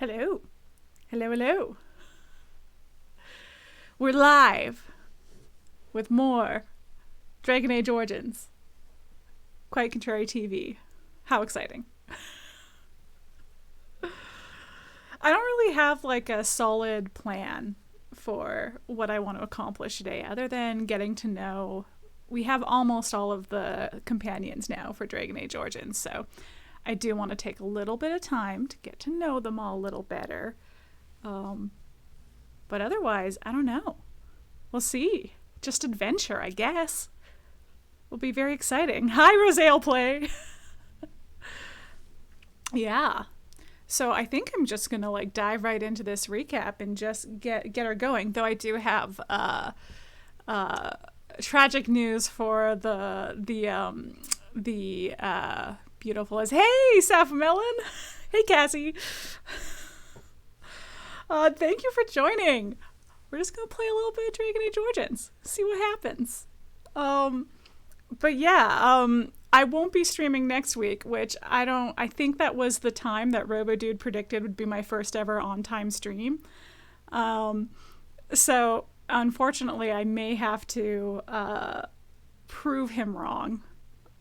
Hello. Hello, hello. We're live with more Dragon Age Origins. Quite Contrary TV. How exciting. I don't really have like a solid plan for what I want to accomplish today other than getting to know. We have almost all of the companions now for Dragon Age Origins, so I do want to take a little bit of time to get to know them all a little better. But otherwise, I don't know. We'll see. Just adventure, I guess. Will be very exciting. Hi, Rosale Play! Yeah. So I think I'm just going to like dive right into this recap and just get her going. Though I do have tragic news for the beautiful as hey Safamelon. Hey Cassie. Thank you for joining. We're just gonna play a little bit of Dragon Age Origins, see what happens. But yeah, I won't be streaming next week, which I think that was the time that RoboDude predicted would be my first ever on-time stream. So unfortunately I may have to prove him wrong,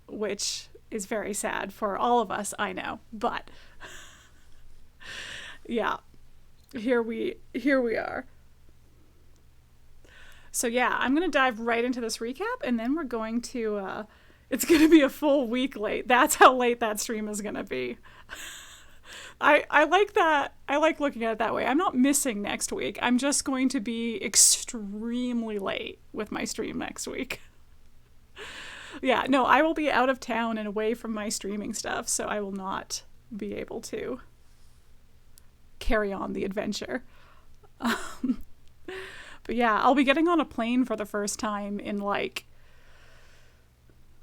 which is very sad for all of us, I know. But yeah, here we are. So yeah, I'm going to dive right into this recap, and then we're going to, it's going to be a full week late. That's how late that stream is going to be. I like that. I like looking at it that way. I'm not missing next week. I'm just going to be extremely late with my stream next week. Yeah, no, I will be out of town and away from my streaming stuff, so I will not be able to carry on the adventure. But yeah, I'll be getting on a plane for the first time in like,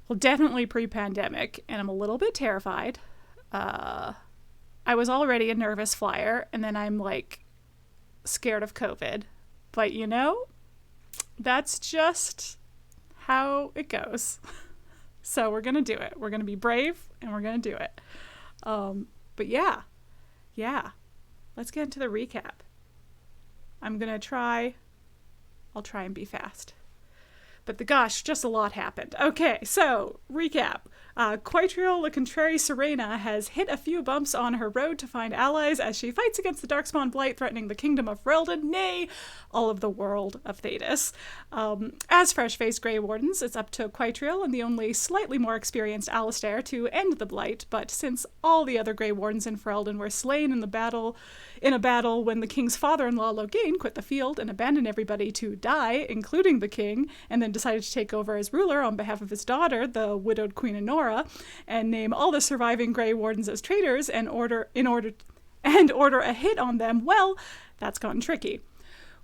well, definitely pre-pandemic, and I'm a little bit terrified. I was already a nervous flyer, and then I'm like scared of COVID. But you know, that's just how it goes. So we're gonna do it. We're gonna be brave, and we're gonna do it. But yeah, let's get into the recap. I'll try and be fast. But gosh, just a lot happened. Okay, so, recap. Quiteriel, the contrary Surana, has hit a few bumps on her road to find allies as she fights against the Darkspawn Blight threatening the kingdom of Ferelden, nay, all of the world of Thedas. As fresh-faced Grey Wardens, it's up to Quiteriel and the only slightly more experienced Alistair to end the Blight, but since all the other Grey Wardens in Ferelden were slain in a battle when the king's father-in-law Loghain quit the field and abandoned everybody to die, including the king, and then decided to take over as ruler on behalf of his daughter, the widowed Queen Anora, and name all the surviving Grey Wardens as traitors and order a hit on them, well, that's gotten tricky.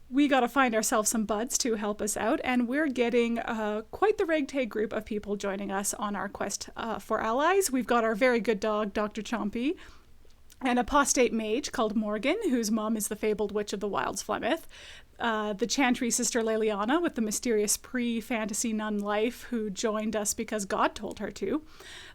We gotta find ourselves some buds to help us out, and we're getting quite the ragtag group of people joining us on our quest for allies. We've got our very good dog, Dr. Chompy, an apostate mage called Morgan, whose mom is the fabled witch of the wilds Flemeth. The chantry sister Leliana with the mysterious pre-fantasy nun life who joined us because God told her to.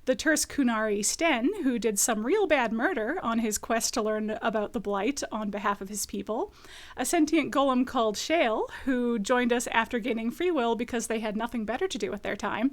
The terse Kunari Sten, who did some real bad murder on his quest to learn about the Blight on behalf of his people. A sentient golem called Shale, who joined us after gaining free will because they had nothing better to do with their time.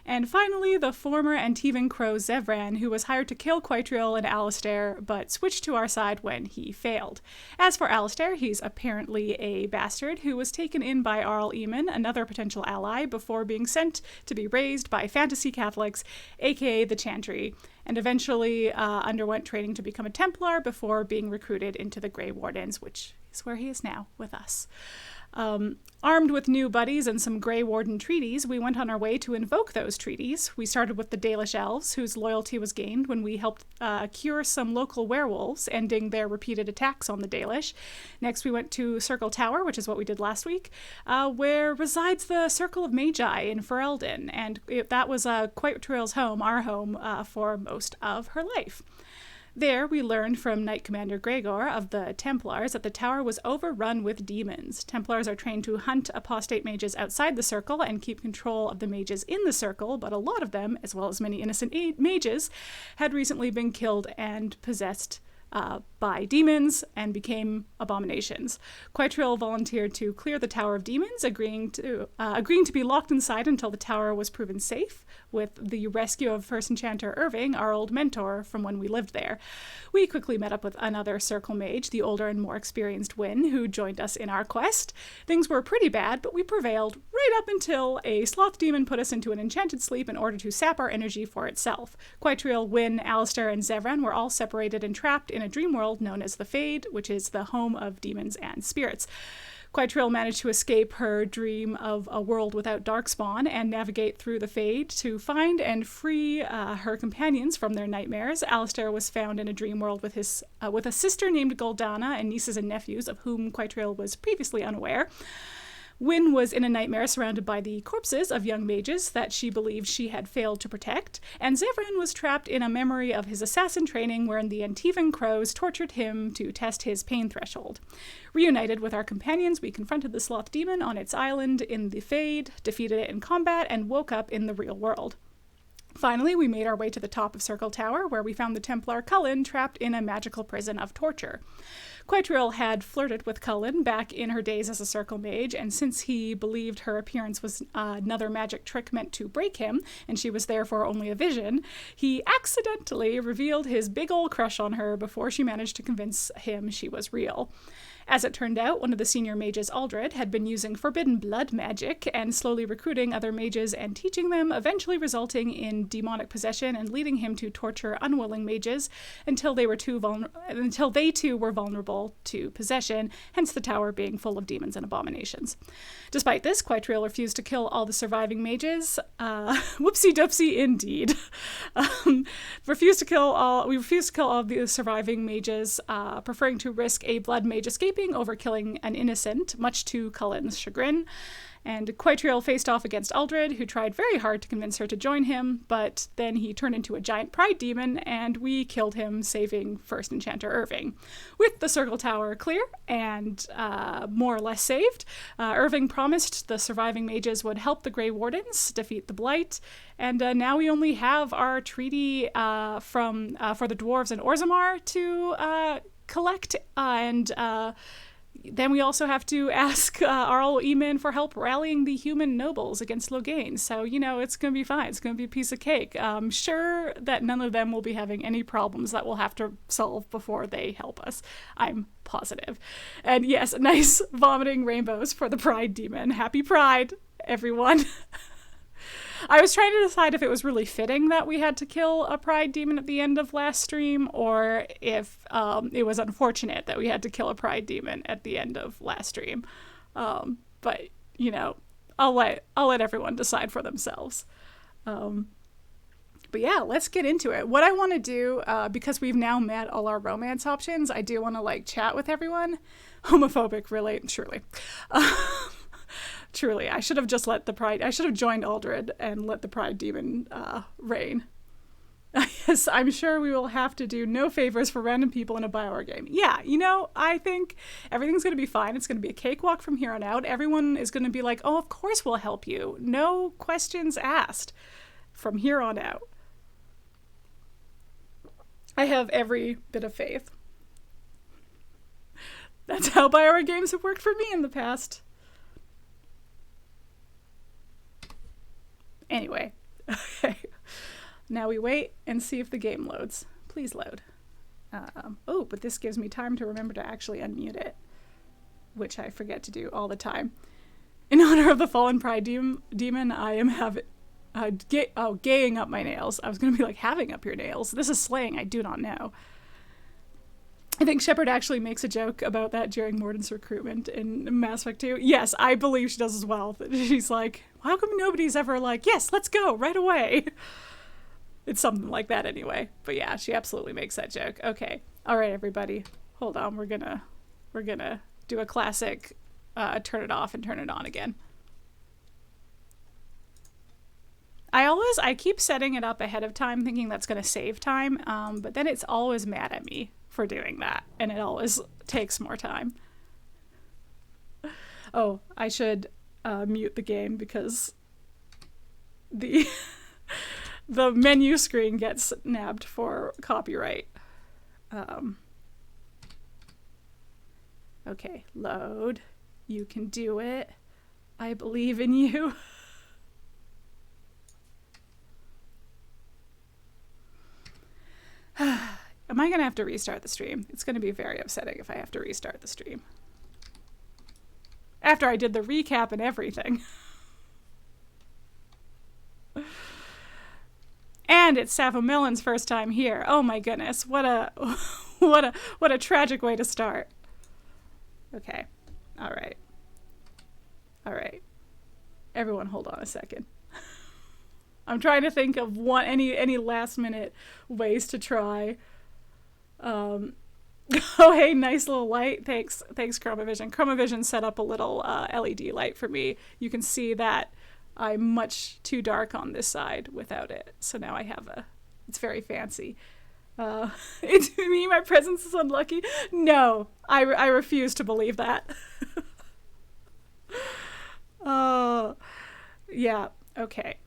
And finally, the former Antivan crow Zevran, who was hired to kill Quiteriel and Alistair, but switched to our side when he failed. As for Alistair, he's apparently a bastard who was taken in by Arl Eamon, another potential ally, before being sent to be raised by fantasy Catholics, aka the Chantry, and eventually underwent training to become a Templar before being recruited into the Grey Wardens, which is where he is now with us. Armed with new buddies and some Grey Warden treaties, we went on our way to invoke those treaties. We started with the Dalish Elves, whose loyalty was gained when we helped cure some local werewolves, ending their repeated attacks on the Dalish. Next, we went to Circle Tower, which is what we did last week, where resides the Circle of Magi in Ferelden, and that was Quiteriel's home, our home, for most of her life. There, we learned from Knight Commander Gregor of the Templars that the tower was overrun with demons. Templars are trained to hunt apostate mages outside the circle and keep control of the mages in the circle, but a lot of them, as well as many innocent mages, had recently been killed and possessed by demons and became abominations. Quiteriel volunteered to clear the Tower of Demons, agreeing to be locked inside until the tower was proven safe, with the rescue of First Enchanter Irving, our old mentor from when we lived there. We quickly met up with another Circle Mage, the older and more experienced Wynne, who joined us in our quest. Things were pretty bad, but we prevailed right up until a sloth demon put us into an enchanted sleep in order to sap our energy for itself. Quiteriel, Wynne, Alistair, and Zevran were all separated and trapped in a dream world known as the Fade, which is the home of demons and spirits. Quiteriel managed to escape her dream of a world without darkspawn and navigate through the Fade to find and free her companions from their nightmares. Alistair was found in a dream world with a sister named Goldana and nieces and nephews of whom Quiteriel was previously unaware. Wynne was in a nightmare surrounded by the corpses of young mages that she believed she had failed to protect, and Zevran was trapped in a memory of his assassin training wherein the Antivan crows tortured him to test his pain threshold. Reunited with our companions, we confronted the sloth demon on its island in the Fade, defeated it in combat, and woke up in the real world. Finally, we made our way to the top of Circle Tower, where we found the Templar Cullen trapped in a magical prison of torture. Quiteriel had flirted with Cullen back in her days as a Circle Mage, and since he believed her appearance was another magic trick meant to break him, and she was therefore only a vision, he accidentally revealed his big ol' crush on her before she managed to convince him she was real. As it turned out, one of the senior mages, Aldred, had been using forbidden blood magic and slowly recruiting other mages and teaching them, eventually resulting in demonic possession and leading him to torture unwilling mages until they too were vulnerable to possession, hence the tower being full of demons and abominations. Despite this, Quiteriel refused to kill all the surviving mages. Whoopsie-doopsie indeed. We refused to kill all the surviving mages, preferring to risk a blood mage escaping over killing an innocent, much to Cullen's chagrin. And Quiteriel faced off against Aldred, who tried very hard to convince her to join him, but then he turned into a giant pride demon, and we killed him, saving First Enchanter Irving. With the Circle Tower clear and more or less saved, Irving promised the surviving mages would help the Grey Wardens defeat the Blight, and now we only have our treaty for the dwarves and Orzammar to collect, and then we also have to ask Arl Eamon for help rallying the human nobles against Loghain. So, it's going to be fine. It's going to be a piece of cake. I'm sure that none of them will be having any problems that we'll have to solve before they help us. I'm positive. And yes, nice vomiting rainbows for the Pride Demon. Happy Pride, everyone. I was trying to decide if it was really fitting that we had to kill a pride demon at the end of last stream, or if it was unfortunate that we had to kill a pride demon at the end of last stream. But I'll let everyone decide for themselves. But yeah, let's get into it. What I want to do, because we've now met all our romance options, I do want to chat with everyone. Homophobic, really, truly. Truly, I should have joined Aldred and let the Pride Demon reign. Yes, I'm sure we will have to do no favors for random people in a Bioware game. Yeah, I think everything's going to be fine. It's going to be a cakewalk from here on out. Everyone is going to be like, oh, of course we'll help you. No questions asked from here on out. I have every bit of faith. That's how Bioware games have worked for me in the past. Anyway, okay. Now we wait and see if the game loads. Please load. But this gives me time to remember to actually unmute it, which I forget to do all the time. In honor of the fallen pride demon, I am gaying up my nails. I was going to be like, having up your nails. This is slang I do not know. I think Shepard actually makes a joke about that during Morden's recruitment in Mass Effect 2. Yes, I believe she does as well. She's like, how come nobody's ever like, yes, let's go right away? It's something like that anyway. But yeah, she absolutely makes that joke. Okay. All right, everybody. Hold on. We're gonna do a classic turn it off and turn it on again. I keep setting it up ahead of time thinking that's going to save time, but then it's always mad at me for doing that, and it always takes more time. Oh, I should mute the game because the menu screen gets nabbed for copyright. Okay, load. You can do it. I believe in you. Am I going to have to restart the stream? It's going to be very upsetting if I have to restart the stream. After I did the recap and everything. And it's Sappho Millen's first time here. Oh my goodness. What a what a tragic way to start. Okay. All right. All right. Everyone hold on a second. I'm trying to think of any last minute ways to try. Oh hey, nice little light. Thanks Chromavision. Chromavision set up a little LED light for me. You can see that I'm much too dark on this side without it. So now I have it's very fancy. It's me, my presence is unlucky. No, I refuse to believe that. Oh, yeah, okay.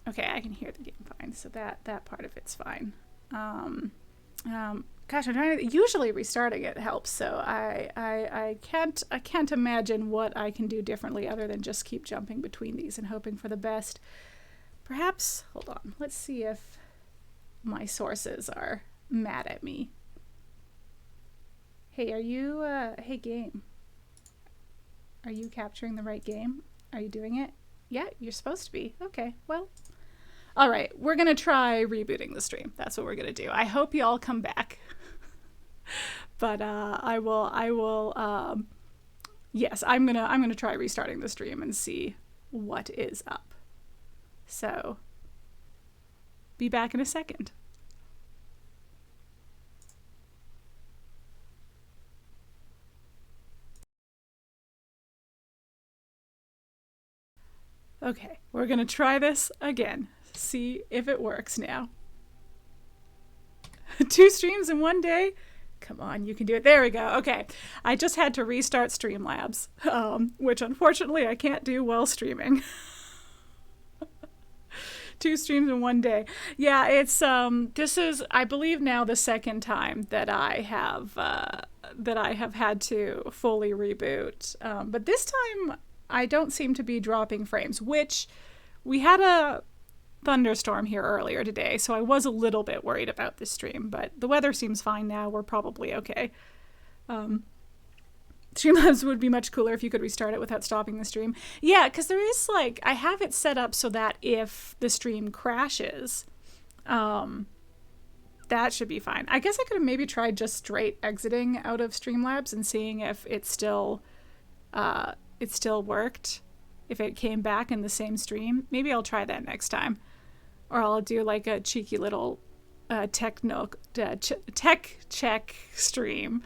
Okay, I can hear the game fine, so that part of it's fine. Gosh, I'm trying to, usually restarting it helps, so I can't imagine what I can do differently other than just keep jumping between these and hoping for the best. Perhaps, hold on, let's see if my sources are mad at me. Hey, are you, hey game, are you capturing the right game? Are you doing it? Yeah, you're supposed to be. Okay, well. All right, we're gonna try rebooting the stream. That's what we're gonna do. I hope you all come back. But I will, yes, I'm gonna try restarting the stream and see what is up. So, be back in a second. Okay, we're gonna try this again. See if it works now. 2 streams in one day? Come on, you can do it. There we go. Okay, I just had to restart Streamlabs, which unfortunately I can't do while streaming. 2 streams in one day. Yeah, it's this is, I believe, now the second time that I have had to fully reboot. But this time I don't seem to be dropping frames, which we had a thunderstorm here earlier today, so I was a little bit worried about this stream, but the weather seems fine now. We're probably okay. Streamlabs would be much cooler if you could restart it without stopping the stream. Yeah, because there is, like, I have it set up so that if the stream crashes, that should be fine. I guess I could have maybe tried just straight exiting out of Streamlabs and seeing if it still worked, if it came back in the same stream. Maybe I'll try that next time. Or I'll do like a cheeky little tech check stream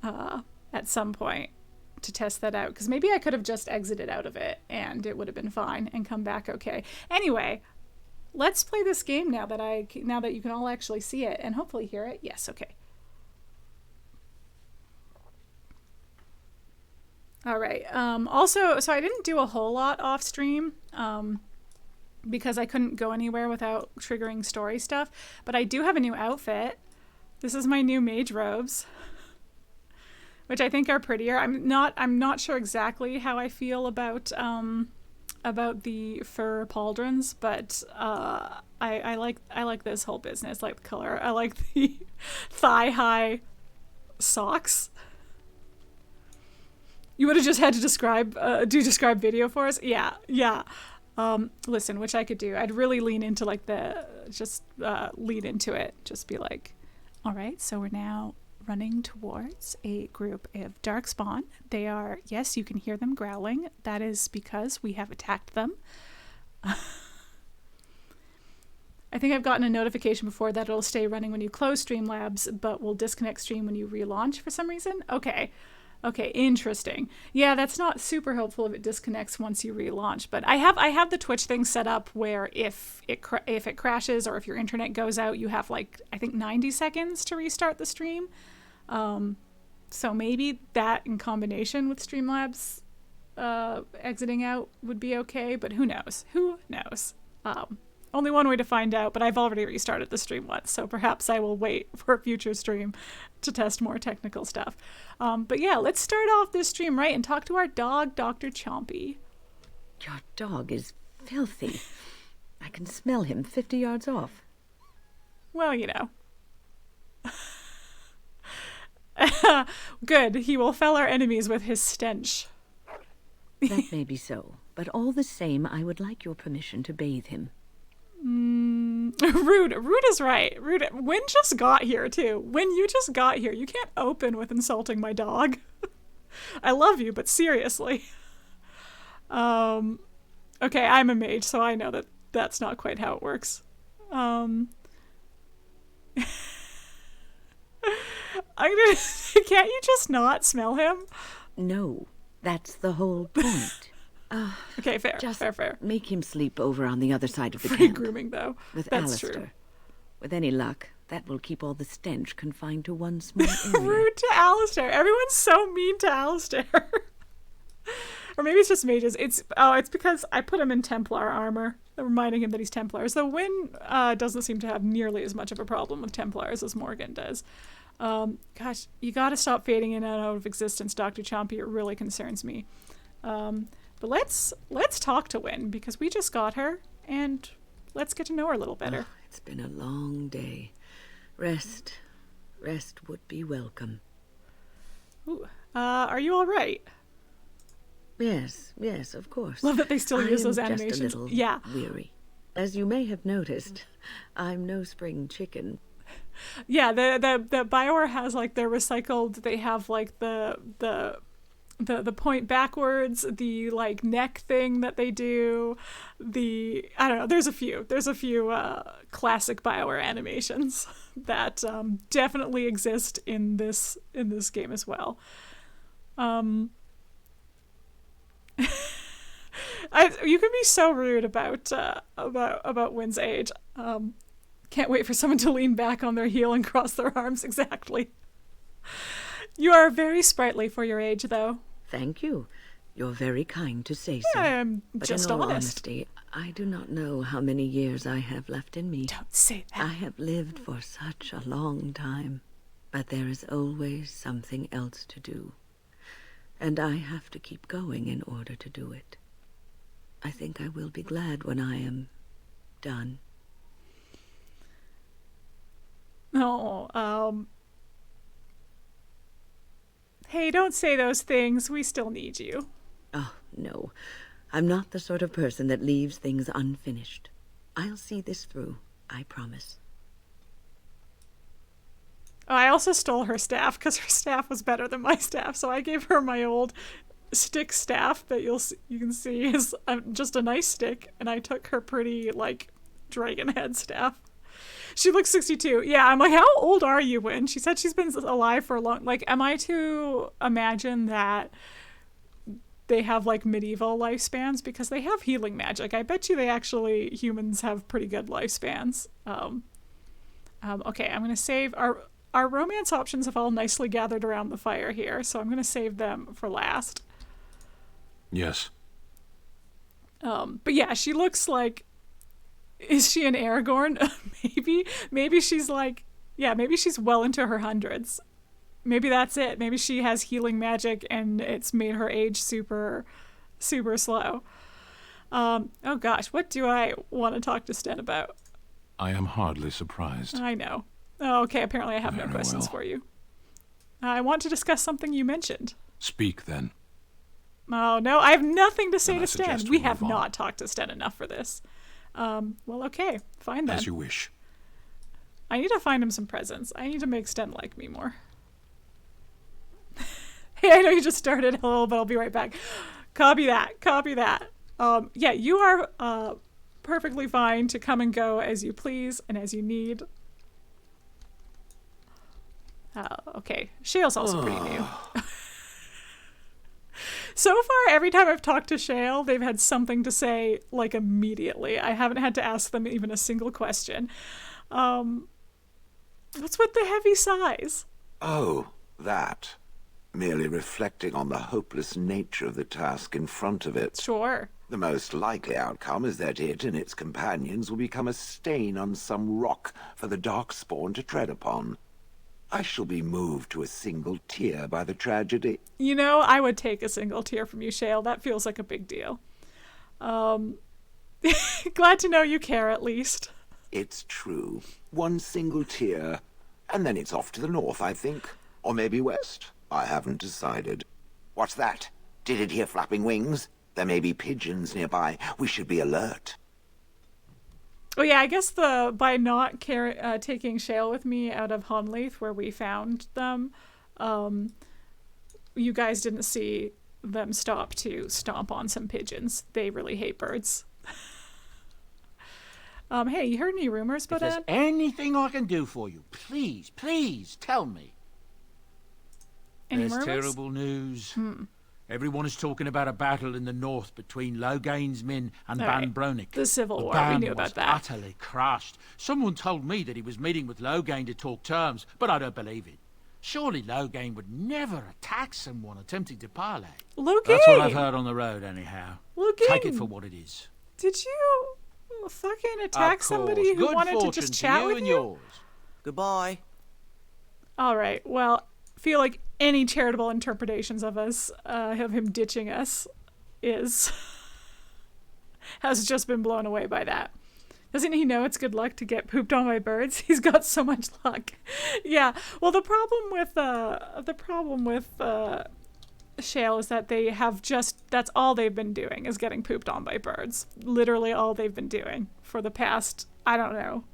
at some point to test that out. Because maybe I could have just exited out of it and it would have been fine and come back okay. Anyway, let's play this game now that you can all actually see it and hopefully hear it. Yes, okay. All right. Also, so I didn't do a whole lot off stream because I couldn't go anywhere without triggering story stuff. But I do have a new outfit. This is my new mage robes, which I think are prettier. I'm not sure exactly how I feel about the fur pauldrons, but I like this whole business. Like the color. I like the thigh high socks. You would have just had to describe video for us? Yeah. Listen, which I could do. I'd really lean into like lean into it. Just be like, all right, so we're now running towards a group of darkspawn. They are, yes, you can hear them growling. That is because we have attacked them. I think I've gotten a notification before that it'll stay running when you close Streamlabs, but will disconnect stream when you relaunch for some reason. Okay, interesting. Yeah, that's not super helpful if it disconnects once you relaunch, but I have the Twitch thing set up where if it crashes or if your internet goes out, you have like, I think 90 seconds to restart the stream. So maybe that in combination with Streamlabs exiting out would be okay, but who knows? Who knows? only one way to find out, but I've already restarted the stream once, so perhaps I will wait for a future stream to test more technical stuff. But yeah, let's start off this stream right and talk to our dog, Dr. Chompy. Your dog is filthy. I can smell him 50 yards off. Well, you know. Good. He will fell our enemies with his stench. That may be so, but all the same, I would like your permission to bathe him. Rude is right. Wynne just got here, too. Wynne, you just got here. You can't open with insulting my dog. I love you, but seriously. Okay, I'm a mage, so I know that that's not quite how it works. Can't you just not smell him? No, that's the whole point. Okay, fair. Just fair. make him sleep over on the other side of the Free camp. grooming, though. With that's Alistair. True. With any luck, that will keep all the stench confined to one small area. Rude to Alistair. Everyone's so mean to Alistair. Or maybe it's just mages. It's because I put him in Templar armor, reminding him that he's Templar. So Wynne doesn't seem to have nearly as much of a problem with Templars as Morgan does. Gosh, you gotta stop fading in and out of existence, Dr. Chompy. It really concerns me. But let's talk to Wynne, because we just got her, and let's get to know her a little better. Oh, it's been a long day. Rest would be welcome. Ooh, are you all right? Yes, of course. Love that they still use those animations. Just a little weary. As you may have noticed, I'm no spring chicken. Yeah, the Bioware has like their recycled. They have like the point backwards, the like neck thing that they do. I don't know. There's a few classic Bioware animations that definitely exist in this game as well. You can be so rude about Wynne's age. Can't wait for someone to lean back on their heel and cross their arms. Exactly. You are very sprightly for your age, though. Thank you. You're very kind to say so. I'm but just in all honest. honesty, I do not know how many years I have left in me. Don't say that. I have lived for such a long time, but there is always something else to do. And I have to keep going in order to do it. I think I will be glad when I am done. Oh, hey, don't say those things. We still need you. Oh, no. I'm not the sort of person that leaves things unfinished. I'll see this through, I promise. Oh, I also stole her staff because her staff was better than my staff, so I gave her my old stick staff that you can see is just a nice stick, and I took her pretty like dragon head staff. She looks 62. Yeah, I'm like, how old are you, Wynne? She said she's been alive for a long... Like, am I to imagine that they have, like, medieval lifespans? Because they have healing magic. I bet you humans have pretty good lifespans. Okay, I'm going to save... Our romance options have all nicely gathered around the fire here, so I'm going to save them for last. Yes. But yeah, she looks like... Is she an Aragorn? Maybe she's like, yeah, maybe she's well into her hundreds. Maybe that's it. Maybe she has healing magic and it's made her age super, super slow. Oh gosh, what do I want to talk to Sten about? I am hardly surprised. I know. Oh, okay, apparently I have no questions for you. I want to discuss something you mentioned. Speak then. Oh no, I have nothing to say Then I to Sten. suggest We we have move on. not talked to Sten enough for this. Well, okay, fine then. As you wish. I need to find him some presents. I need to make Sten like me more. Hey, I know you just started. Hello, but I'll be right back. Copy that. Yeah, you are perfectly fine to come and go as you please and as you need. Okay, Shale's also pretty new. So far, every time I've talked to Shale, they've had something to say, like, immediately. I haven't had to ask them even a single question. What's with the heavy sighs? Oh, that. merely reflecting on the hopeless nature of the task in front of it. Sure. The most likely outcome is that it and its companions will become a stain on some rock for the Darkspawn to tread upon. I shall be moved to a single tear by the tragedy. You know, I would take a single tear from you, Shale. That feels like a big deal. Glad to know you care, at least. It's true. One single tear, and then it's off to the north, I think. Or maybe west. I haven't decided. What's that? Did it hear flapping wings? There may be pigeons nearby. We should be alert. Oh yeah, I guess by not taking Shale with me out of Honleith, where we found them, you guys didn't see them stop to stomp on some pigeons. They really hate birds. Hey, you heard any rumors about that? If there's anything I can do for you, please, please tell me. Any There's rumors? terrible news. Everyone is talking about a battle in the north between Loghain's men and Bann Bronick. The Civil War, we Bann knew about was that. utterly crushed. Someone told me that he was meeting with Loghain to talk terms, but I don't believe it. Surely Loghain would never attack someone attempting to parley. Loghain! That's what I've heard on the road, anyhow. Loghain! Take it for what it is. Did you fucking attack Of somebody course. who Good wanted to fortune just chat you with and you? yours. Goodbye. All right. Well, feel like any charitable interpretations of us, of him ditching us, has just been blown away by that. Doesn't he know it's good luck to get pooped on by birds? He's got so much luck. Yeah. Well, the problem with Shale is that they have that's all they've been doing is getting pooped on by birds. Literally all they've been doing for the past, I don't know,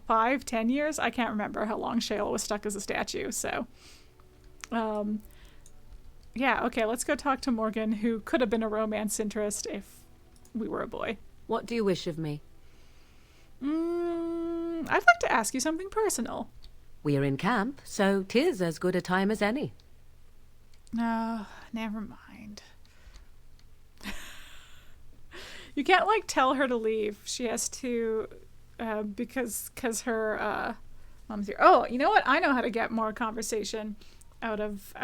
5-10 years. I can't remember how long Shale was stuck as a statue. So, yeah. Okay. Let's go talk to Morgan, who could have been a romance interest if we were a boy. What do you wish of me? I'd like to ask you something personal. We are in camp, so 'tis as good a time as any. No, never mind. You can't, tell her to leave. She has to, because her mom's here. Oh, you know what? I know how to get more conversation out of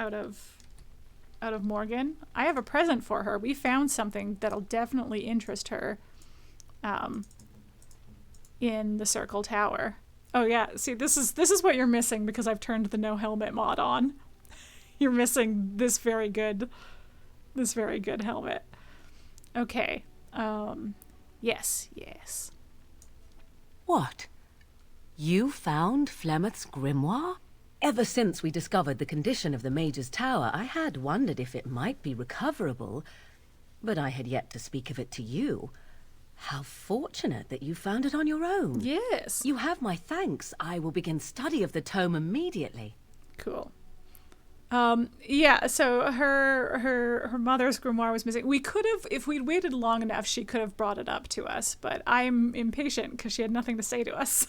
Morgan. I have a present for her. We found something that'll definitely interest her. In the Circle Tower. Oh yeah, see, this is what you're missing because I've turned the no helmet mod on. You're missing this very good helmet. Okay. Yes. What? You found Flemeth's grimoire? Ever since we discovered the condition of the Mage's Tower, I had wondered if it might be recoverable, but I had yet to speak of it to you. How fortunate that you found it on your own. Yes. You have my thanks. I will begin study of the tome immediately. Cool. Yeah, so her mother's grimoire was missing. We could have, if we'd waited long enough, she could have brought it up to us, but I'm impatient because she had nothing to say to us,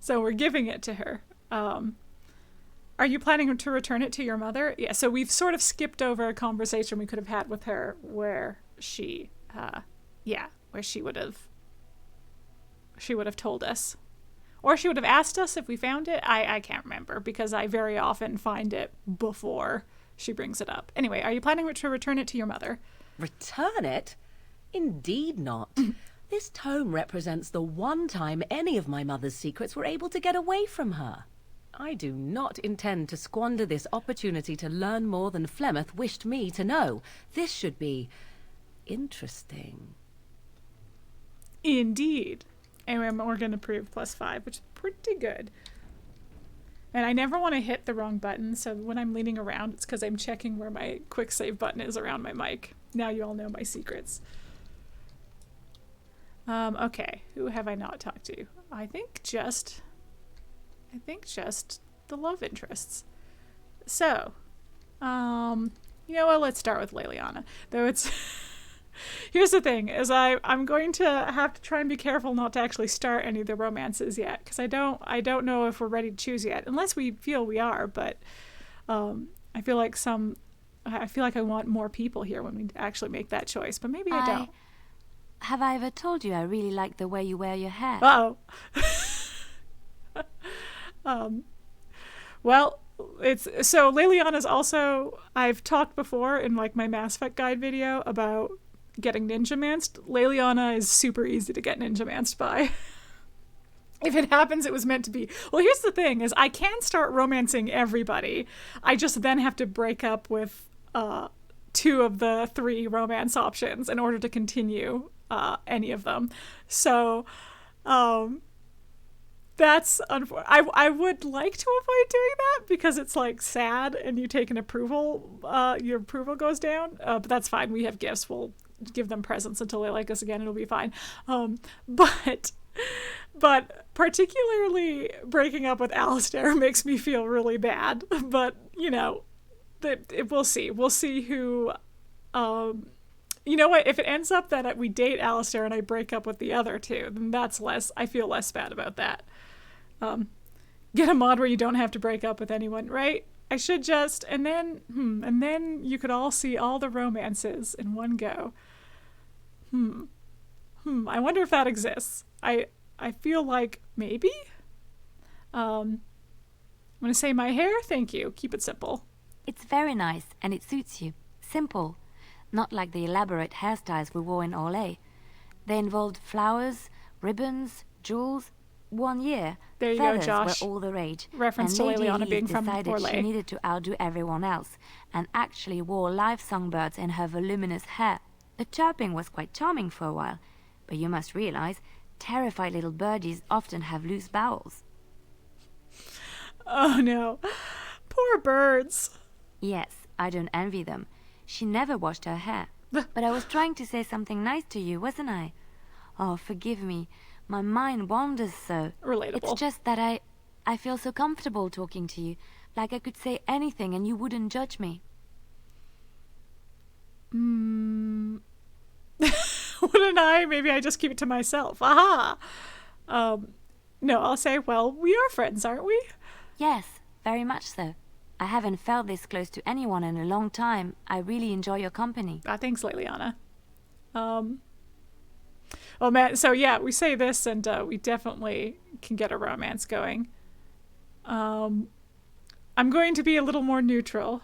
so we're giving it to her. Are you planning to return it to your mother? Yeah, so we've sort of skipped over a conversation we could have had with her where she would have told us. Or she would have asked us if we found it. I can't remember because I very often find it before she brings it up. Anyway, are you planning to return it to your mother? Return it? Indeed not. This tome represents the one time any of my mother's secrets were able to get away from her. I do not intend to squander this opportunity to learn more than Flemeth wished me to know. This should be interesting. Indeed. Anyway, Morgan approved +5, which is pretty good. And I never want to hit the wrong button, so when I'm leaning around, it's because I'm checking where my quick save button is around my mic. Now you all know my secrets. Okay, who have I not talked to? I think just the love interests. So, you know what? Let's start with Leliana. Though it's here's the thing: is I'm going to have to try and be careful not to actually start any of the romances yet, because I don't know if we're ready to choose yet, unless we feel we are. But I feel like I want more people here when we actually make that choice. But maybe I don't. Have I ever told you I really like the way you wear your hair? Uh-oh. Well, so Leliana's also, I've talked before in like my Mass Effect guide video about getting ninja-manced. Leliana is super easy to get ninja-manced by. If it happens, it was meant to be. Well, here's the thing, is I can start romancing everybody. I just then have to break up with 2 of the 3 romance options in order to continue any of them. So, that's I would like to avoid doing that because it's like sad and you take an approval, your approval goes down. But that's fine. We have gifts. We'll give them presents until they like us again. It'll be fine. But particularly breaking up with Alistair makes me feel really bad. But, you know, we'll see. We'll see who... you know what? If it ends up that we date Alistair and I break up with the other 2, then that's less... I feel less bad about that. Get a mod where you don't have to break up with anyone, right? I should just... And then you could all see all the romances in one go. I wonder if that exists. I feel like maybe. I'm going to say my hair, thank you. Keep it simple. It's very nice, and it suits you. Simple. Not like the elaborate hairstyles we wore in Orlais. They involved flowers, ribbons, jewels. 1 year, there you feathers go, Josh. were all the rage. Reference and to Lady Leliana being Elise from decided Orlais. she needed to outdo everyone else, and actually wore live songbirds in her voluminous hair. The chirping was quite charming for a while, but you must realize, terrified little birdies often have loose bowels. Oh no. Poor birds. Yes, I don't envy them. She never washed her hair. But I was trying to say something nice to you, wasn't I? Oh, forgive me. My mind wanders so. Relatable. It's just that I feel so comfortable talking to you. Like I could say anything and you wouldn't judge me. Wouldn't I? Maybe I just keep it to myself. Aha! No, I'll say, well, we are friends, aren't we? Yes, very much so. I haven't felt this close to anyone in a long time. I really enjoy your company. Thanks, Leliana. Oh man, so yeah, we say this and we definitely can get a romance going. I'm going to be a little more neutral.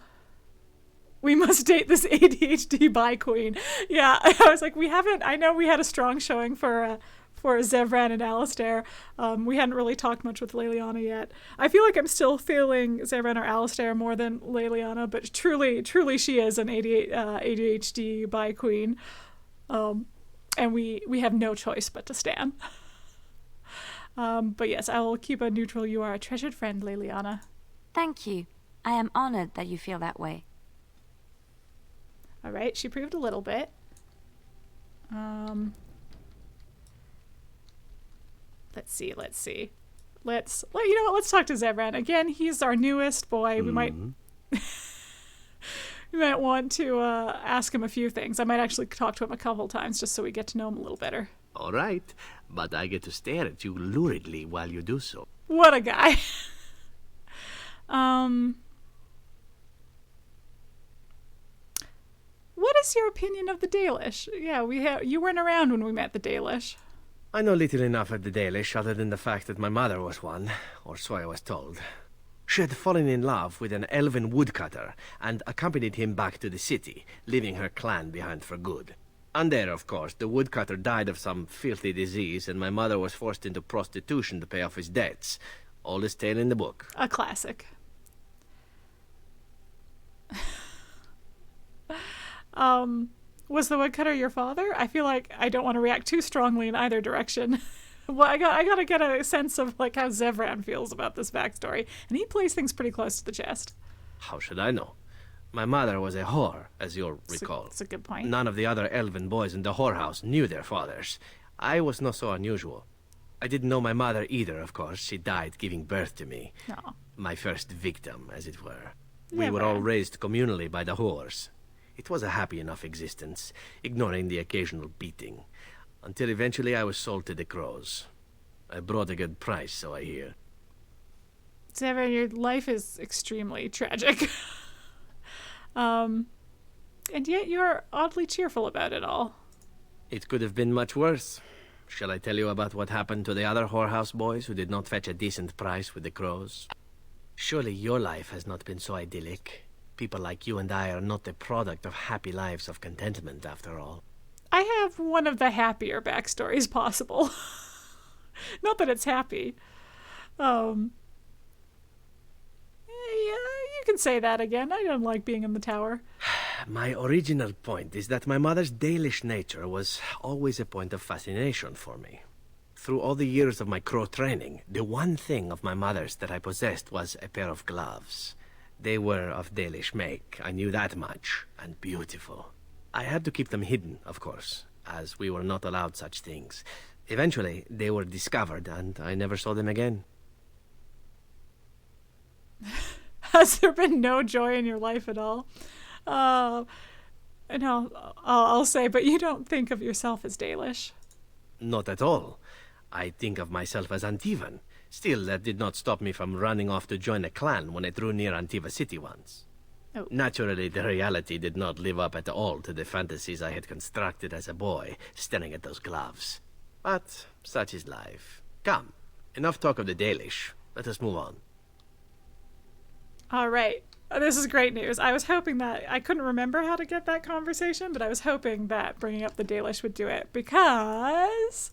We must date this ADHD bi queen. Yeah, I was like, I know we had a strong showing for Zevran and Alistair. We hadn't really talked much with Leliana yet. I feel like I'm still feeling Zevran or Alistair more than Leliana, but truly she is an ADHD bi queen. And we have no choice but to stan. But yes, I will keep a neutral. You are a treasured friend, Leliana. Thank you. I am honored that you feel that way. All right, she proved a little bit. Let's see. You know what? Let's talk to Zevran again. He's our newest boy. We might. You might want to ask him a few things. I might actually talk to him a couple times just so we get to know him a little better. All right, but I get to stare at you luridly while you do so. What a guy. What is your opinion of the Dalish? Yeah, you weren't around when we met the Dalish. I know little enough of the Dalish other than the fact that my mother was one, or so I was told. She had fallen in love with an elven woodcutter and accompanied him back to the city, leaving her clan behind for good. And there, of course, the woodcutter died of some filthy disease and my mother was forced into prostitution to pay off his debts. Oldest tale in the book. A classic. Was the woodcutter your father? I feel like I don't want to react too strongly in either direction. Well, I gotta get a sense of like how Zevran feels about this backstory, and he plays things pretty close to the chest. How should I know? My mother was a whore, as you'll recall. That's a good point. None of the other elven boys in the whorehouse knew their fathers. I was not so unusual. I didn't know my mother either, of course. She died giving birth to me. Aww. My first victim, as it were. We were all raised communally by the whores. It was a happy enough existence, ignoring the occasional beating. Until eventually I was sold to the crows. I brought a good price, so I hear. Zevran, your life is extremely tragic. And yet you're oddly cheerful about it all. It could have been much worse. Shall I tell you about what happened to the other whorehouse boys who did not fetch a decent price with the crows? Surely your life has not been so idyllic. People like you and I are not the product of happy lives of contentment, after all. I have one of the happier backstories possible. Not that it's happy. Yeah, you can say that again. I don't like being in the tower. My original point is that my mother's Dalish nature was always a point of fascination for me. Through all the years of my crow training, the one thing of my mother's that I possessed was a pair of gloves. They were of Dalish make, I knew that much, and beautiful. I had to keep them hidden, of course, as we were not allowed such things. Eventually, they were discovered, and I never saw them again. Has there been no joy in your life at all? And I'll say, but you don't think of yourself as Dalish. Not at all. I think of myself as Antivan. Still, that did not stop me from running off to join a clan when I drew near Antiva City once. Oh. Naturally, the reality did not live up at all to the fantasies I had constructed as a boy, staring at those gloves. But such is life. Come, enough talk of the Dalish. Let us move on. All right. This is great news. I was hoping that I couldn't remember how to get that conversation, but I was hoping that bringing up the Dalish would do it because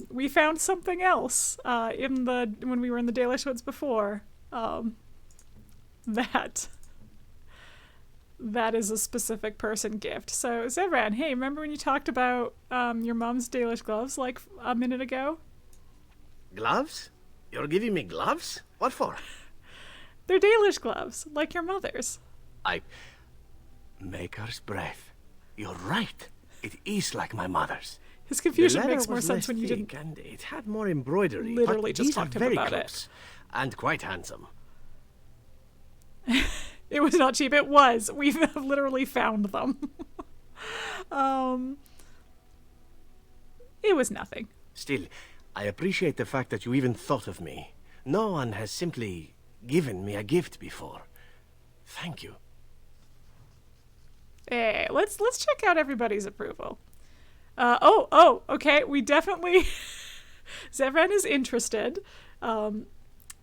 we found something else when we were in the Dalish Woods before. That is a specific person gift. So Zevran, hey, remember when you talked about your mom's Dalish gloves like a minute ago? Gloves? You're giving me gloves? What for? They're Dalish gloves, like your mother's. Maker's breath. You're right. It is like my mother's. His confusion The makes leather more was sense less when you thick, didn't. and it had more embroidery. Literally but just these talked are to him very about close and quite handsome. It was not cheap. It was. We've literally found them. It was nothing. Still, I appreciate the fact that you even thought of me. No one has simply given me a gift before. Thank you. Hey, let's check out everybody's approval. Okay. We definitely Zevran is interested.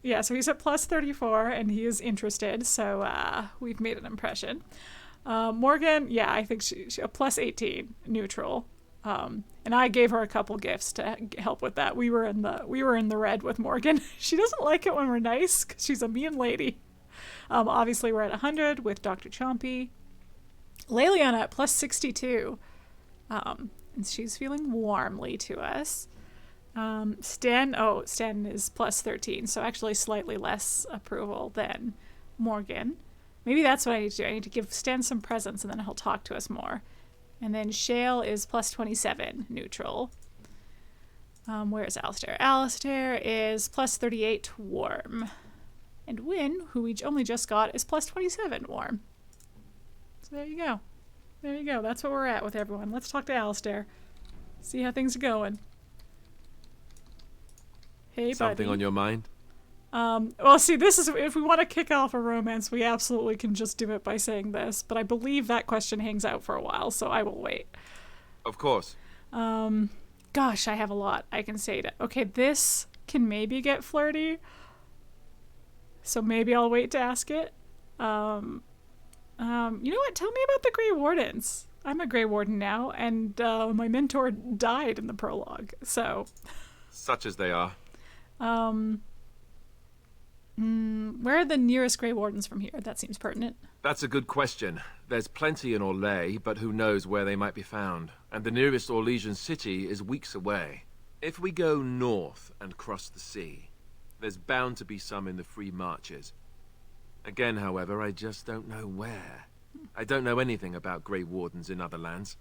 Yeah, so he's at plus 34 and he is interested. So we've made an impression. Morgan, yeah, I think she a plus 18 neutral. And I gave her a couple gifts to help with that. We were in the red with Morgan. She doesn't like it when we're nice because she's a mean lady. Obviously we're at 100 with Dr. Chompy. Leliana at plus 62. And she's feeling warmly to us. Stan is plus 13, so actually slightly less approval than Morgan. Maybe that's what I need to do. I need to give Stan some presents and then he'll talk to us more. And then Shale is plus 27, neutral. Where's Alistair? Alistair is plus 38, warm. And Wynne, who we only just got, is plus 27, warm. So there you go. There you go. That's what we're at with everyone. Let's talk to Alistair. See how things are going. Hey, Something buddy. on your mind? Well, see, this is, if we want to kick off a romance, we absolutely can just do it by saying this, but I believe that question hangs out for a while, so I will wait. Of course. Gosh, I have a lot I can say to, okay, this can maybe get flirty, so maybe I'll wait to ask it. You know what? Tell me about the Grey Wardens. I'm a Grey Warden now, and my mentor died in the prologue, so... Such as they are. Where are the nearest Grey Wardens from here? That seems pertinent. That's a good question. There's plenty in Orlais, but who knows where they might be found. And the nearest Orlesian city is weeks away. If we go north and cross the sea, there's bound to be some in the Free Marches. Again, however, I just don't know where. I don't know anything about Grey Wardens in other lands.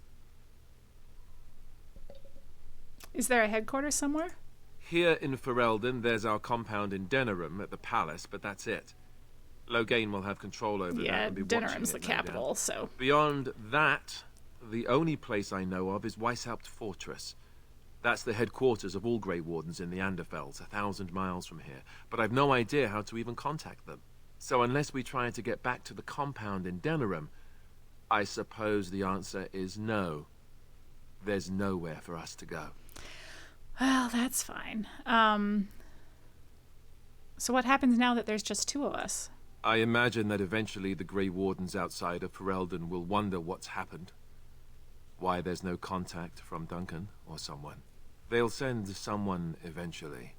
Is there a headquarters somewhere? Here in Ferelden, there's our compound in Denerim at the palace, but that's it. Loghain will have control over that and be watching Denerim's it, the no capital, doubt. so... Beyond that, the only place I know of is Weishaupt Fortress. That's the headquarters of all Grey Wardens in the Anderfells, 1,000 miles from here. But I've no idea how to even contact them. So unless we try to get back to the compound in Denerim, I suppose the answer is no. There's nowhere for us to go. Well, that's fine. So what happens now that there's just 2 of us? I imagine that eventually the Grey Wardens outside of Ferelden will wonder what's happened. Why there's no contact from Duncan or someone. They'll send someone eventually.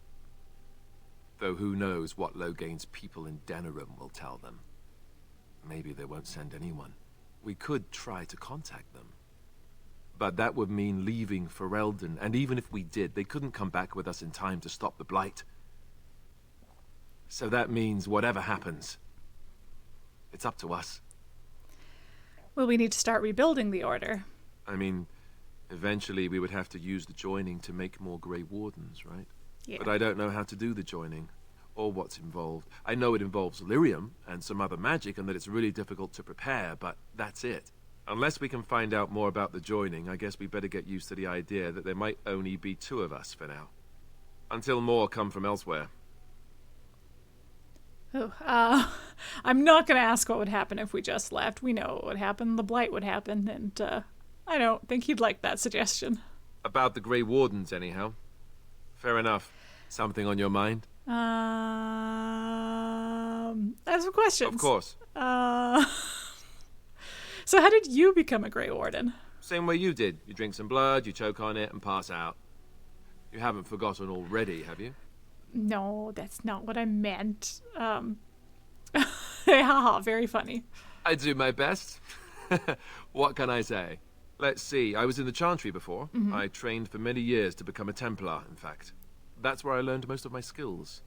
Though who knows what Logain's people in Denerim will tell them. Maybe they won't send anyone. We could try to contact them. But that would mean leaving Ferelden, and even if we did, they couldn't come back with us in time to stop the Blight. So that means whatever happens, it's up to us. Well, we need to start rebuilding the Order. I mean, eventually we would have to use the joining to make more Grey Wardens, right? Yeah. But I don't know how to do the joining, or what's involved. I know it involves lyrium and some other magic, and that it's really difficult to prepare, but that's it. Unless we can find out more about the joining, I guess we better get used to the idea that there might only be 2 of us for now. Until more come from elsewhere. Oh, I'm not going to ask what would happen if we just left. We know what would happen. The Blight would happen, and I don't think he'd like that suggestion. About the Grey Wardens, anyhow. Fair enough. Something on your mind? I have some questions. Of course. So how did you become a Grey Warden? Same way you did. You drink some blood, you choke on it, and pass out. You haven't forgotten already, have you? No, that's not what I meant. Haha, very funny. I do my best. What can I say? Let's see, I was in the Chantry before. Mm-hmm. I trained for many years to become a Templar, in fact. That's where I learned most of my skills.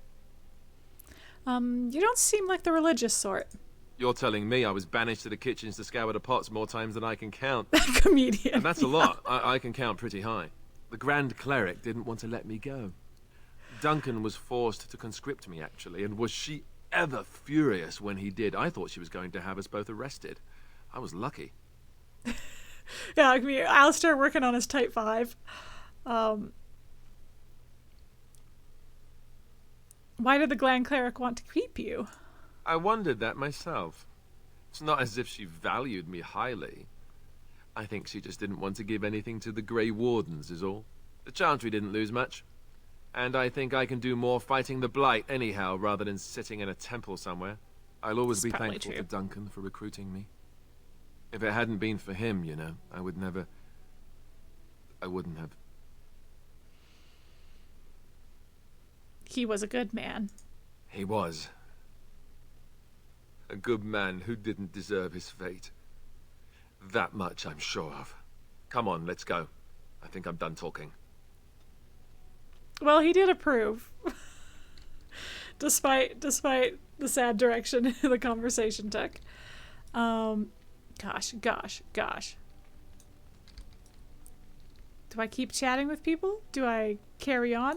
You don't seem like the religious sort. You're telling me I was banished to the kitchens to scour the pots more times than I can count. Comedian. And that's a lot. I can count pretty high. The Grand Cleric didn't want to let me go. Duncan was forced to conscript me, actually, and was she ever furious when he did. I thought she was going to have us both arrested. I was lucky. Yeah, I mean, Alistair working on his Type 5. Why did the Grand Cleric want to keep you? I wondered that myself. It's not as if she valued me highly. I think she just didn't want to give anything to the Grey Wardens, is all. The Chantry didn't lose much. And I think I can do more fighting the Blight anyhow, rather than sitting in a temple somewhere. I'll always be thankful to Duncan for recruiting me. If it hadn't been for him, you know, I wouldn't have. He was a good man. He was. A good man who didn't deserve his fate. That much I'm sure of. Come on, let's go. I think I'm done talking. Well, he did approve. despite the sad direction the conversation took. Gosh. Do I keep chatting with people? Do I carry on?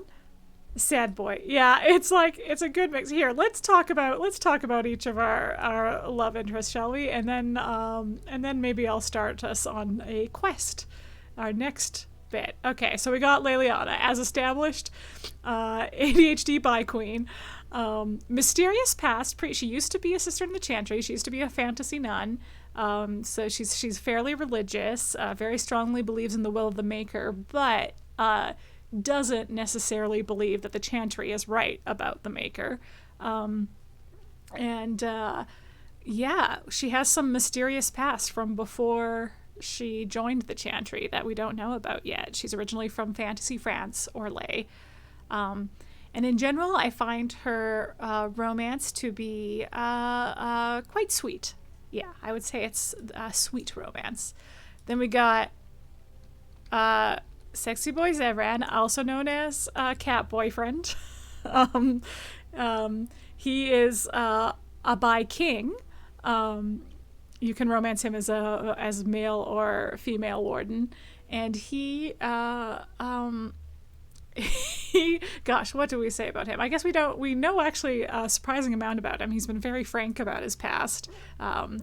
Sad boy. Yeah, it's like, it's a good mix. Here, let's talk about each of our love interests, shall we? And then maybe I'll start us on a quest. Our next bit. Okay, so we got Leliana, as established. ADHD by Queen. Mysterious past. She used to be a sister in the Chantry. She used to be a fantasy nun. So she's fairly religious. Very strongly believes in the will of the Maker, but doesn't necessarily believe that the Chantry is right about the Maker. Yeah, she has some mysterious past from before she joined the Chantry that we don't know about yet. She's originally from Fantasy France, Orlais. And in general, I find her romance to be quite sweet. Yeah, I would say it's a sweet romance. Then we got Sexy Boy Zevran, also known as Cat Boyfriend. He is a bi king. You can romance him as male or female warden, and he gosh, what do we say about him? I guess we know actually a surprising amount about him. He's been very frank about his past, and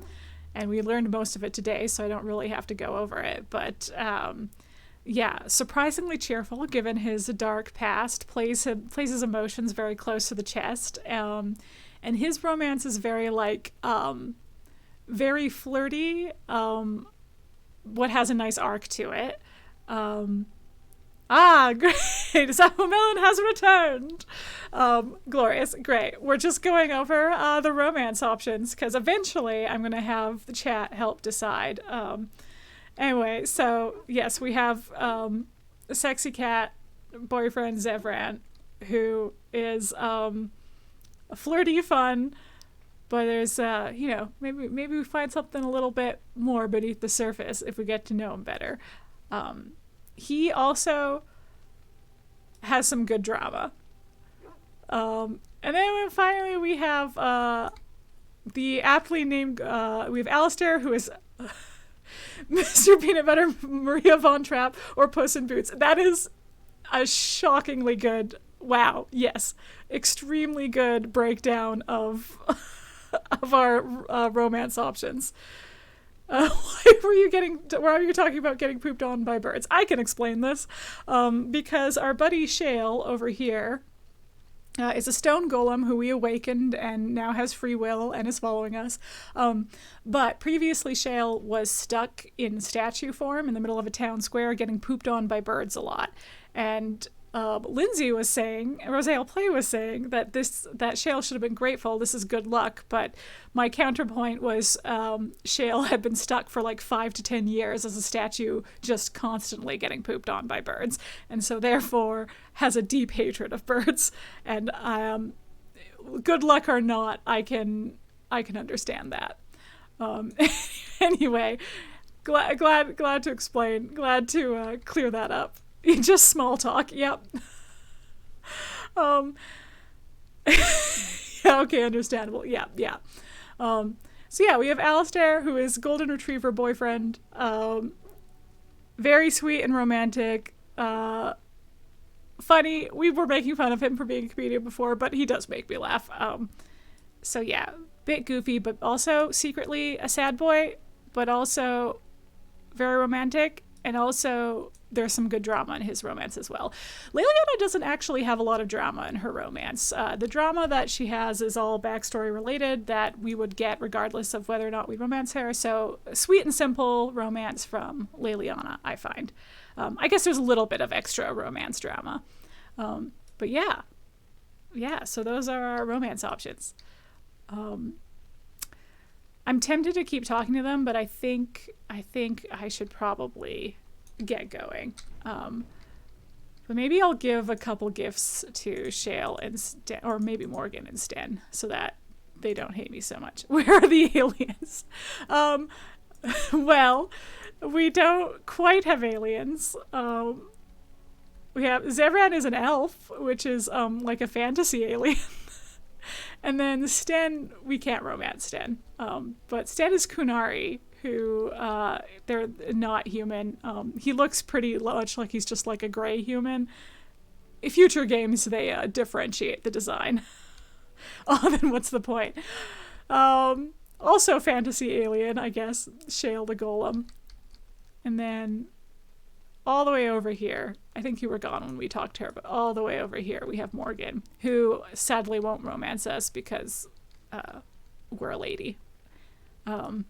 we learned most of it today, so I don't really have to go over it. But yeah, surprisingly cheerful given his dark past, plays his emotions very close to the chest, and his romance is very very flirty, what has a nice arc to it. Great. Melon has returned. Glorious. Great. We're just going over the romance options because eventually I'm going to have the chat help decide. Anyway, so yes, we have a sexy cat boyfriend Zevran, who is flirty fun, but there's maybe we find something a little bit more beneath the surface if we get to know him better. He also has some good drama. And then finally we have the aptly named we have Alistair, who is Mr. Peanut Butter Maria Von Trapp, or Puss in Boots. That is a shockingly good, wow, yes, extremely good breakdown of our romance options. Why are you talking about getting pooped on by birds? I can explain this. Because our buddy Shale over here is a stone golem who we awakened and now has free will and is following us. But previously Shale was stuck in statue form in the middle of a town square getting pooped on by birds a lot. And Lindsay was saying, Rosale Play was saying that Shale should have been grateful. This is good luck. But my counterpoint was Shale had been stuck for like 5 to 10 years as a statue, just constantly getting pooped on by birds, and so therefore has a deep hatred of birds. And good luck or not, I can understand that. Anyway, glad to explain. Glad to clear that up. Just small talk, yep. Yeah, okay, understandable. Yeah. So yeah, we have Alistair, who is golden retriever boyfriend. Very sweet and romantic. Funny. We were making fun of him for being a comedian before, but he does make me laugh. So yeah, bit goofy, but also secretly a sad boy, but also very romantic, and also there's some good drama in his romance as well. Leliana doesn't actually have a lot of drama in her romance. The drama that she has is all backstory related that we would get regardless of whether or not we romance her. So sweet and simple romance from Leliana, I find. I guess there's a little bit of extra romance drama. But yeah, so those are our romance options. I'm tempted to keep talking to them, but I think I should probably get going. But maybe I'll give a couple gifts to Shale and or maybe Morgan and Sten, so that they don't hate me so much. Where are the aliens? Well, we don't quite have aliens. We have Zevran is an elf, which is like a fantasy alien. And then Sten, we can't romance Sten. But Sten is Kunari, who they're not human. He looks pretty much like he's just like a gray human. In future games, they differentiate the design. Then what's the point? Also fantasy alien, I guess, Shale the Golem. And then all the way over here, I think you were gone when we talked to her, but all the way over here we have Morgan, who sadly won't romance us because we're a lady. And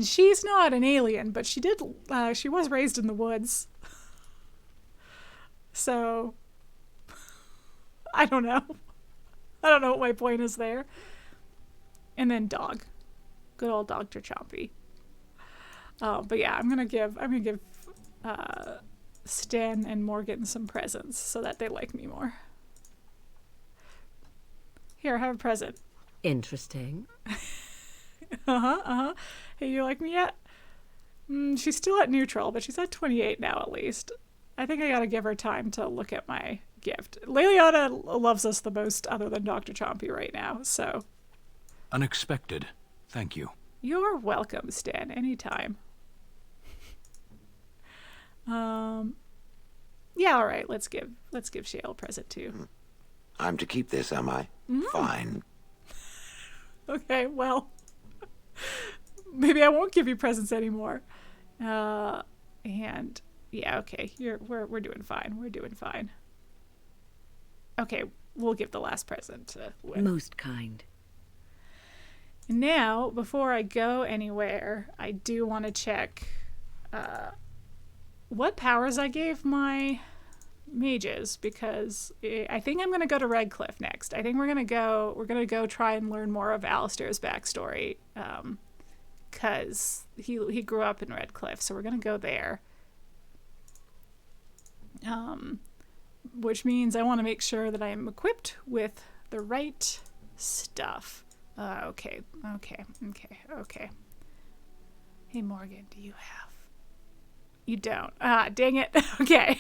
she's not an alien, but she was raised in the woods. So, I don't know. I don't know what my point is there. And then dog. Good old Dr. Chompy. But yeah, I'm gonna give Stan and Morgan some presents so that they like me more. Here, have a present. Interesting. Hey, you like me yet? She's still at neutral, but she's at 28 now at least. I think I gotta give her time to look at my gift. Leliana loves us the most other than Dr. Chompy right now, so. Unexpected. Thank you. You're welcome, Stan. Anytime. Yeah, all right. Let's give Shale a present too. I'm to keep this, am I? Fine. Okay, well, maybe I won't give you presents anymore. And yeah, okay. We're doing fine. We're doing fine. Okay, we'll give the last present to Wynne. Most kind. And now, before I go anywhere, I do want to check what powers I gave my mages because I think I'm going to go to Redcliffe next. I think we're going to go try and learn more of Alistair's backstory because he grew up in Redcliffe, so we're going to go there. Which means I want to make sure that I am equipped with the right stuff. Okay. Hey, Morgan, do you have... You don't. Ah, dang it. Okay.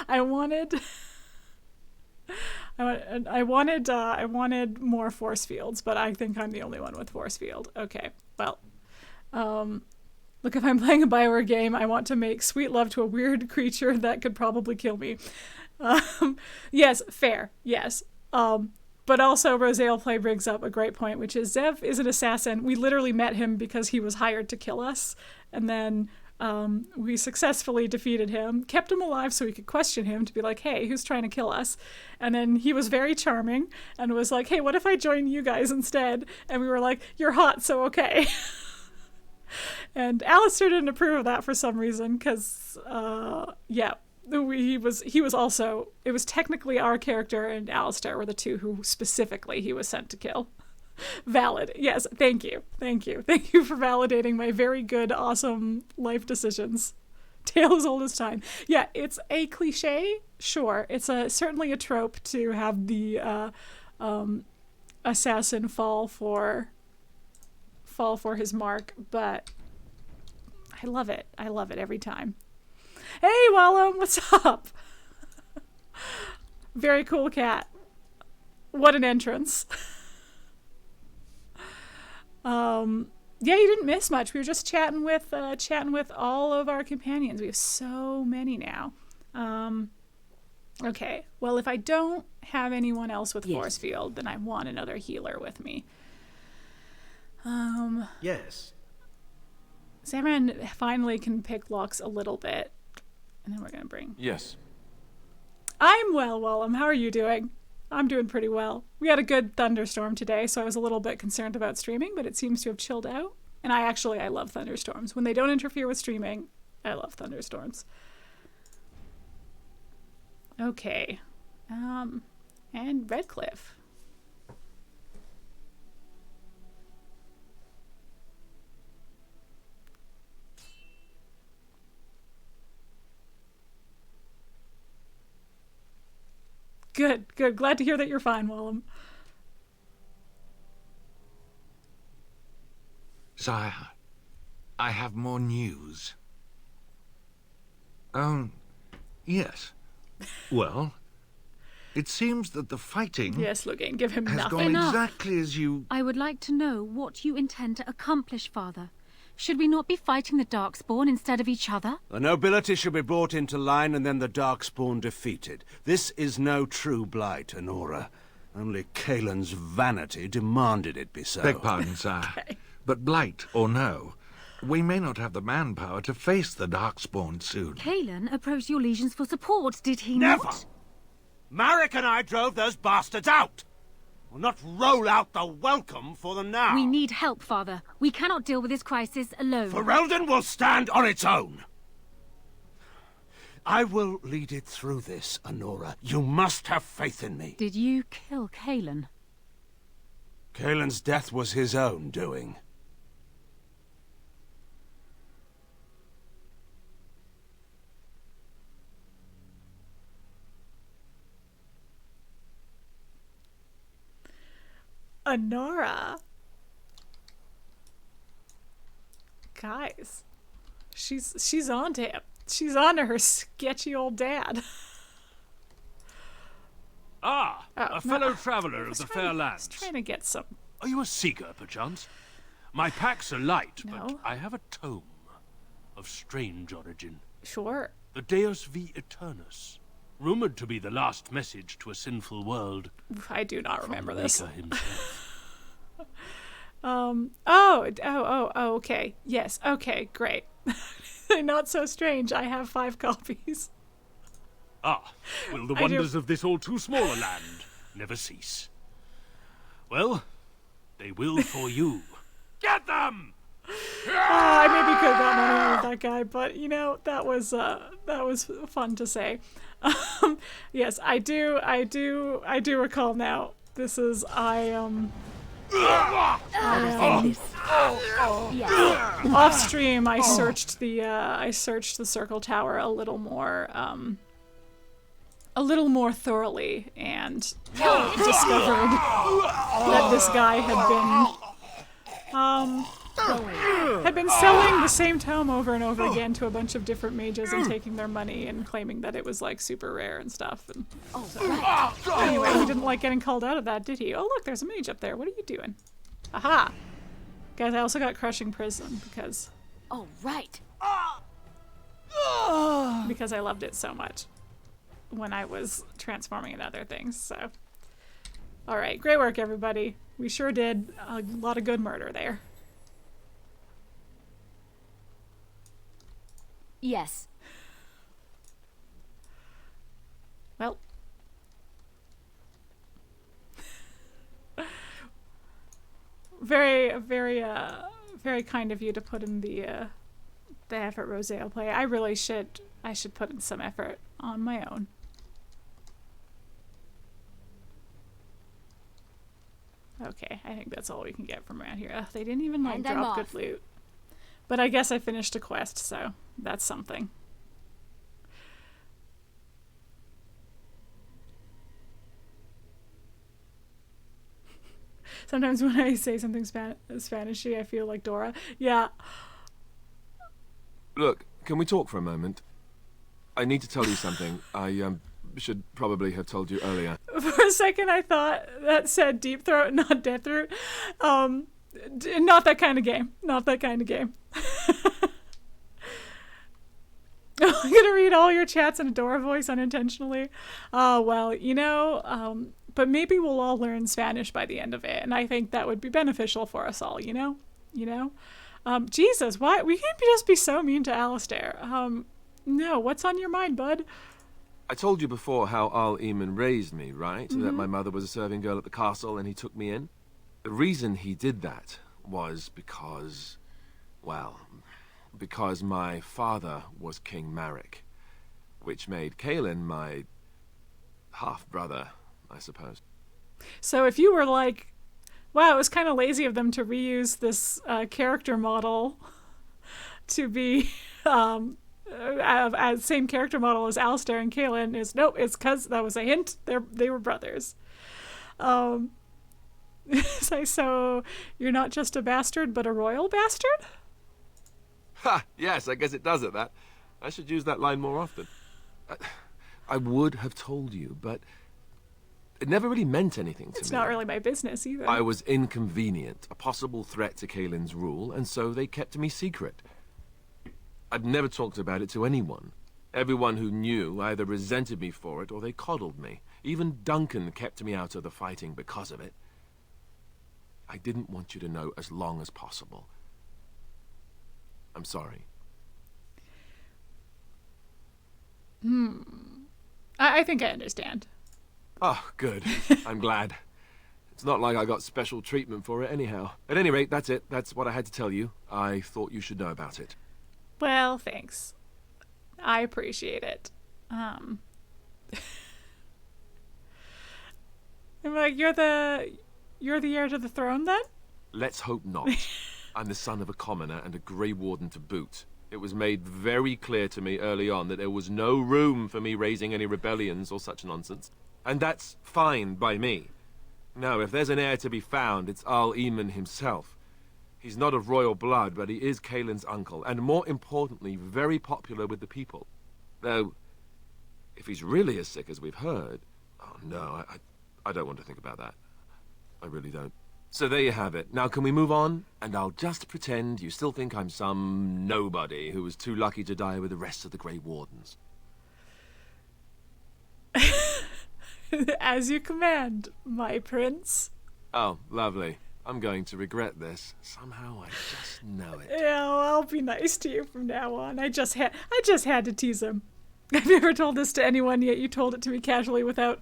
I wanted more force fields, but I think I'm the only one with force field. Okay. Well, look, if I'm playing a Bioware game, I want to make sweet love to a weird creature that could probably kill me. Yes, fair. Yes. But also Rosale Play brings up a great point, which is Zev is an assassin. We literally met him because he was hired to kill us. And then we successfully defeated him, kept him alive so we could question him to be like, hey, who's trying to kill us? And then he was very charming and was like, hey, what if I join you guys instead? And we were like, you're hot, so okay. And Alistair didn't approve of that for some reason because, yeah. He was also, it was technically our character and Alistair were the two who specifically he was sent to kill. Valid. Yes, thank you. Thank you for validating my very good, awesome life decisions. Tale as old as time. Yeah, it's a cliche, sure. It's certainly a trope to have the assassin fall for his mark, but I love it. I love it every time. Hey, Wallum, what's up? Very cool cat. What an entrance. Yeah, you didn't miss much. We were just chatting with all of our companions. We have so many now. Okay. Well, if I don't have anyone else with force field, then I want another healer with me. Yes. Zevran finally can pick locks a little bit. And then we're going to bring... Yes. I'm well, Wallum. How are you doing? I'm doing pretty well. We had a good thunderstorm today, so I was a little bit concerned about streaming, but it seems to have chilled out. And I love thunderstorms. When they don't interfere with streaming, I love thunderstorms. Okay. And Redcliffe. Good. Glad to hear that you're fine, Wallum. Sire, I have more news. Yes. Well, it seems that the fighting... Yes, Logan, give him has nothing. gone exactly as you... I would like to know what you intend to accomplish, Father. Should we not be fighting the Darkspawn instead of each other? The nobility should be brought into line and then the Darkspawn defeated. This is no true blight, Anora. Only Kaelin's vanity demanded it be so. Beg pardon, sire. Okay. But blight or no, we may not have the manpower to face the Darkspawn soon. Kaelin approached your legions for support, did he Never! not? Marek and I drove those bastards out! We'll not roll out the welcome for them now. We need help, Father. We cannot deal with this crisis alone. Ferelden will stand on its own. I will lead it through this, Anora. You must have faith in me. Did you kill Kaelin? Kaelin's death was his own doing. Anora. Guys. She's on to him. She's on to her sketchy old dad. A fellow traveller of the fair lands. Trying to get some. Are you a seeker, perchance? My packs are light, No. but I have a tome of strange origin. Sure. The Deus V Eternus, rumoured to be the last message to a sinful world. I do not remember this. Maker himself. Okay. Yes. Okay, great. Not so strange. I have 5 copies. Will the I wonders of this all too small a land never cease? Well, they will for you. Get them! I maybe could have got money out of that guy, but you know, that was fun to say. Yes, I do recall now. This is off stream. I searched the circle tower a little more thoroughly and discovered that this guy had been selling the same tome over and over again to a bunch of different mages and taking their money and claiming that it was like super rare and stuff. And anyway, he didn't like getting called out of that, did he? Oh look, there's a mage up there. What are you doing? Aha! Guys, I also got Crushing Prison because... Oh, right. Because I loved it so much when I was transforming into other things, so... Alright, great work, everybody. We sure did a lot of good murder there. Yes. Well... Very, very, very kind of you to put in the effort Rosé play. I really should put in some effort on my own. Okay, I think that's all we can get from around here. Ugh, they didn't even like drop good loot. But I guess I finished a quest, so that's something. Sometimes when I say something Spanishy, I feel like Dora. Yeah. Look, can we talk for a moment? I need to tell you something. I should probably have told you earlier. For a second, I thought that said Deep Throat, not Death Root. Not that kind of game. Not that kind of game. I'm gonna read all your chats in a Dora voice unintentionally. Well, you know, but maybe we'll all learn Spanish by the end of it, and I think that would be beneficial for us all, you know? You know? Jesus, why? We can't just be so mean to Alistair. No, what's on your mind, bud? I told you before how Arl Eamon raised me, right? That my mother was a serving girl at the castle and he took me in. The reason he did that was because, well, because my father was King Marek, which made Kaelin my half-brother, I suppose. So if you were like, wow, it was kind of lazy of them to reuse this character model to be same character model as Alistair and Kaelin, is nope, it's because that was a hint. They were brothers. So you're not just a bastard, but a royal bastard? Ha! Yes, I guess it does it, that. I should use that line more often. I would have told you, but it never really meant anything to me. It's not really my business either. I was inconvenient, a possible threat to Kaelin's rule, and so they kept me secret. I'd never talked about it to anyone. Everyone who knew either resented me for it or they coddled me. Even Duncan kept me out of the fighting because of it. I didn't want you to know as long as possible. I'm sorry. I think I understand. Oh, good. I'm glad. It's not like I got special treatment for it anyhow. At any rate, that's it. That's what I had to tell you. I thought you should know about it. Well, thanks. I appreciate it. I'm like, you're the heir to the throne, then? Let's hope not. I'm the son of a commoner and a Grey Warden to boot. It was made very clear to me early on that there was no room for me raising any rebellions or such nonsense. And that's fine by me. No, if there's an heir to be found, it's Arl Eamon himself. He's not of royal blood, but he is Kaelin's uncle, and more importantly, very popular with the people. Though, if he's really as sick as we've heard... Oh, no, I don't want to think about that. I really don't. So there you have it. Now can we move on? And I'll just pretend you still think I'm some nobody who was too lucky to die with the rest of the Grey Wardens. As you command, my prince. Oh, lovely. I'm going to regret this. Somehow I just know it. Yeah, well, I'll be nice to you from now on. I just had to tease him. I've never told this to anyone, yet you told it to me casually without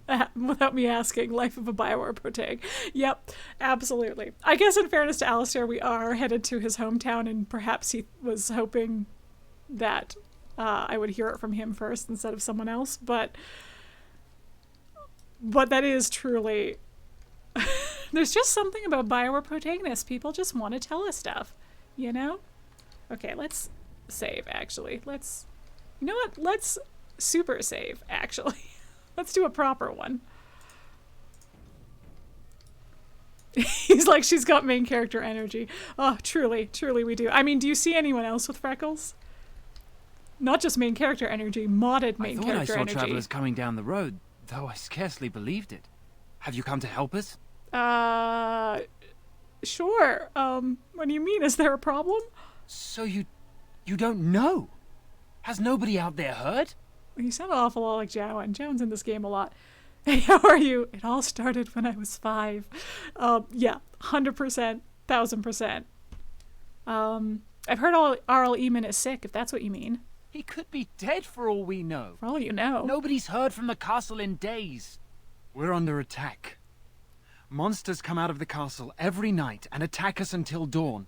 me asking. Life of a Biowar protag. Yep, absolutely. I guess in fairness to Alistair, we are headed to his hometown, and perhaps he was hoping that I would hear it from him first instead of someone else, but that is truly... There's just something about Biowar protagonists. People just want to tell us stuff, you know? Okay, let's save, actually. You know what? Let's super save, actually. Let's do a proper one. He's like, she's got main character energy. Oh, truly, truly we do. I mean, do you see anyone else with freckles? Not just main character energy, modded main character energy. I thought I saw travelers coming down the road, though I scarcely believed it. Have you come to help us? Sure. What do you mean? Is there a problem? So you don't know? Has nobody out there heard? You sound an awful lot like Jowan. Jowan's in this game a lot. Hey, how are you? It all started when I was 5. Yeah, 100%, 1000%. I've heard Arl Eamon is sick, if that's what you mean. He could be dead for all we know. For all you know. Nobody's heard from the castle in days. We're under attack. Monsters come out of the castle every night and attack us until dawn.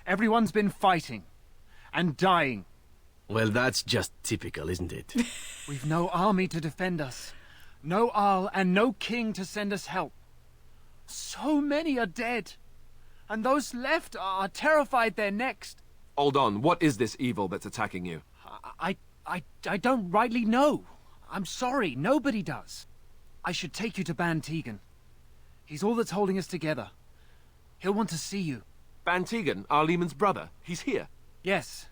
Everyone's been fighting and dying. Well, that's just typical, isn't it? We've no army to defend us. No Arl and no king to send us help. So many are dead. And those left are terrified they're next. Hold on, what is this evil that's attacking you? I don't rightly know. I'm sorry, nobody does. I should take you to Bann Teagan. He's all that's holding us together. He'll want to see you. Bann Teagan, Arl Eamon's brother. He's here. Yes.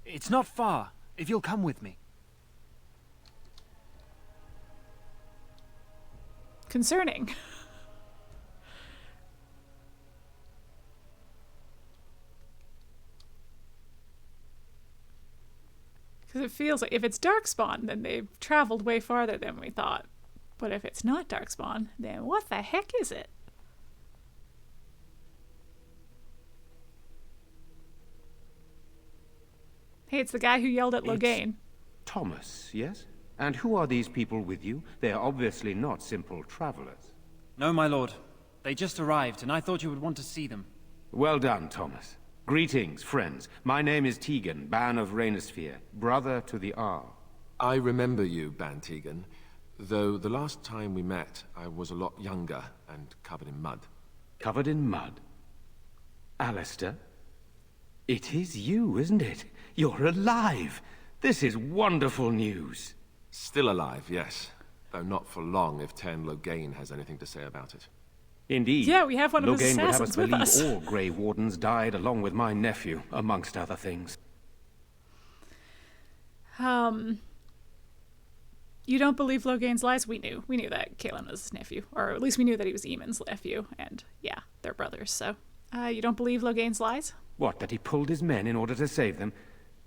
It's not far, if you'll come with me. Concerning. Because it feels like if it's Darkspawn, then they've traveled way farther than we thought. But if it's not Darkspawn, then what the heck is it? Hey, it's the guy who yelled at Loghain. Thomas, yes? And who are these people with you? They are obviously not simple travelers. No, my lord. They just arrived, and I thought you would want to see them. Well done, Thomas. Greetings, friends. My name is Teagan, Bann of Rainersphere, brother to the Arl. I remember you, Bann Teagan, though the last time we met, I was a lot younger and covered in mud. Covered in mud? Alistair? It is you, isn't it? You're alive! This is wonderful news. Still alive, yes. Though not for long if Tern Loghain has anything to say about it. Indeed. Yeah, we have one of his Loghain would have us assassins with believe us. all Grey Wardens died along with my nephew, amongst other things. You don't believe Loghain's lies? We knew. We knew that Kaelin was his nephew. Or at least we knew that he was Eamon's nephew. And yeah, they're brothers, so. You don't believe Loghain's lies? What, that he pulled his men in order to save them?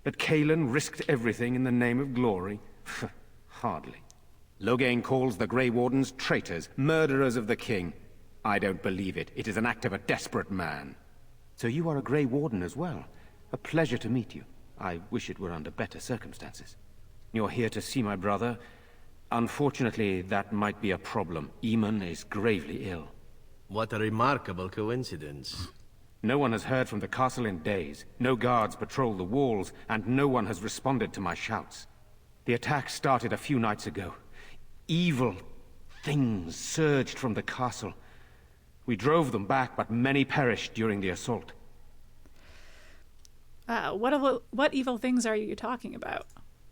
That Kaelin risked everything in the name of glory? Hardly. Loghain calls the Grey Wardens traitors, murderers of the king. I don't believe it. It is an act of a desperate man. So you are a Grey Warden as well. A pleasure to meet you. I wish it were under better circumstances. You're here to see my brother. Unfortunately, that might be a problem. Eamon is gravely ill. What a remarkable coincidence. No one has heard from the castle in days. No guards patrol the walls, and no one has responded to my shouts. The attack started a few nights ago. Evil things surged from the castle. We drove them back, but many perished during the assault. What evil things are you talking about?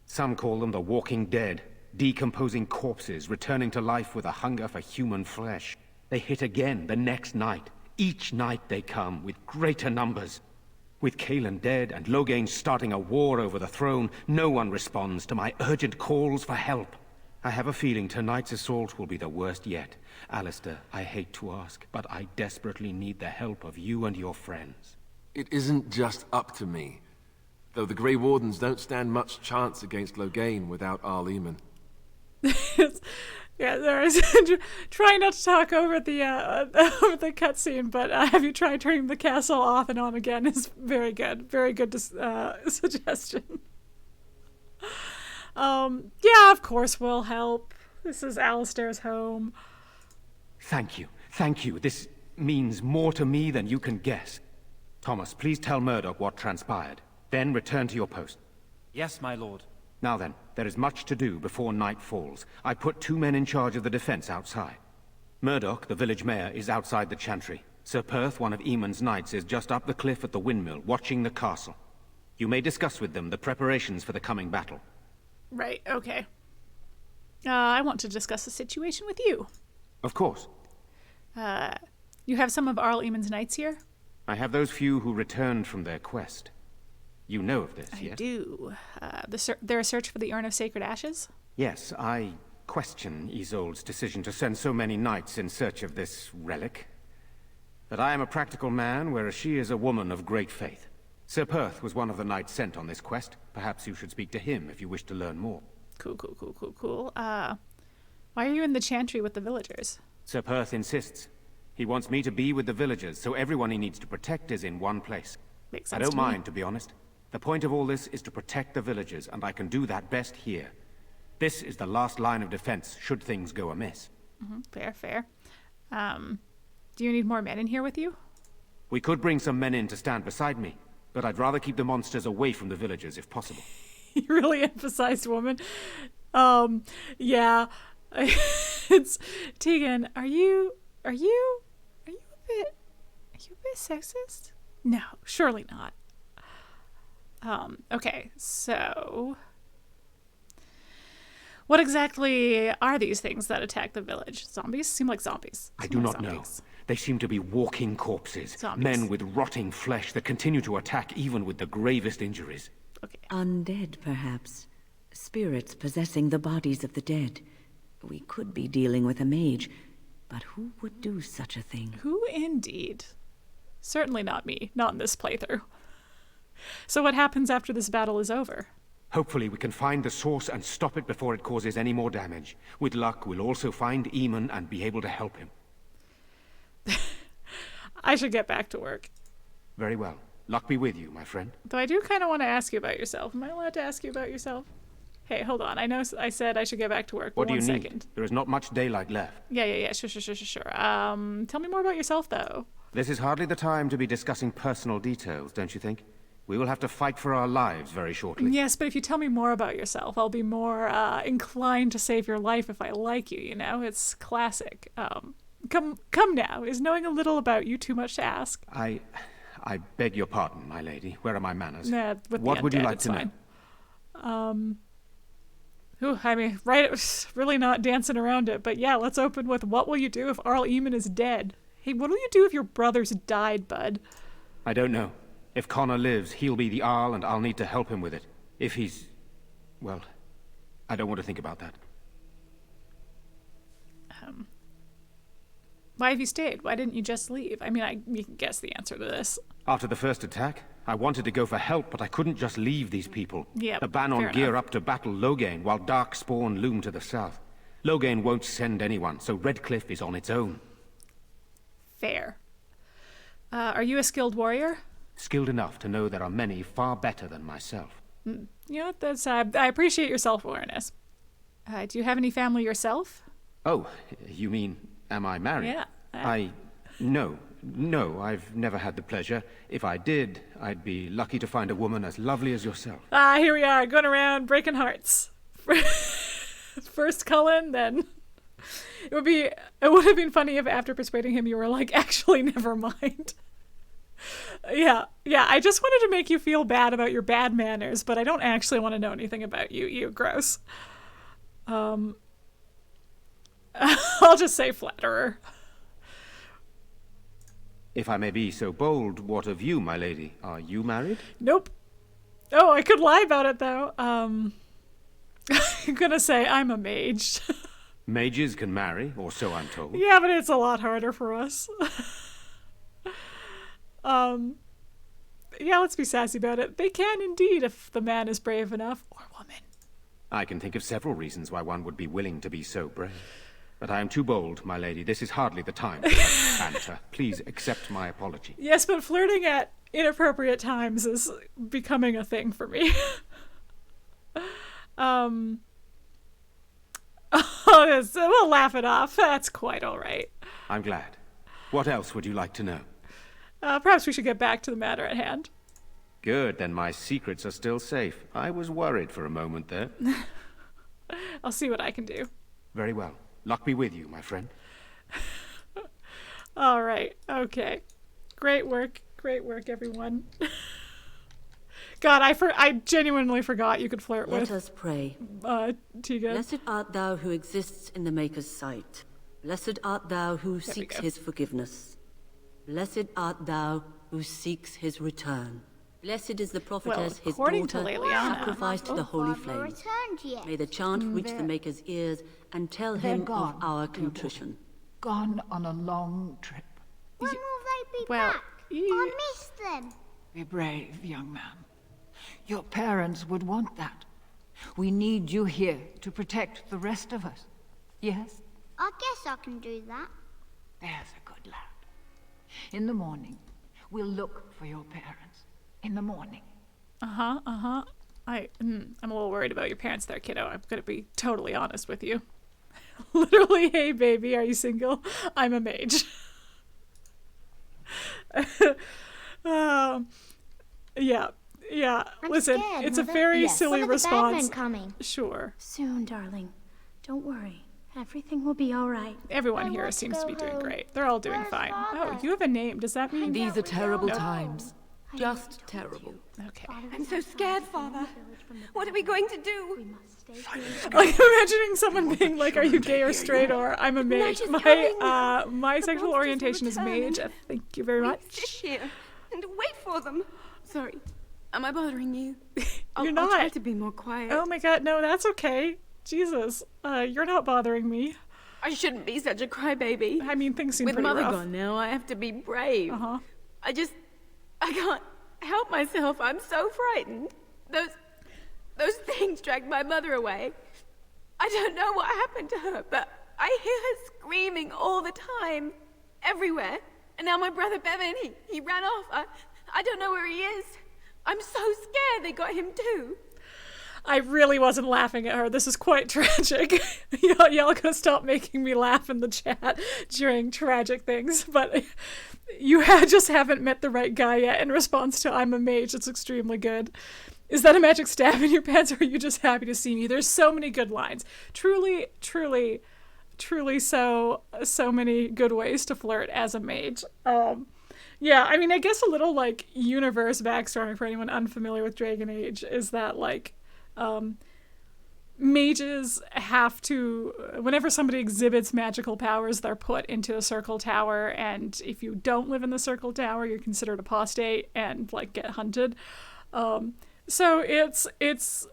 Some call them the Walking Dead, decomposing corpses returning to life with a hunger for human flesh. They hit again the next night. Each night they come, with greater numbers. With Kaelin dead and Loghain starting a war over the throne, no one responds to my urgent calls for help. I have a feeling tonight's assault will be the worst yet. Alistair, I hate to ask, but I desperately need the help of you and your friends. It isn't just up to me. Though the Grey Wardens don't stand much chance against Loghain without Arl Eamon. Yeah, there is. Try not to talk over the over the cutscene, but have you tried turning the castle off and on again? Is very good. Very good suggestion. Yeah, of course we'll help. This is Alistair's home. Thank you. Thank you. This means more to me than you can guess. Thomas, please tell Murdock what transpired. Then return to your post. Yes, my lord. Now then, there is much to do before night falls. I put 2 men in charge of the defense outside. Murdock, the village mayor, is outside the chantry. Sir Perth, one of Eamon's knights, is just up the cliff at the windmill, watching the castle. You may discuss with them the preparations for the coming battle. Right, okay. I want to discuss the situation with you. Of course. You have some of Arl Eamon's knights here? I have those few who returned from their quest. You know of this, yes? I do. Their search for the Urn of Sacred Ashes? Yes, I question Isolde's decision to send so many knights in search of this relic. But I am a practical man, whereas she is a woman of great faith. Sir Perth was one of the knights sent on this quest. Perhaps you should speak to him if you wish to learn more. Cool. Why are you in the chantry with the villagers? Sir Perth insists. He wants me to be with the villagers, so everyone he needs to protect is in one place. Makes sense. I don't mind, to be honest. The point of all this is to protect the villagers, and I can do that best here. This is the last line of defense, should things go amiss. Fair. Do you need more men in here with you? We could bring some men in to stand beside me, but I'd rather keep the monsters away from the villagers if possible. You really emphasized woman. Yeah. It's Teagan, are you a bit sexist? No, surely not. Okay, so what exactly are these things that attack the village? Zombies? Seem like zombies. I do not know. They seem to be walking corpses. Zombies. Men with rotting flesh that continue to attack even with the gravest injuries. Okay. Undead, perhaps. Spirits possessing the bodies of the dead. We could be dealing with a mage, but who would do such a thing? Who indeed? Certainly not me. Not in this playthrough. So what happens after this battle is over? Hopefully we can find the source and stop it before it causes any more damage. With luck, we'll also find Eamon and be able to help him. I should get back to work. Very well. Luck be with you, my friend. Though I do kind of want to ask you about yourself. Am I allowed to ask you about yourself? Hey, hold on. I know I said I should get back to work, but what do you 1 need? second. There is not much daylight left. Yeah. Sure. Tell me more about yourself, though. This is hardly the time to be discussing personal details, don't you think? We will have to fight for our lives very shortly. Yes, but if you tell me more about yourself, I'll be more inclined to save your life if I like you, you know? It's classic. Come now. Is knowing a little about you too much to ask? I beg your pardon, my lady. Where are my manners? Nah, what would you like to know? I mean, right, really not dancing around it, but yeah, let's open with what will you do if Arl Eamon is dead? Hey, what will you do if your brothers died, bud? I don't know. If Connor lives, he'll be the Arl and I'll need to help him with it. If he's... well, I don't want to think about that. Why have you stayed? Why didn't you just leave? I mean, you can guess the answer to this. After the first attack, I wanted to go for help, but I couldn't just leave these people. Yeah, the Bann gear up to battle Loghain, while Darkspawn loom to the south. Loghain won't send anyone, so Redcliffe is on its own. Fair. Are you a skilled warrior? Skilled enough to know there are many far better than myself. You know, that's I appreciate your self-awareness. Do you have any family yourself? Oh, you mean, am I married? Yeah. No, I've never had the pleasure. If I did, I'd be lucky to find a woman as lovely as yourself. Here we are, going around breaking hearts. First Cullen, then... It would have been funny if after persuading him you were like, actually, never mind. Yeah, I just wanted to make you feel bad about your bad manners, but I don't actually want to know anything about you, you gross. I'll just say flatterer. If I may be so bold, what of you, my lady? Are you married? Nope. Oh, I could lie about it, though. I'm gonna say I'm a mage. Mages can marry, or so I'm told. Yeah, but it's a lot harder for us. Yeah, let's be sassy about it. They can indeed if the man is brave enough, or woman. I can think of several reasons why one would be willing to be so brave. But I am too bold, my lady. This is hardly the time for that banter. Please accept my apology. Yes, but flirting at inappropriate times is becoming a thing for me. We'll laugh it off. That's quite all right. I'm glad. What else would you like to know? Perhaps we should get back to the matter at hand. Good, then my secrets are still safe. I was worried for a moment there. I'll see what I can do. Very well. Luck be with you, my friend. All right. Okay. Great work, everyone. God, I genuinely forgot you could flirt with. Let us pray. Teagan. Blessed art thou who exists in the Maker's sight. Blessed art thou who seeks his forgiveness. Blessed art thou who seeks his return. Blessed is the prophetess, his daughter, sacrificed to the holy flames. May the chant reach the Maker's ears and tell him of our contrition. Gone on a long trip. When will they be back? I miss them. Be brave, young man. Your parents would want that. We need you here to protect the rest of us. Yes? I guess I can do that. There's a good lad. In the morning, we'll look for your parents. In the morning. I'm a little worried about your parents there, kiddo. I'm gonna be totally honest with you. Literally, hey baby, are you single? I'm a mage. Yeah. Listen, scared, it's Mother. a very Yes. silly One of the bad men response. coming. Sure. Soon, darling. Don't worry. Everything will be all right. Everyone here seems to be doing great. They're all doing fine. Oh, you have a name. Does that mean These are terrible No. times. Just terrible. Okay. I'm so scared, Father. What are we going to do? Like imagining someone being like, "Are you gay or straight?" or "I'm a mage." My sexual orientation is mage. Thank you very much. Sit here and wait for them. Sorry. Am I bothering you? You're not. I'll try to be more quiet. Oh my God, no, that's okay. Jesus, you're not bothering me. I shouldn't be such a crybaby. I mean, things seem With pretty Mother rough. gone now, I have to be brave. I can't help myself. I'm so frightened. Those things dragged my mother away. I don't know what happened to her, but I hear her screaming all the time, everywhere. And now my brother Bevan, he ran off. I don't know where he is. I'm so scared they got him too. I really wasn't laughing at her. This is quite tragic. Y'all gotta stop making me laugh in the chat during tragic things. But you just haven't met the right guy yet in response to "I'm a mage." It's extremely good. Is that a magic stab in your pants, or are you just happy to see me? There's so many good lines. Truly so many good ways to flirt as a mage. Yeah, I mean, I guess a little, like, universe backstory for anyone unfamiliar with Dragon Age is that, like, mages have to, whenever somebody exhibits magical powers, they're put into a circle tower, and if you don't live in the circle tower, you're considered apostate and, like, get hunted. So it's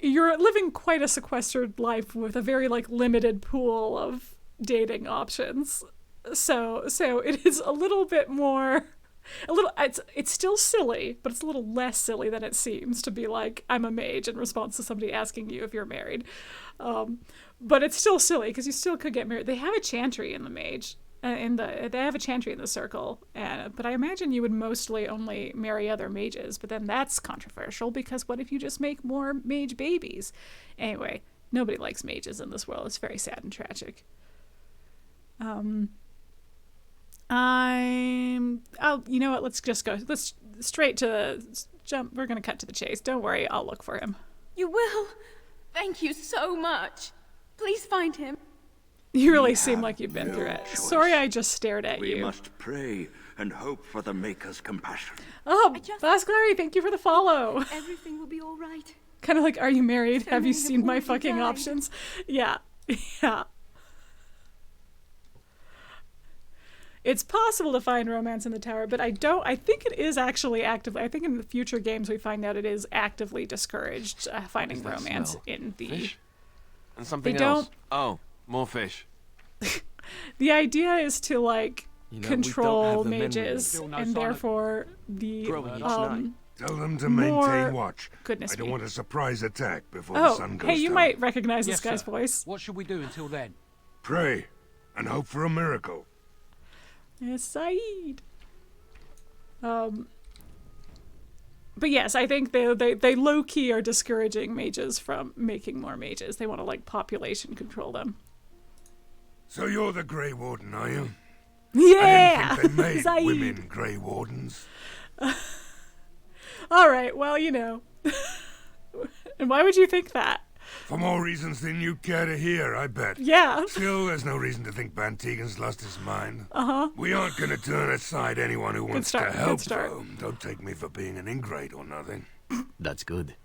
you're living quite a sequestered life with a very, like, limited pool of dating options. So it is a little bit more, it's still silly, but it's a little less silly than it seems to be like, "I'm a mage" in response to somebody asking you if you're married. But it's still silly because you still could get married. They have a chantry in the mage, they have a chantry in the circle, but I imagine you would mostly only marry other mages, but then that's controversial because what if you just make more mage babies? Anyway, nobody likes mages in this world. It's very sad and tragic. You know what? Let's just go. Let's straight to the jump. We're gonna cut to the chase. Don't worry, I'll look for him. You will? Thank you so much. Please find him. You really seem like you've been through it. Sorry, I just stared at you. We must pray and hope for the Maker's compassion. Oh, Vasclary, thank you for the follow. Everything will be all right. Kind of like, are you married? So Have you many seen my have already fucking died. options? Yeah. It's possible to find romance in the tower, but I think it is actually actively, I think in the future games we find out it is actively discouraged finding romance in the... Fish? And something They else. don't- Oh, more fish. The idea is to, like, You know, control we don't have the men we mages, need. Still no and sign of therefore the, growing each night. Tell them to more- maintain watch. Goodness I don't me. want a surprise attack before the Oh, sun goes hey, you down. might recognize this Yes, guy's sir. voice. What should we do until then? Pray and hope for a miracle. Yes, Saeed. But yes, I think they low-key are discouraging mages from making more mages. They want to, like, population control them. So you're the Grey Warden, are you? Yeah! I didn't think they made Zaid. women Grey Wardens. All right, well, you know. And why would you think that? For more reasons than you care to hear, I bet. Yeah. Still, there's no reason to think Bann Teagan's lost his mind. Uh-huh. We aren't going to turn aside anyone who wants start, to help, good start. though. Don't take me for being an ingrate or nothing. That's good.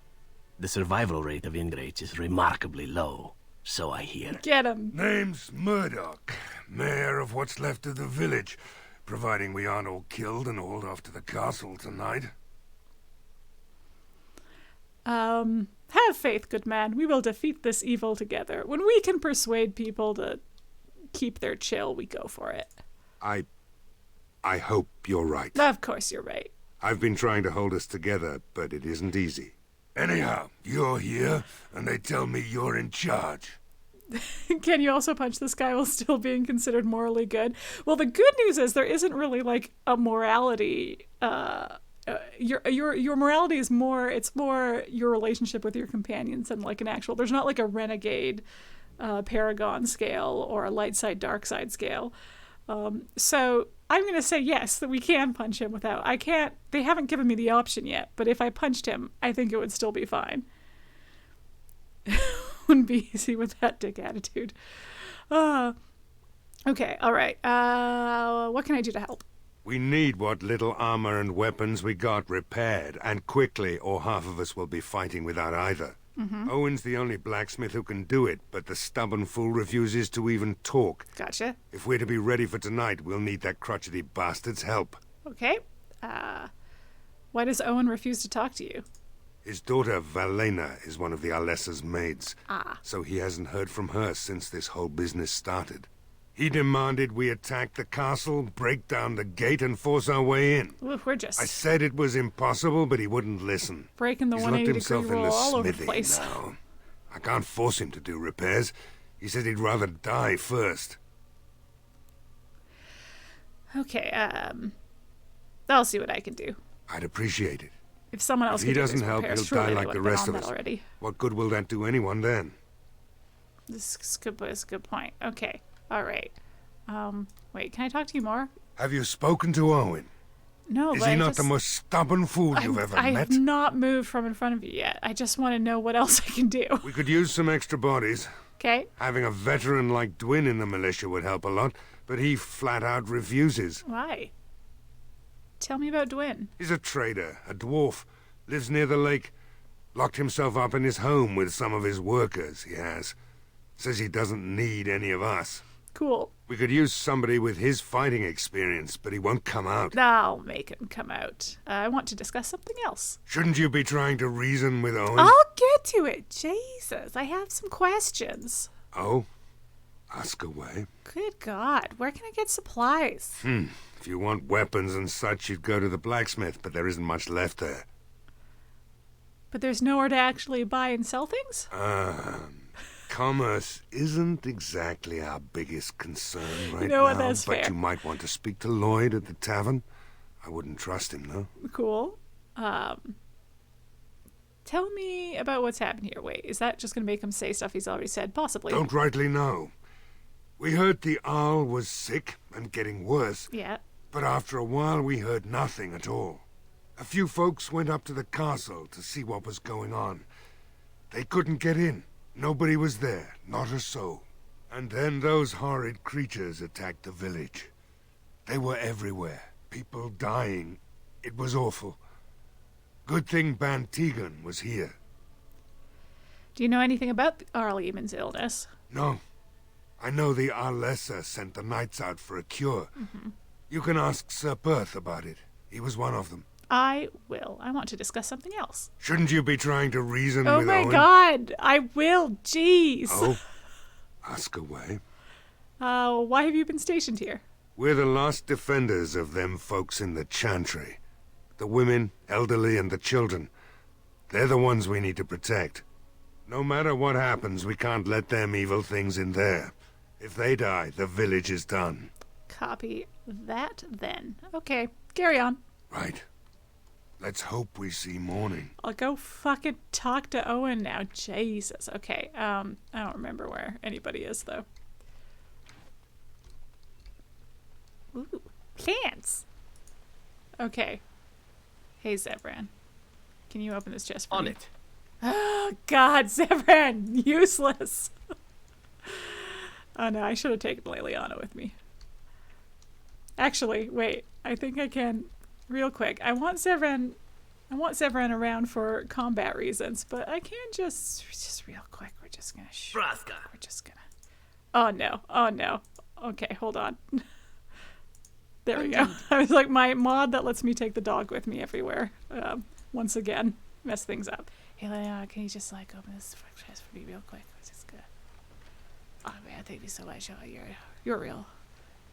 The survival rate of ingrates is remarkably low, so I hear. Get him. Name's Murdock, mayor of what's left of the village, providing we aren't all killed and hauled off to the castle tonight. Have faith, good man. We will defeat this evil together. When we can persuade people to keep their chill, we go for it. I hope you're right. Of course you're right. I've been trying to hold us together, but it isn't easy. Anyhow, you're here, and they tell me you're in charge. Can you also punch this guy while still being considered morally good? Well, the good news is there isn't really, like, a morality, your morality is more, it's more your relationship with your companions than like an actual, there's not like a renegade paragon scale or a light side dark side scale. So I'm going to say yes, that we can punch him without, they haven't given me the option yet, but if I punched him, I think it would still be fine. Wouldn't be easy with that dick attitude. Okay, all right. What can I do to help? We need what little armor and weapons we got repaired, and quickly, or half of us will be fighting without either. Mm-hmm. Owen's the only blacksmith who can do it, but the stubborn fool refuses to even talk. Gotcha. If we're to be ready for tonight, we'll need that crotchety bastard's help. Okay. Why does Owen refuse to talk to you? His daughter, Valena, is one of the Alessa's maids. Ah. So he hasn't heard from her since this whole business started. He demanded we attack the castle, break down the gate, and force our way in. Ooh, we're just... I said it was impossible, but he wouldn't listen. Breaking the He's locked 180 himself degree in roll the all over the smithy place. now. I can't force him to do repairs. He said he'd rather die first. Okay, I'll see what I can do. I'd appreciate it. If someone else If he could do doesn't these help, repairs, he'll die surely they like would the have been rest on of that us. already. What good will that do anyone then? This is a good point. Okay, all right. Wait, can I talk to you more? Have you spoken to Owen? No, Is but he I not just- the most stubborn fool you've ever met? I've not moved from in front of you yet. I just want to know what else I can do. We could use some extra bodies. Okay. Having a veteran like Dwyn in the militia would help a lot, but he flat out refuses. Why? Tell me about Dwyn. He's a trader, a dwarf, lives near the lake. Locked himself up in his home with some of his workers, he has. Says he doesn't need any of us. Cool. We could use somebody with his fighting experience, but he won't come out. I'll make him come out. I want to discuss something else. Shouldn't you be trying to reason with Owen? I'll get to it. Jesus, I have some questions. Oh? Ask away. Good God, where can I get supplies? If you want weapons and such, you'd go to the blacksmith, but there isn't much left there. But there's nowhere to actually buy and sell things? Commerce isn't exactly our biggest concern right You know what, now, that's but fair. you might want to speak to Lloyd at the tavern. I wouldn't trust him, though. Cool. Tell me about what's happened here. Wait, is that just going to make him say stuff he's already said? Possibly. Don't rightly know. We heard the Arl was sick and getting worse, Yeah. but after a while we heard nothing at all. A few folks went up to the castle to see what was going on. They couldn't get in. Nobody was there, not a soul. And then those horrid creatures attacked the village. They were everywhere, people dying. It was awful. Good thing Bann Teagan was here. Do you know anything about Arl Eamon's illness? No. I know the Alessa sent the knights out for a cure. You can ask Sir Perth about it. He was one of them. I will. I want to discuss something else. Shouldn't you be trying to reason Oh with my Owen? God, I will. Jeez. Oh? Ask away. Why have you been stationed here? We're the last defenders of them folks in the chantry. The women, elderly, and the children. They're the ones we need to protect. No matter what happens, we can't let them evil things in there. If they die, the village is done. Copy that then. Okay, carry on. Right. Let's hope we see morning. I'll go fucking talk to Owen now. Jesus. Okay, I don't remember where anybody is, though. Ooh, plants! Okay. Hey, Zevran. Can you open this chest for me? On it. Oh, God, Zevran! Useless! Oh, no, I should have taken Leliana with me. Actually, wait. I think I can... Real quick. I want Zevran around for combat reasons, but I can just real quick. We're just gonna We're just gonna... Oh, no. Oh, no. Okay, hold on. There we go. I was like, my mod that lets me take the dog with me everywhere. Once again, mess things up. Hey, Leliana, can you just like open this chest for me real quick? It's just good. Oh man, thank you so much. Oh, you're a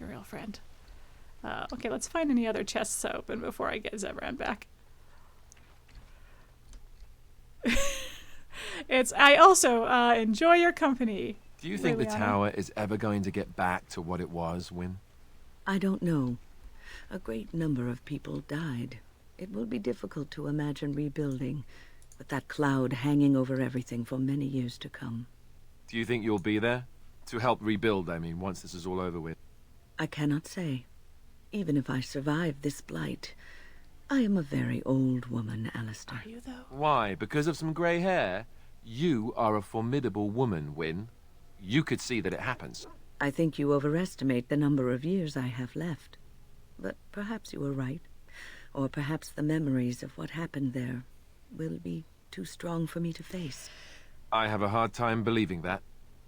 real friend. Okay, let's find any other chests to open before I get Zevran back. I also enjoy your company. Do you think the Leliana. tower is ever going to get back to what it was, Wynne? I don't know. A great number of people died. It will be difficult to imagine rebuilding, with that cloud hanging over everything for many years to come. Do you think you'll be there? To help rebuild, I mean, once this is all over with. I cannot say. Even if I survive this blight, I am a very old woman, Alistair. Are you, though? Why? Because of some grey hair? You are a formidable woman, Wynne. You could see that it happens. I think you overestimate the number of years I have left. But perhaps you are right. Or perhaps the memories of what happened there will be too strong for me to face. I have a hard time believing that.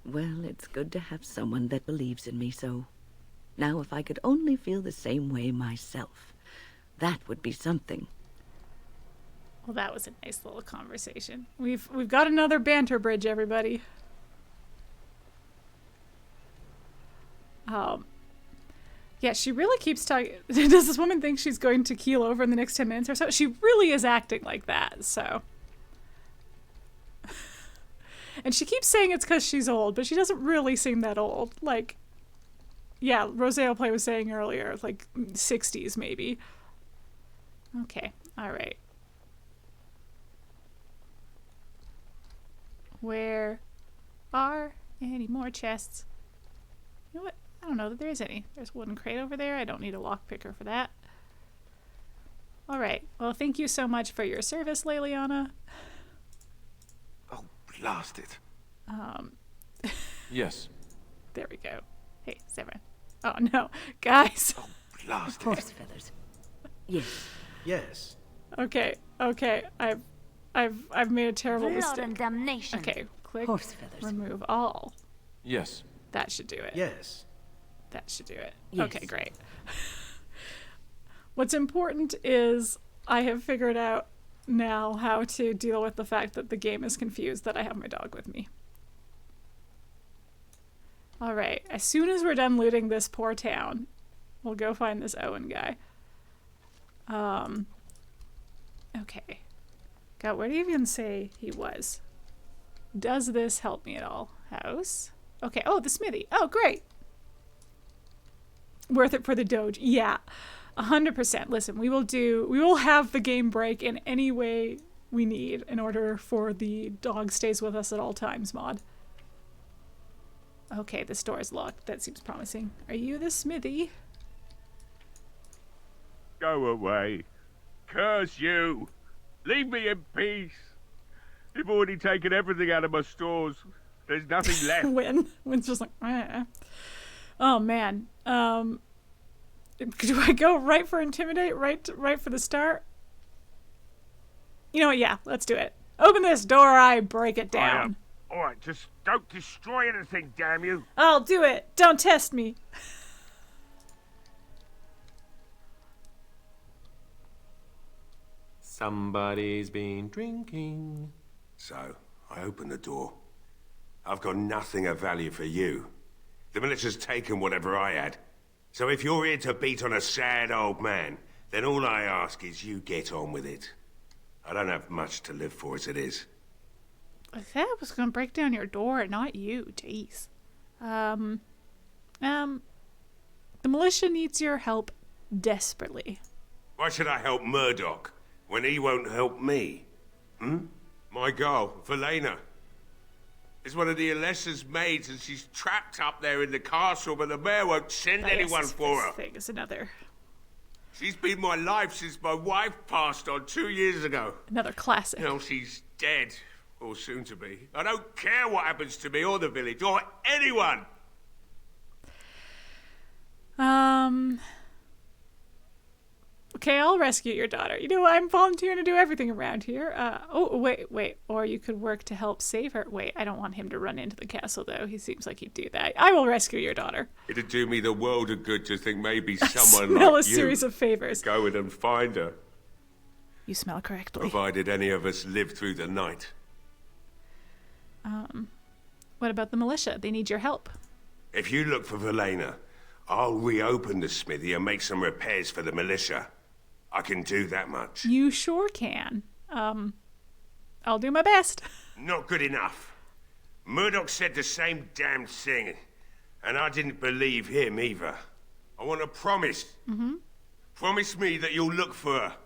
Well, it's good to have someone that believes in me so. Now, if I could only feel the same way myself, that would be something. Well, that was a nice little conversation. We've got another banter bridge, everybody. Yeah, she really keeps talking. Does this woman think she's going to keel over in the next 10 minutes or so? She really is acting like that, so. And she keeps saying it's because she's old, but she doesn't really seem that old. Like, yeah, Roseo Play was saying earlier, like 60s maybe. Okay, alright. Where are any more chests? You know what? I don't know that there is any. There's a wooden crate over there. I don't need a lockpicker for that. Alright, well thank you so much for your service, Leliana. Oh, blast it. Yes. There we go. Hey, Zevran. Oh no, guys. Oh, blast it. Horse feathers. Yes. Yes. Okay. I've made a terrible Blood mistake. and damnation. Okay, click Horse feathers. remove all. Yes. That should do it. Yes. That should do it. Yes. Okay, great. What's important is I have figured out now how to deal with the fact that the game is confused that I have my dog with me. Alright, as soon as we're done looting this poor town, we'll go find this Owen guy. Okay. God, where do you even say he was? Does this help me at all? House? Okay, oh, the smithy. Oh, great. Worth it for the Doge. Yeah, 100%. Listen, we will have the game break in any way we need in order for the dog stays with us at all times mod. Okay, this door is locked. That seems promising. Are you the smithy? Go away. Curse you. Leave me in peace. You've already taken everything out of my stores. There's nothing left. Wynn's just like, eh. Oh man. Do I go right for intimidate? Right for the start? You know what? Yeah, let's do it. Open this door. I break it down. All right, just don't destroy anything, damn you. I'll do it. Don't test me. Somebody's been drinking. So, I open the door. I've got nothing of value for you. The military's taken whatever I had. So if you're here to beat on a sad old man, then all I ask is you get on with it. I don't have much to live for as it is. I said I was gonna break down your door, not you. Jeez. The militia needs your help desperately. Why should I help Murdock when he won't help me? My girl, Leliana, is one of the Alessa's maids, and she's trapped up there in the castle, but the mayor won't send anyone for her. This thing is another... She's been my life since my wife passed on 2 years ago. Another classic. Now she's dead, or soon to be. I don't care what happens to me or the village, or anyone! Okay, I'll rescue your daughter. You know, I'm volunteering to do everything around here. Oh, wait. Or you could work to help save her. Wait, I don't want him to run into the castle, though. He seems like he'd do that. I will rescue your daughter. It'd do me the world of good to think maybe someone smell like a you series of favors. could go in and find her. You smell correctly. Provided any of us live through the night. What about the militia? They need your help. If you look for Leliana, I'll reopen the smithy and make some repairs for the militia. I can do that much. You sure can. I'll do my best. Not good enough. Murdock said the same damn thing, and I didn't believe him either. I want a promise. Promise me that you'll look for her.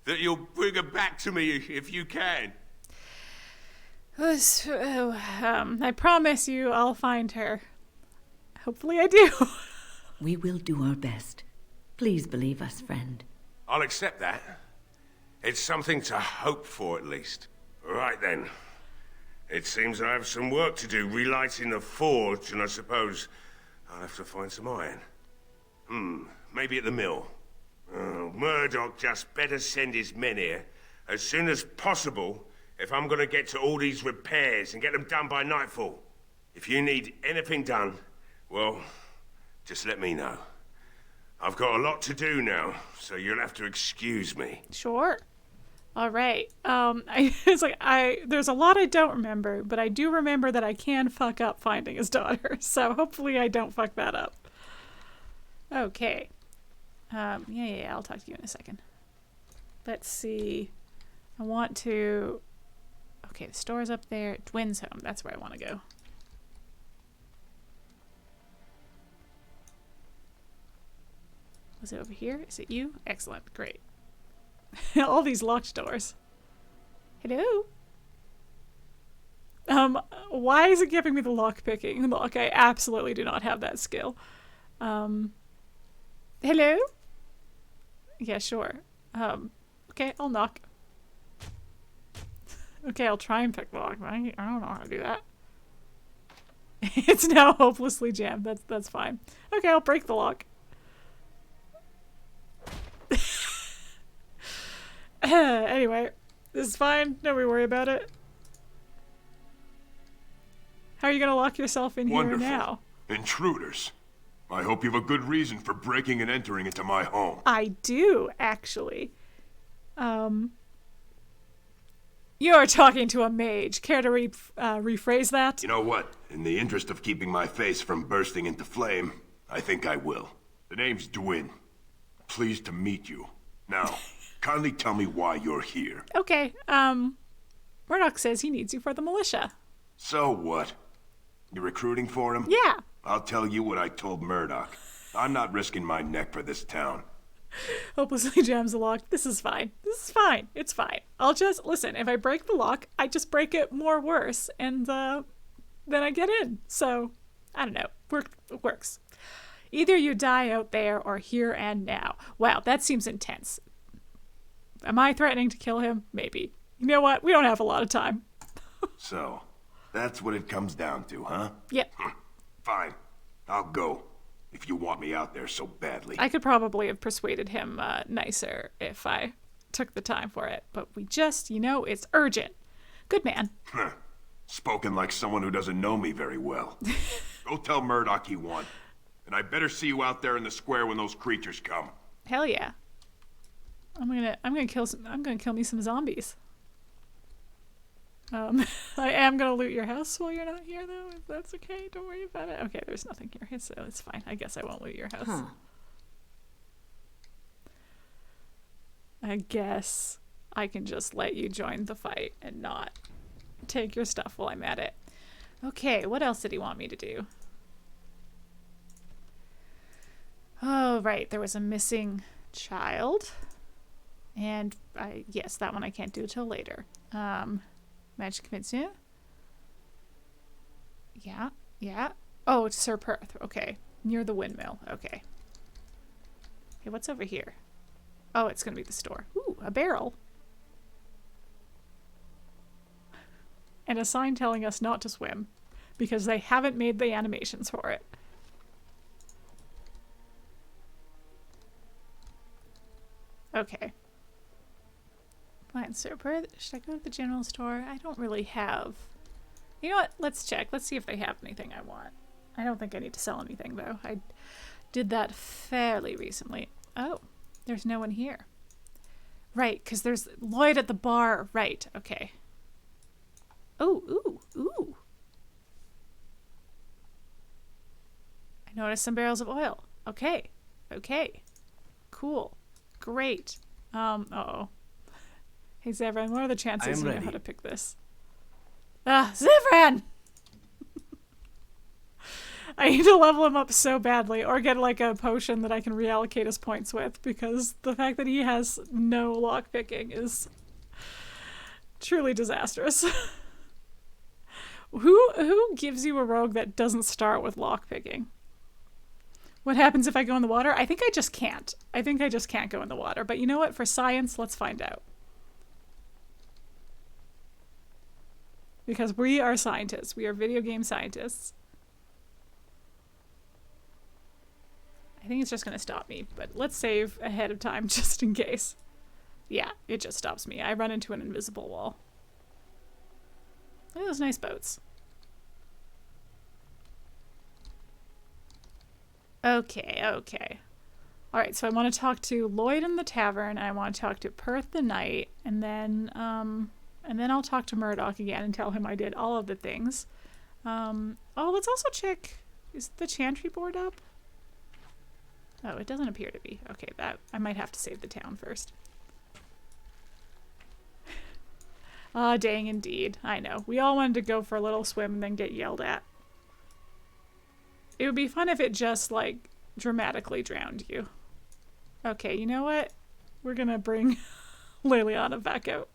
That you'll bring her back to me if you can. I promise you I'll find her. Hopefully I do. We will do our best. Please believe us, friend. I'll accept that. It's something to hope for, at least. Right then. It seems I have some work to do relighting the forge, and I suppose I'll have to find some iron. Maybe at the mill. Murdock just better send his men here as soon as possible if I'm gonna get to all these repairs and get them done by nightfall. If you need anything done, well, just let me know. I've got a lot to do now, so you'll have to excuse me. Sure. All right. There's a lot I don't remember, but I do remember that I can fuck up finding his daughter. So hopefully I don't fuck that up. Okay. Yeah, I'll talk to you in a second. Let's see. I want to... Okay, the store's up there. Dwin's home. That's where I want to go. Was it over here? Is it you? Excellent. Great. All these locked doors. Hello? Why is it giving me the lock picking? Look, I absolutely do not have that skill. Hello? Yeah, sure. Okay, I'll knock. Okay, I'll try and pick the lock. I don't know how to do that. It's now hopelessly jammed. That's fine. Okay, I'll break the lock. Anyway, this is fine. Nobody worry about it. How are you gonna lock yourself in Wonderful. here now? Intruders. I hope you have a good reason for breaking and entering into my home. I do, actually. You're talking to a mage. Care to rephrase that? You know what? In the interest of keeping my face from bursting into flame, I think I will. The name's Dwin. Pleased to meet you. Now, kindly tell me why you're here. Okay, Murdock says he needs you for the militia. So what? You're recruiting for him? Yeah. I'll tell you what I told Murdock. I'm not risking my neck for this town. Hopelessly jams the lock. This is fine. This is fine. It's fine. I'll just, listen, if I break the lock, I just break it more worse, and then I get in. So, I don't know. Works. Either you die out there or here and now. Wow, that seems intense. Am I threatening to kill him? Maybe. You know what? We don't have a lot of time. So, that's what it comes down to, huh? Yep. Fine. I'll go. If you want me out there so badly. I could probably have persuaded him nicer if I took the time for it. But we just, it's urgent. Good man. Spoken like someone who doesn't know me very well. Go tell Murdock you won. And I better see you out there in the square when those creatures come. Hell yeah. I'm gonna kill me some zombies. I am gonna loot your house while you're not here, though. If that's okay, don't worry about it. Okay, there's nothing here, so it's fine. I guess I won't loot your house. Huh. I guess I can just let you join the fight and not take your stuff while I'm at it. Okay, what else did he want me to do? Oh, right, there was a missing child. And, yes, that one I can't do till later. Magic Convincing. Yeah, yeah. Oh, it's Sir Perth. Okay. Near the windmill. Okay. Hey, what's over here? Oh, it's gonna be the store. Ooh, a barrel. And a sign telling us not to swim because they haven't made the animations for it. Okay. Fine, Sir Perth. Should I go to the general store? I don't really have... You know what? Let's check. Let's see if they have anything I want. I don't think I need to sell anything, though. I did that fairly recently. Oh, there's no one here. Right, because there's Lloyd at the bar. Right, okay. Oh, ooh, ooh. I noticed some barrels of oil. Okay, okay. Cool. Great. Uh-oh. Hey, Zevran, what are the chances you know how to pick this? Ah, Zevran! I need to level him up so badly, or get like a potion that I can reallocate his points with, because the fact that he has no lockpicking is truly disastrous. Who gives you a rogue that doesn't start with lockpicking? What happens if I go in the water? I think I just can't. I think I just can't go in the water. But you know what? For science, let's find out. Because we are scientists. We are video game scientists. I think it's just going to stop me, but let's save ahead of time just in case. Yeah, it just stops me. I run into an invisible wall. Look at those nice boats. Okay, okay. Alright, so I want to talk to Lloyd in the tavern, and I want to talk to Perth the knight, and then I'll talk to Murdock again and tell him I did all of the things. Oh, let's also check, is the chantry board up? Oh, it doesn't appear to be. Okay, that I might have to save the town first. Ah, dang indeed. I know. We all wanted to go for a little swim and then get yelled at. It would be fun if it just, like, dramatically drowned you. Okay, you know what? We're gonna bring Leliana back out,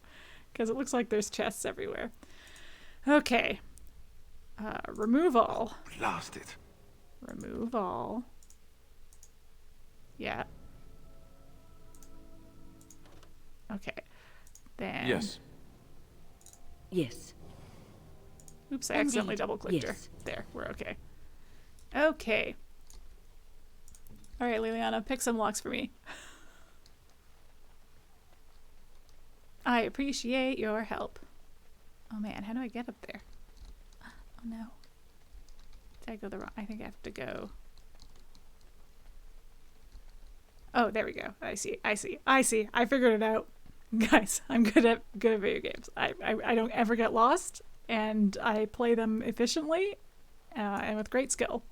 because it looks like there's chests everywhere. Okay. Remove all. Blast it. Remove all. Yeah. Okay. Then... Yes. Yes. Oops, I accidentally double-clicked her. There, we're okay. Okay. Alright, Leliana, pick some locks for me. I appreciate your help. Oh man, how do I get up there? Oh no. Did I go the wrong? I think I have to go... Oh, there we go. I see. I figured it out. Guys, I'm good at video games. I don't ever get lost, and I play them efficiently and with great skill.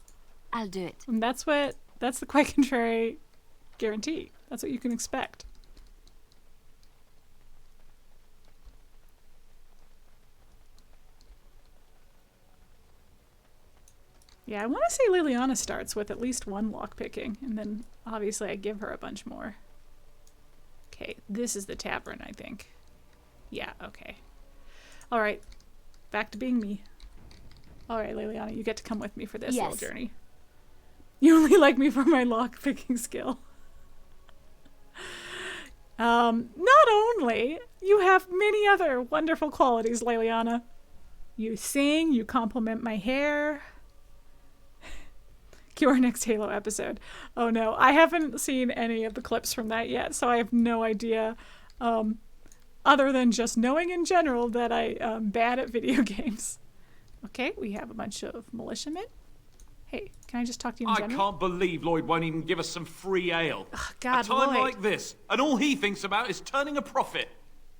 I'll do it. And that's the Quite Contrary guarantee. That's what you can expect. Yeah, I want to say Leliana starts with at least one lockpicking, and then obviously I give her a bunch more. Okay, this is the tavern, I think. Yeah, okay. Alright, back to being me. Alright, Leliana, you get to come with me for this little journey. You only like me for my lockpicking skill. Not only, you have many other wonderful qualities, Leliana. You sing, you compliment my hair. Cue our next Halo episode. Oh no, I haven't seen any of the clips from that yet, so I have no idea, other than just knowing in general that I'm bad at video games. Okay, we have a bunch of militiamen. Hey, can I just talk to you in general? I can't believe Lloyd won't even give us some free ale. Ugh, God, a time Lloyd. like this, and all he thinks about is turning a profit.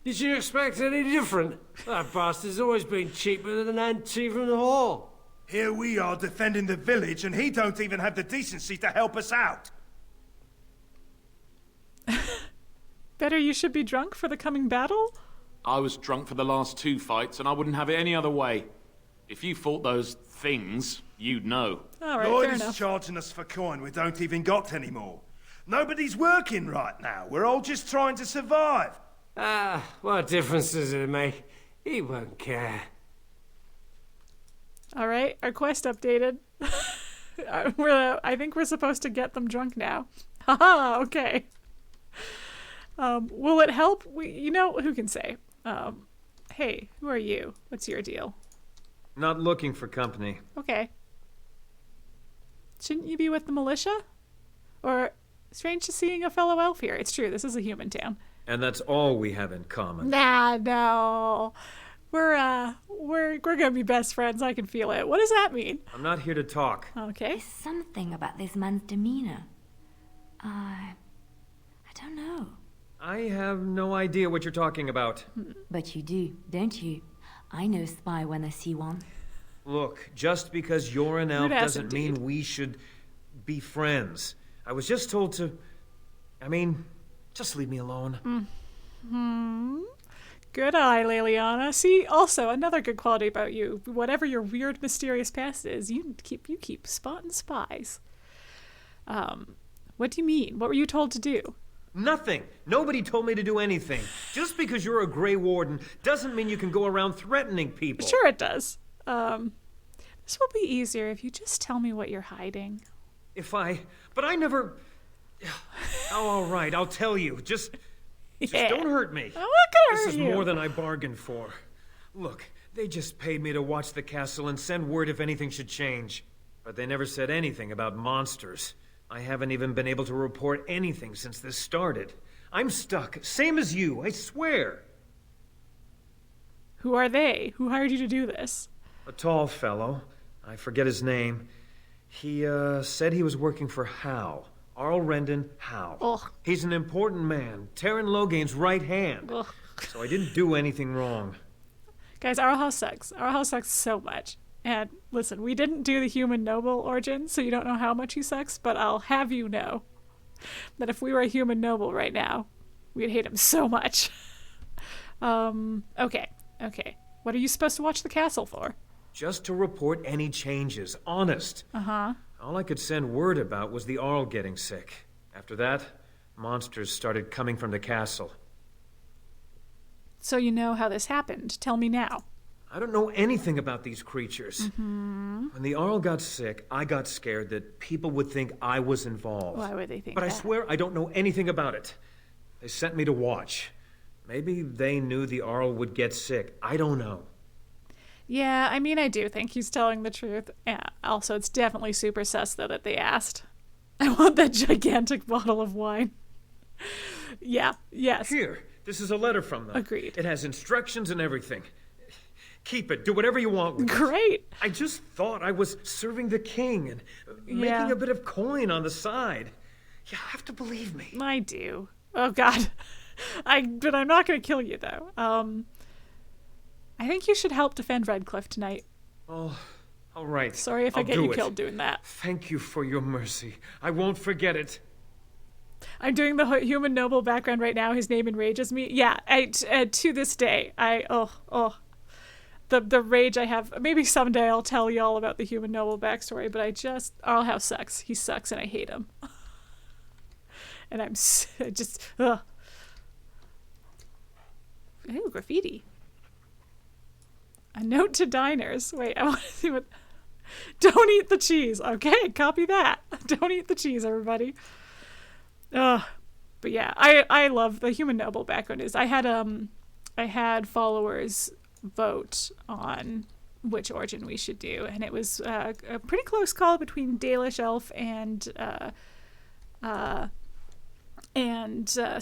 Did you expect any different? That bastard's always been cheaper than an tea from the hall. Here we are defending the village, and he don't even have the decency to help us out. Better you should be drunk for the coming battle? I was drunk for the last 2 fights, and I wouldn't have it any other way. If you fought those things, you'd know. All right, Lloyd fair is enough. charging us for coin we don't even got anymore. Nobody's working right now. We're all just trying to survive. What difference does it make? He won't care. All right, our quest updated. I think we're supposed to get them drunk now. Haha, okay. Will it help? Who can say? Hey, who are you? What's your deal? Not looking for company. Okay. Shouldn't you be with the militia? Or strange to seeing a fellow elf here. It's true, this is a human town. And that's all we have in common. Nah, no. We're gonna be best friends. I can feel it. What does that mean? I'm not here to talk. Okay. There's something about this man's demeanor. I don't know. I have no idea what you're talking about. But you do, don't you? I know a spy when I see one. Look, just because you're an elf Yes, doesn't mean we should be friends. I was just told to... just leave me alone. Good eye, Leliana. See, also, another good quality about you. Whatever your weird, mysterious past is, you keep spotting spies. What do you mean? What were you told to do? Nothing. Nobody told me to do anything. Just because you're a Grey Warden doesn't mean you can go around threatening people. Sure it does. This will be easier if you just tell me what you're hiding. But I never... Oh, all right, I'll tell you. Just don't hurt me. I'm not gonna hurt This is you. more than I bargained for. Look, they just paid me to watch the castle and send word if anything should change. But they never said anything about monsters. I haven't even been able to report anything since this started. I'm stuck, same as you, I swear. Who are they? Who hired you to do this? A tall fellow. I forget his name. He, said he was working for Hal. Arl Howe. Ugh. He's an important man. Terran Loghain's right hand. Ugh. So I didn't do anything wrong. Guys, our house sucks. Our house sucks so much. And listen, we didn't do the human noble origin, so you don't know how much he sucks, but I'll have you know that if we were a human noble right now, we'd hate him so much. Okay. What are you supposed to watch the castle for? Just to report any changes, honest. Uh-huh. All I could send word about was the Arl getting sick. After that, monsters started coming from the castle. So you know how this happened. Tell me now. I don't know anything about these creatures. Mm-hmm. When the Arl got sick, I got scared that people would think I was involved. Why would they think But that? I swear I don't know anything about it. They sent me to watch. Maybe they knew the Arl would get sick. I don't know. Yeah, I do think he's telling the truth. Yeah, also, it's definitely super sus, though, that they asked. I want that gigantic bottle of wine. Yeah, yes. Here, this is a letter from them. Agreed. It has instructions and everything. Keep it. Do whatever you want with it. Great. I just thought I was serving the king and making a bit of coin on the side. You have to believe me. I do. Oh, God. But I'm not going to kill you, though. I think you should help defend Redcliffe tonight. Oh, all right. Sorry if I get you killed doing that. Thank you for your mercy. I won't forget it. I'm doing the human noble background right now. His name enrages me. Yeah, to this day, the rage I have. Maybe someday I'll tell you all about the human noble backstory, but Arl House sucks. He sucks and I hate him. And I'm just, ugh. Ooh, graffiti. A note to diners. Wait, I want to see what... Don't eat the cheese. Okay, copy that. Don't eat the cheese, everybody. But yeah, I love the human noble background. I had followers vote on which origin we should do, and it was a pretty close call between Dalish Elf and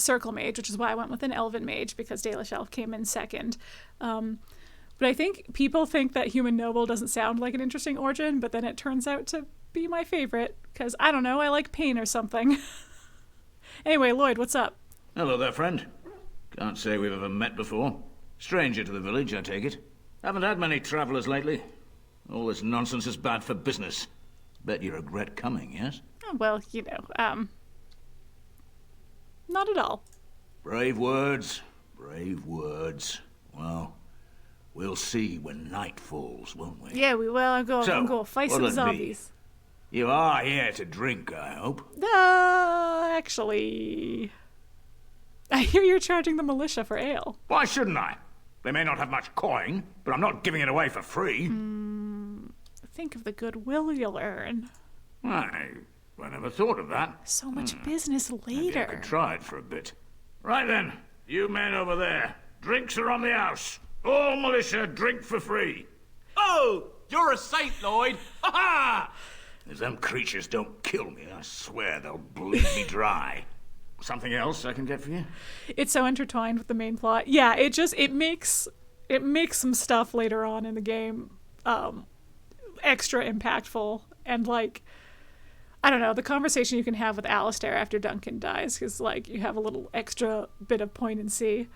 Circle Mage, which is why I went with an Elven Mage, because Dalish Elf came in second. But I think people think that human noble doesn't sound like an interesting origin, but then it turns out to be my favorite, because, I don't know, I like pain or something. Anyway, Lloyd, what's up? Hello there, friend. Can't say we've ever met before. Stranger to the village, I take it. Haven't had many travellers lately. All this nonsense is bad for business. Bet you regret coming, yes? Well, not at all. Brave words. Brave words. Well, we'll see when night falls, won't we? Yeah, we will. I'm going to fight some what'll it be? zombies. You are here to drink, I hope. Actually... I hear you're charging the militia for ale. Why shouldn't I? They may not have much coin, but I'm not giving it away for free. Think of the goodwill you'll earn. I never thought of that. So much business later. Maybe I could try it for a bit. Right then, you men over there. Drinks are on the house. All militia drink for free. Oh, you're a saint, Lloyd. Ha ha! If them creatures don't kill me, I swear they'll bleed me dry. Something else I can get for you? It's so intertwined with the main plot. Yeah, it makes some stuff later on in the game extra impactful, and like, I don't know, the conversation you can have with Alistair after Duncan dies, because like you have a little extra bit of poignancy.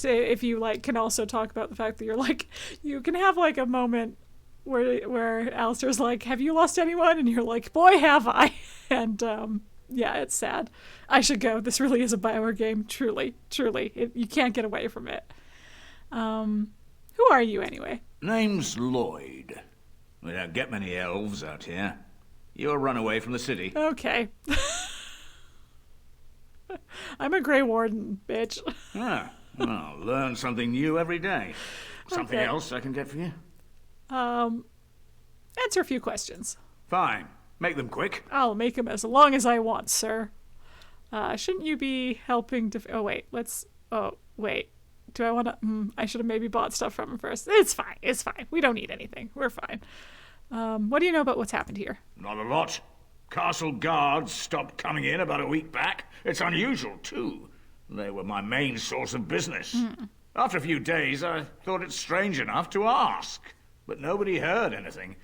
If you like can also talk about the fact that you're like, you can have like a moment where Alistair's like, have you lost anyone? And you're like, boy, have I. And yeah, it's sad. I should go. This really is a Bioware game. Truly. You can't get away from it. Who are you anyway? Name's Lloyd. We don't get many elves out here. You're a runaway from the city. Okay. I'm a Grey Warden, bitch. Ah, well, learn something new every day. Something else I can get for you? Answer a few questions. Fine. Make them quick. I'll make them as long as I want, sir. Shouldn't you be helping to... Oh, wait. Do I want to... I should have maybe bought stuff from him first. It's fine. We don't need anything. We're fine. What do you know about what's happened here? Not a lot. Castle guards stopped coming in about a week back. It's unusual, too. They were my main source of business. After a few days, I thought it strange enough to ask. But nobody heard anything.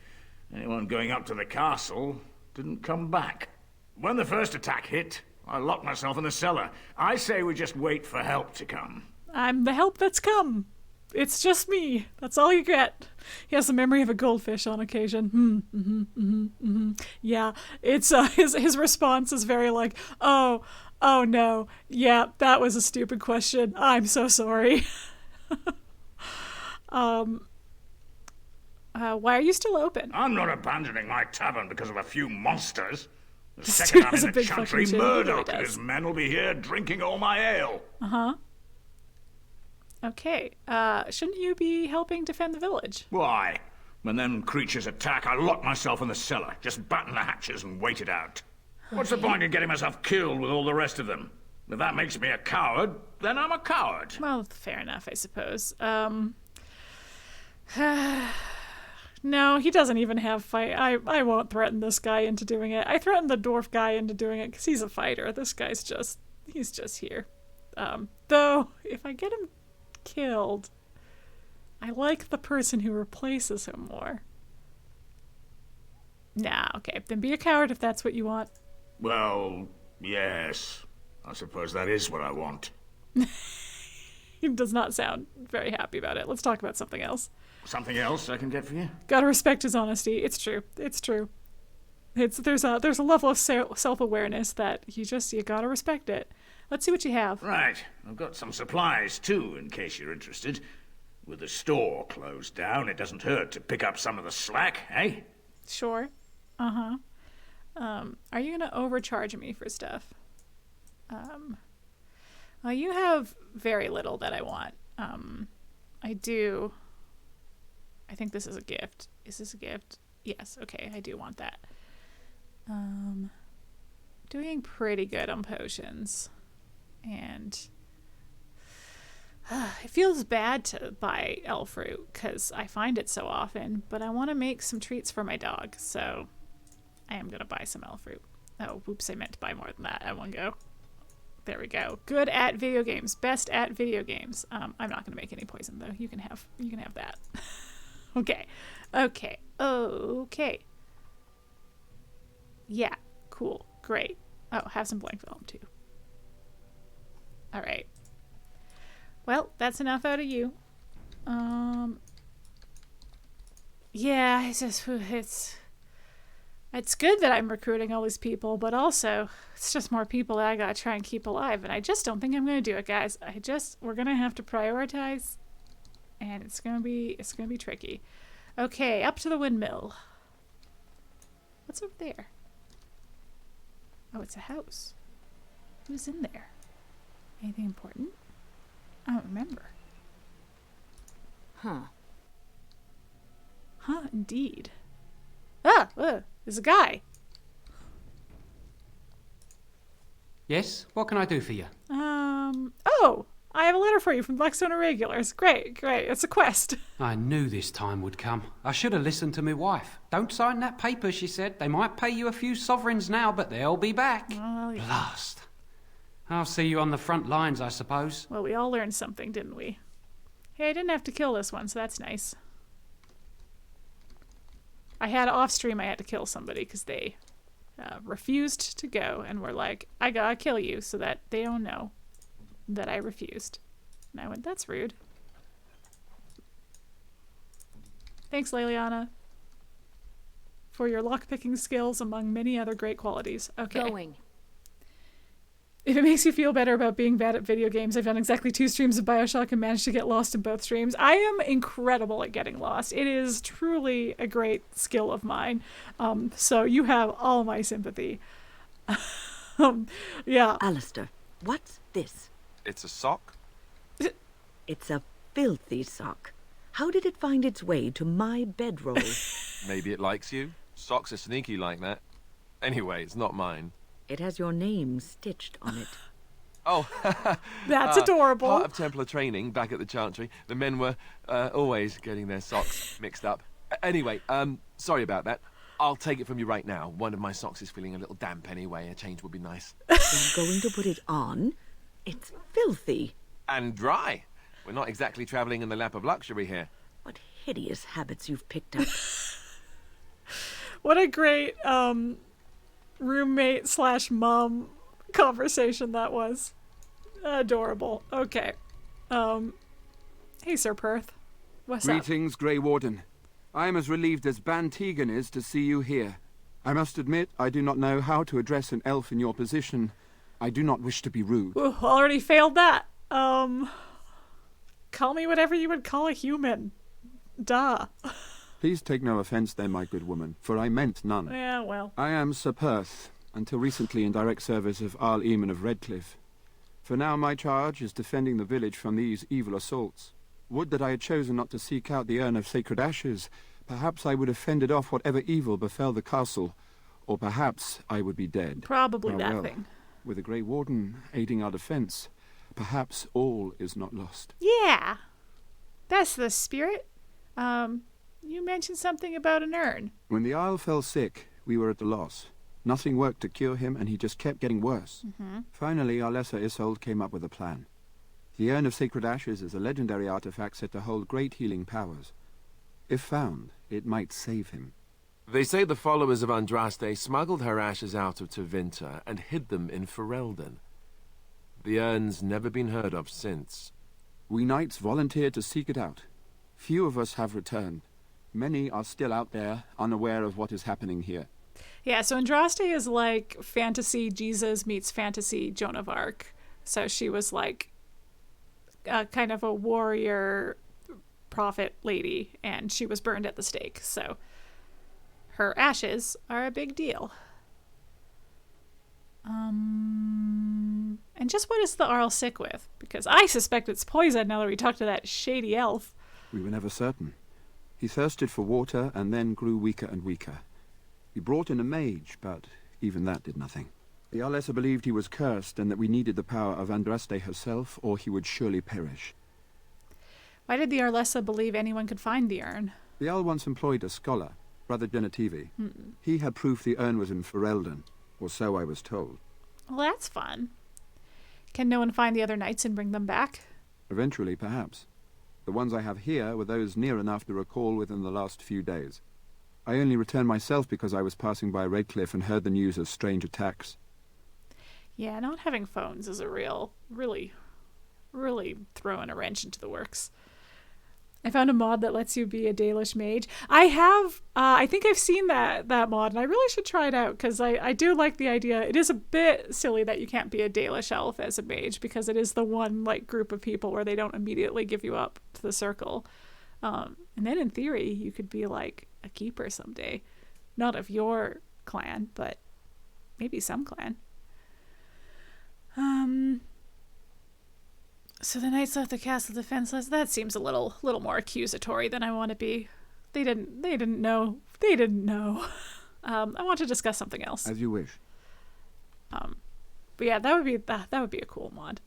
Anyone going up to the castle didn't come back. When the first attack hit, I locked myself in the cellar. I say we just wait for help to come. I'm the help that's come. It's just me. That's all you get. He has the memory of a goldfish on occasion. Yeah, it's his response is very like, oh no. Yeah, that was a stupid question. I'm so sorry. Why are you still open? I'm not abandoning my tavern because of a few monsters. The second I'm in the chantry, Murdock and his men will be here drinking all my ale. Okay, shouldn't you be helping defend the village? Why? When them creatures attack, I lock myself in the cellar. Just batten the hatches and wait it out. What's the point in getting myself killed with all the rest of them? If that makes me a coward, then I'm a coward. Well, fair enough, I suppose. No, he doesn't even have fight. I won't threaten this guy into doing it. I threatened the dwarf guy into doing it because he's a fighter. This guy's he's just here. Though, if I get him killed, I like the person who replaces him more. Nah, okay. Then be a coward if that's what you want. Well, yes. I suppose that is what I want. He does not sound very happy about it. Let's talk about something else. Something else I can get for you? Gotta respect his honesty. It's true. There's a level of self-awareness that you gotta respect it. Let's see what you have. Right. I've got some supplies, too, in case you're interested. With the store closed down, it doesn't hurt to pick up some of the slack, eh? Sure. Are you gonna overcharge me for stuff? Well, you have very little that I want. I do... I think this is a gift. Is this a gift? Yes, okay, I do want that. Doing pretty good on potions. And it feels bad to buy elf fruit because I find it so often, but I want to make some treats for my dog, so I am going to buy some elf fruit. Oh, whoops, I meant to buy more than that at one go. There we go. Good at video games. Best at video games. I'm not going to make any poison, though. You can have that. Okay. Yeah, cool. Great. Oh, have some blank film, too. All right. Well, that's enough out of you. Yeah, it's good that I'm recruiting all these people, but also it's just more people that I gotta try and keep alive, and I just don't think I'm gonna do it, guys. We're gonna have to prioritize, and it's gonna be tricky. Okay, up to the windmill. What's over there? Oh, it's a house. Who's in there? Anything important? I don't remember. Huh. Huh, indeed. Ah, there's a guy. Yes? What can I do for you? Oh, I have a letter for you from Blackstone Irregulars. Great. It's a quest. I knew this time would come. I should have listened to my wife. Don't sign that paper, she said. They might pay you a few sovereigns now, but they'll be back. Well, yeah. Blast. I'll see you on the front lines, I suppose. Well, we all learned something, didn't we? Hey, I didn't have to kill this one, so that's nice. I had off stream, I had to kill somebody because they refused to go and were like, I gotta kill you so that they don't know that I refused. And I went, that's rude. Thanks, Leliana, for your lockpicking skills among many other great qualities. Okay. Going. If it makes you feel better about being bad at video games, I've done exactly 2 streams of BioShock and managed to get lost in both streams. I am incredible at getting lost. It is truly a great skill of mine. So you have all my sympathy. Yeah. Alistair, what's this? It's a sock? It's a filthy sock. How did it find its way to my bedroll? Maybe it likes you. Socks are sneaky like that. Anyway, it's not mine. It has your name stitched on it. Oh, that's adorable. Part of Templar training back at the Chantry, the men were always getting their socks mixed up. Anyway, sorry about that. I'll take it from you right now. One of my socks is feeling a little damp anyway. A change would be nice. You're going to put it on? It's filthy. And dry. We're not exactly travelling in the lap of luxury here. What hideous habits you've picked up. What a great roommate/mom conversation that was. Adorable. Okay. Hey, Sir Perth. What's up? Greetings, Grey Warden. I am as relieved as Bann Teagan is to see you here. I must admit, I do not know how to address an elf in your position. I do not wish to be rude. Ooh, already failed that. Call me whatever you would call a human. Duh. Please take no offence then, my good woman, for I meant none. Yeah, well. I am Sir Perth, until recently in direct service of Arl Eamon of Redcliffe. For now my charge is defending the village from these evil assaults. Would that I had chosen not to seek out the urn of sacred ashes. Perhaps I would have fended off whatever evil befell the castle, or perhaps I would be dead. Probably Ah, that well, thing. With a Grey Warden aiding our defence, perhaps all is not lost. Yeah. That's the spirit. You mentioned something about an urn. When the Isle fell sick, we were at a loss. Nothing worked to cure him, and he just kept getting worse. Finally, our lesser Isolde came up with a plan. The Urn of Sacred Ashes is a legendary artifact said to hold great healing powers. If found, it might save him. They say the followers of Andraste smuggled her ashes out of Tevinter and hid them in Ferelden. The urn's never been heard of since. We knights volunteered to seek it out. Few of us have returned. Many are still out there, unaware of what is happening here. Yeah, so Andraste is like fantasy Jesus meets fantasy Joan of Arc. So she was like kind of a warrior prophet lady, and she was burned at the stake. So her ashes are a big deal. And just what is the Arl sick with? Because I suspect it's poison now that we talked to that shady elf. We were never certain. He thirsted for water and then grew weaker and weaker. We brought in a mage, but even that did nothing. The Arlessa believed he was cursed and that we needed the power of Andraste herself, or he would surely perish. Why did the Arlessa believe anyone could find the urn? The Arl once employed a scholar, Brother Genetivi. He had proof the urn was in Ferelden, or so I was told. Well, that's fun. Can no one find the other knights and bring them back? Eventually, perhaps. The ones I have here were those near enough to recall within the last few days. I only returned myself because I was passing by Redcliffe and heard the news of strange attacks. Yeah, not having phones is a really throwing a wrench into the works. I found a mod that lets you be a Dalish mage. I have, I think I've seen that mod, and I really should try it out, because I do like the idea. It is a bit silly that you can't be a Dalish elf as a mage, because it is the one like group of people where they don't immediately give you up to the circle. And then in theory, you could be like a keeper someday. Not of your clan, but maybe some clan. So the knights left the castle defenseless. That seems a little more accusatory than I want to be. They didn't know. They didn't know. I want to discuss something else. As you wish. But yeah, that would be a cool mod.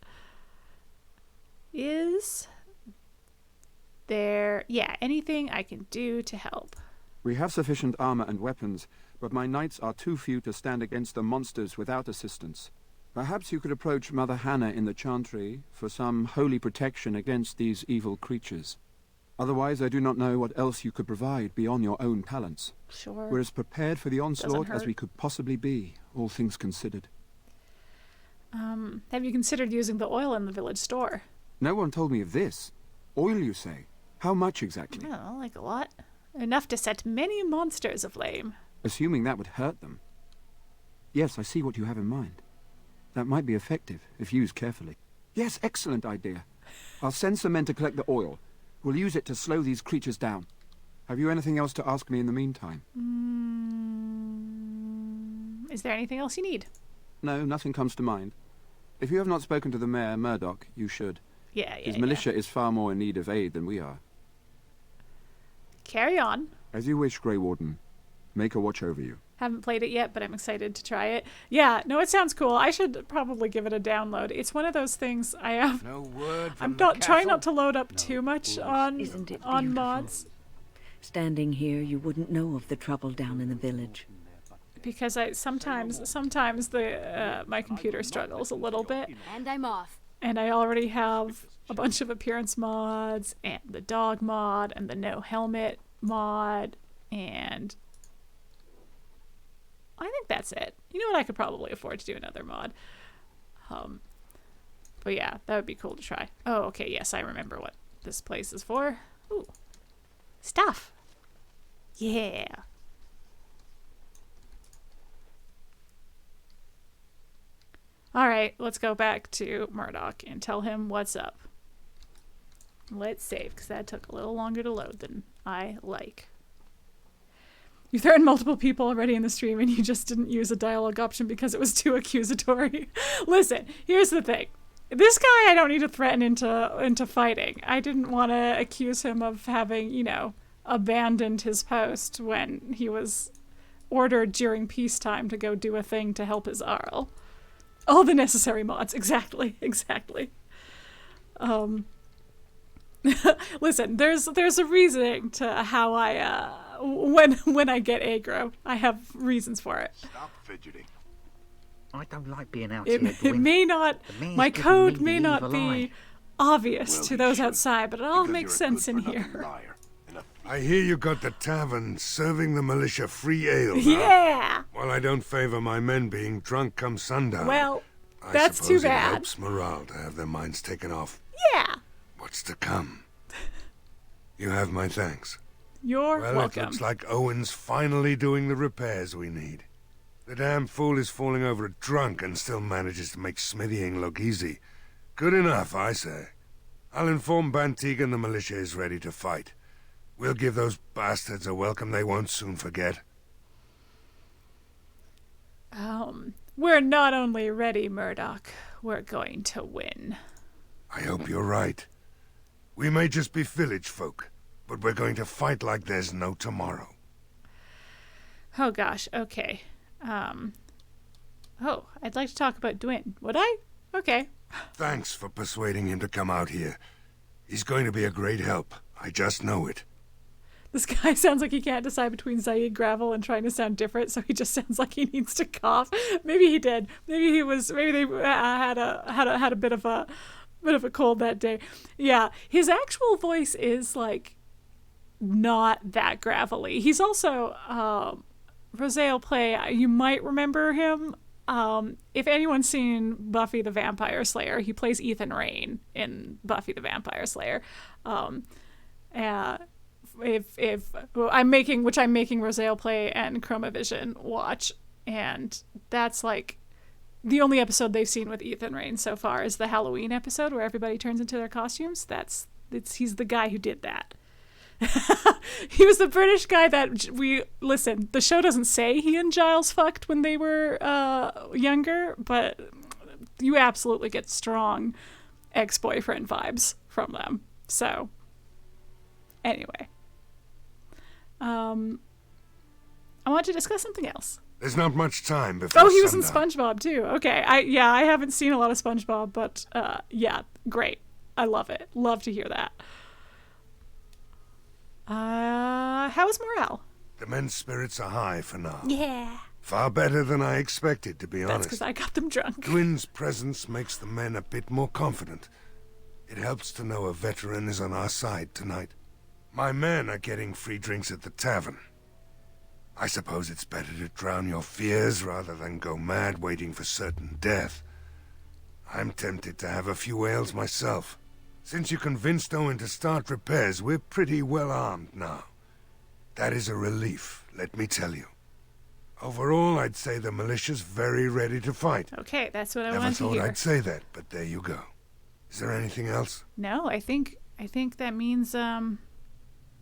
Is there anything I can do to help? We have sufficient armor and weapons, but my knights are too few to stand against the monsters without assistance. Perhaps you could approach Mother Hannah in the Chantry for some holy protection against these evil creatures. Otherwise, I do not know what else you could provide beyond your own talents. Sure. We're as prepared for the onslaught as we could possibly be, all things considered. Have you considered using the oil in the village store? No one told me of this. Oil, you say? How much exactly? Oh, like a lot. Enough to set many monsters aflame. Assuming that would hurt them. Yes, I see what you have in mind. That might be effective, if used carefully. Yes, excellent idea. I'll send some men to collect the oil. We'll use it to slow these creatures down. Have you anything else to ask me in the meantime? Is there anything else you need? No, nothing comes to mind. If you have not spoken to the mayor, Murdock, you should. His militia is far more in need of aid than we are. Carry on. As you wish, Grey Warden. Make a watch over you. Haven't played it yet, but I'm excited to try it. Yeah, no, it sounds cool. I should probably give it a download. It's one of those things I have. No word from I'm the not trying castle? not to load up too much on mods. Standing here, you wouldn't know of the trouble down in the village. Because I sometimes the my computer struggles a little bit. And I'm off. And I already have a bunch of appearance mods and the dog mod and the no helmet mod, and I think that's it. You know what? I could probably afford to do another mod. But yeah, that would be cool to try. Oh, okay. Yes, I remember what this place is for. Ooh, stuff. Yeah. All right, let's go back to Murdock and tell him what's up. Let's save, because that took a little longer to load than I like. You threatened multiple people already in the stream and you just didn't use a dialogue option because it was too accusatory. Listen, here's the thing. This guy I don't need to threaten into fighting. I didn't want to accuse him of having, abandoned his post when he was ordered during peacetime to go do a thing to help his Arl. All the necessary mods. Exactly. Listen, there's a reasoning to how I when I get aggro. I have reasons for it. Stop fidgeting. I don't like being out It may not, my code may not be obvious to those outside, but it all makes sense in here. I hear you got the tavern serving the militia free ale now. Yeah! Well, I don't favor my men being drunk come sundown. Well, that's too bad. It helps morale to have their minds taken off. Yeah! What's to come? You have my thanks. You're welcome. It looks like Owen's finally doing the repairs we need. The damn fool is falling over drunk and still manages to make smithying look easy. Good enough, I say. I'll inform Bann Teagan the militia is ready to fight. We'll give those bastards a welcome they won't soon forget. We're not only ready, Murdock, we're going to win. I hope you're right. We may just be village folk, but we're going to fight like there's no tomorrow. Oh gosh, okay. I'd like to talk about Dwyn. Would I? Okay. Thanks for persuading him to come out here. He's going to be a great help. I just know it. This guy sounds like he can't decide between Zaid Gravel and trying to sound different, so he just sounds like he needs to cough. Maybe he did. Maybe they had a bit of a cold that day. Yeah, his actual voice is like not that gravelly. He's also Rosale Play. You might remember him. If anyone's seen Buffy the Vampire Slayer, he plays Ethan Rayne in Buffy the Vampire Slayer. If I'm making Rosale Play and Chromavision watch, and that's like the only episode they've seen with Ethan Rayne so far is the Halloween episode where everybody turns into their costumes. He's the guy who did that. He was the British guy that listen, the show doesn't say he and Giles fucked when they were younger, but you absolutely get strong ex-boyfriend vibes from them. So, anyway. I want to discuss something else. There's not much time before Oh, he was in sundown. SpongeBob too. Okay, I haven't seen a lot of SpongeBob, but yeah, great. I love it. Love to hear that. How is morale? The men's spirits are high for now. Yeah. Far better than I expected, to be That's honest. because I got them drunk. Gwyn's presence makes the men a bit more confident. It helps to know a veteran is on our side tonight. My men are getting free drinks at the tavern. I suppose it's better to drown your fears rather than go mad waiting for certain death. I'm tempted to have a few ales myself. Since you convinced Owen to start repairs, we're pretty well armed now. That is a relief, let me tell you. Overall, I'd say the militia's very ready to fight. Okay, that's what I Never wanted to thought hear. I'd say that, but there you go. Is there anything else? No, I think that means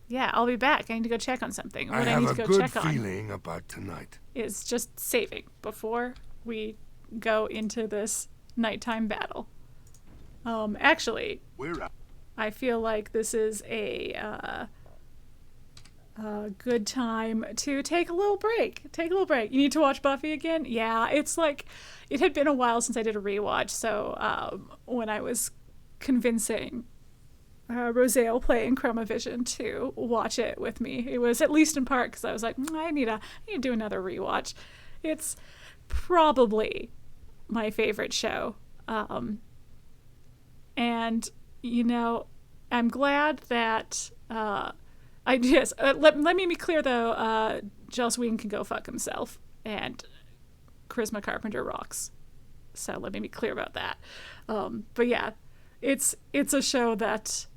yeah, I'll be back. I need to go check on something. What I need to go check have a good on feeling about tonight. is just saving before we go into this nighttime battle. Actually, I feel like this is a good time to take a little break. You need to watch Buffy again? Yeah, it's like, it had been a while since I did a rewatch, so when I was convincing Rosale playing Chromavision to watch it with me, it was at least in part because I was like, I need to do another rewatch. It's probably my favorite show. And, you know, I'm glad that let me be clear though, Joss Whedon can go fuck himself, and Charisma Carpenter rocks. So let me be clear about that. But yeah, it's a show that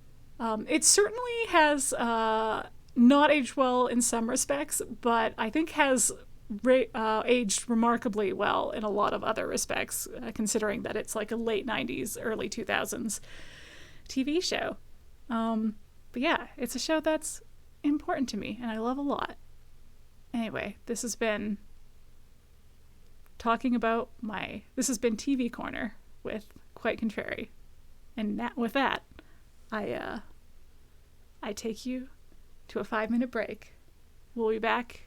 it certainly has not aged well in some respects, but I think has aged remarkably well in a lot of other respects, considering that it's like a late 90s, early 2000s TV show. But yeah, it's a show that's important to me and I love a lot. Anyway, this has been TV Corner with Quite Contrary. And with that, I take you to a 5-minute break. We'll be back.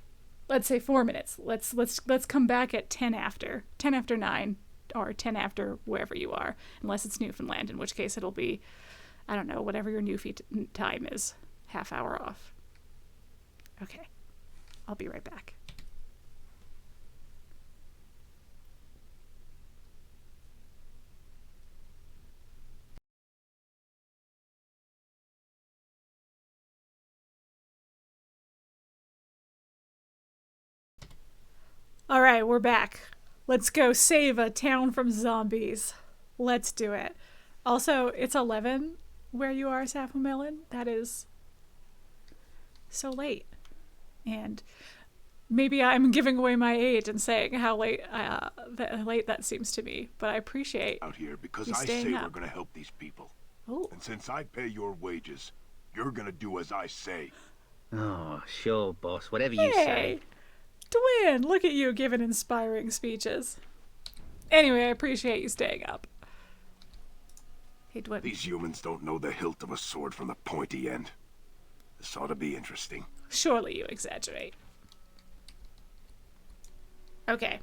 Let's say 4 minutes. Let's come back at 10 after 9, or 10 after wherever you are, unless it's Newfoundland, in which case it'll be, I don't know, whatever your Newfie time is, half hour off. Okay, I'll be right back. All right, we're back. Let's go save a town from zombies. Let's do it. Also, it's 11 where you are, Sappho Melon. That is so late. And maybe I'm giving away my age and saying how late that seems to me, but I appreciate out here because you I staying say up. we're going to help these people. Oh. And since I pay your wages, you're going to do as I say. Oh, sure, boss. Whatever you Hey, say. Dwayne, look at you giving inspiring speeches. Anyway, I appreciate you staying up. Hey, Dwayne. These humans don't know the hilt of a sword from the pointy end. This ought to be interesting. Surely you exaggerate. Okay,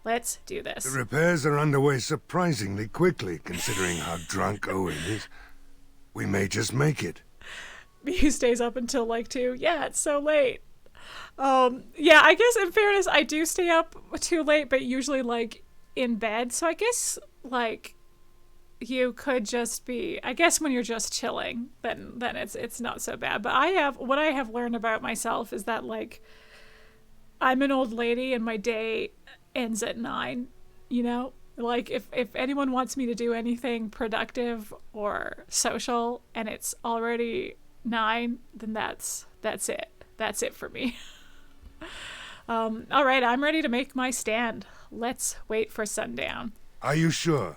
let's do this. The repairs are underway surprisingly quickly, considering how drunk Owen is. We may just make it. He stays up until like 2. Yeah, it's so late. Yeah, I guess in fairness, I do stay up too late, but usually like in bed. So I guess like you could just be, I guess when you're just chilling, then it's not so bad. But what I have learned about myself is that like I'm an old lady and my day ends at 9, you know? Like if anyone wants me to do anything productive or social and it's already 9, then that's it. That's it for me. All right, I'm ready to make my stand. Let's wait for sundown. Are you sure?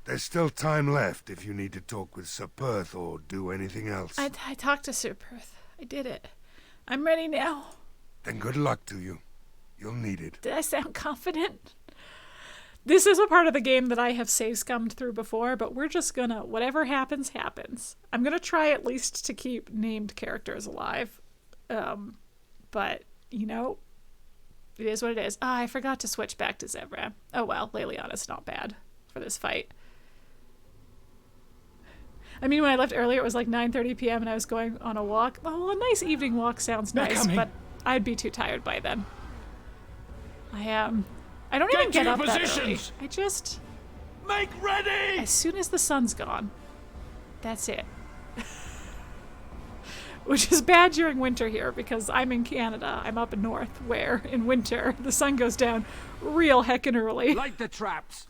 There's still time left if you need to talk with Sir Perth or do anything else. I talked to Sir Perth. I did it. I'm ready now. Then good luck to you. You'll need it. Did I sound confident? This is a part of the game that I have save scummed through before, but we're just gonna, whatever happens, happens. I'm gonna try at least to keep named characters alive. But, you know, it is what it is. Ah, I forgot to switch back to Zevran. Oh well, Leliana's not bad for this fight. I mean, when I left earlier, it was like 9:30 p.m. and I was going on a walk. Oh, a nice evening walk sounds nice, but I'd be too tired by then. I don't even get up that early. I just... Make ready! As soon as the sun's gone, that's it. Which is bad during winter here, because I'm in Canada. I'm up in north, where, in winter, the sun goes down real heckin' early. Light the traps!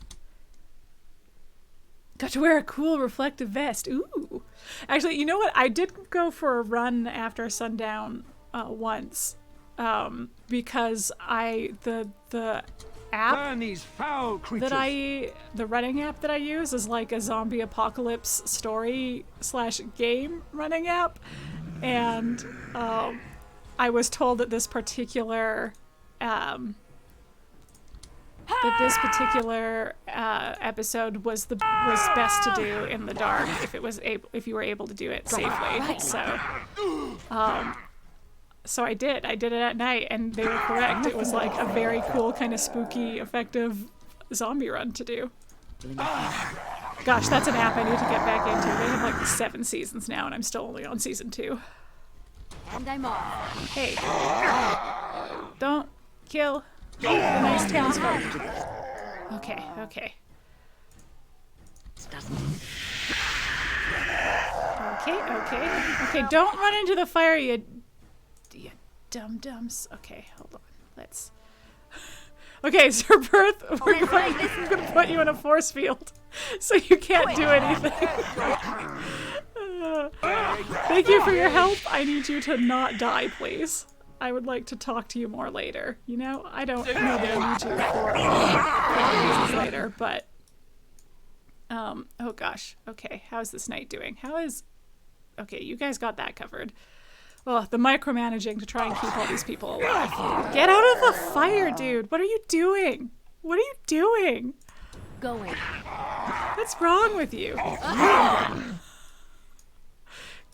Got to wear a cool reflective vest. Ooh. Actually, you know what? I did go for a run after sundown once. Because the app these foul creatures. the running app that I use is like a zombie apocalypse story / game running app, and I was told that this particular episode was best to do in the dark if you were able to do it safely. So I did it at night, and they were correct. It was like a very cool, kind of spooky, effective zombie run to do. Gosh, that's an app I need to get back into. They have like 7 seasons now, and I'm still only on season 2. And I'm off. Hey, don't kill the nice townsfolk. Okay. Okay, don't run into the fire, you dum-dums. Okay, hold on. Let's... Okay, Sir Perth, we're going to put you in a force field, so you can't do anything. Thank you for your help. I need you to not die, please. I would like to talk to you more later. You know, I don't know that I need you for reasons later, but... oh gosh. Okay, how's this night doing? Okay, you guys got that covered. Oh, the micromanaging to try and keep all these people alive. Get out of the fire, dude! What are you doing? What are you doing? Going. What's wrong with you?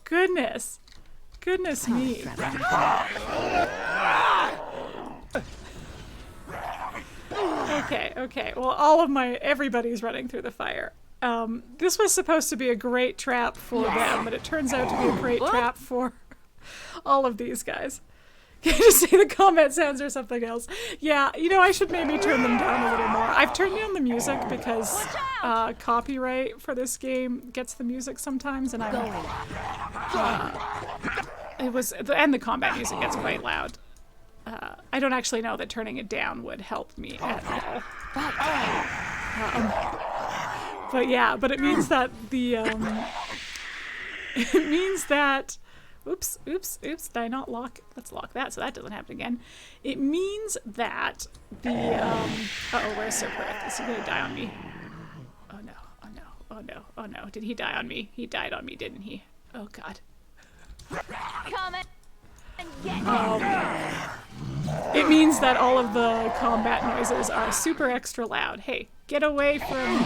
Goodness me. Okay. Well, everybody's running through the fire. This was supposed to be a great trap for them, but it turns out to be a great trap for all of these guys. Can I just say the combat sounds or something else? Yeah, you know, I should maybe turn them down a little more. I've turned down the music because copyright for this game gets the music sometimes, and and the combat music gets quite loud. I don't actually know that turning it down would help me at all. But it means that it means that... Oops, did I not lock? Let's lock that so that doesn't happen again. It means that the, uh-oh, where's Sir Perth? Is he gonna die on me? Oh no. Did he die on me? He died on me, didn't he? Oh god. Come and get me. It means that all of the combat noises are super extra loud. Hey, get away from...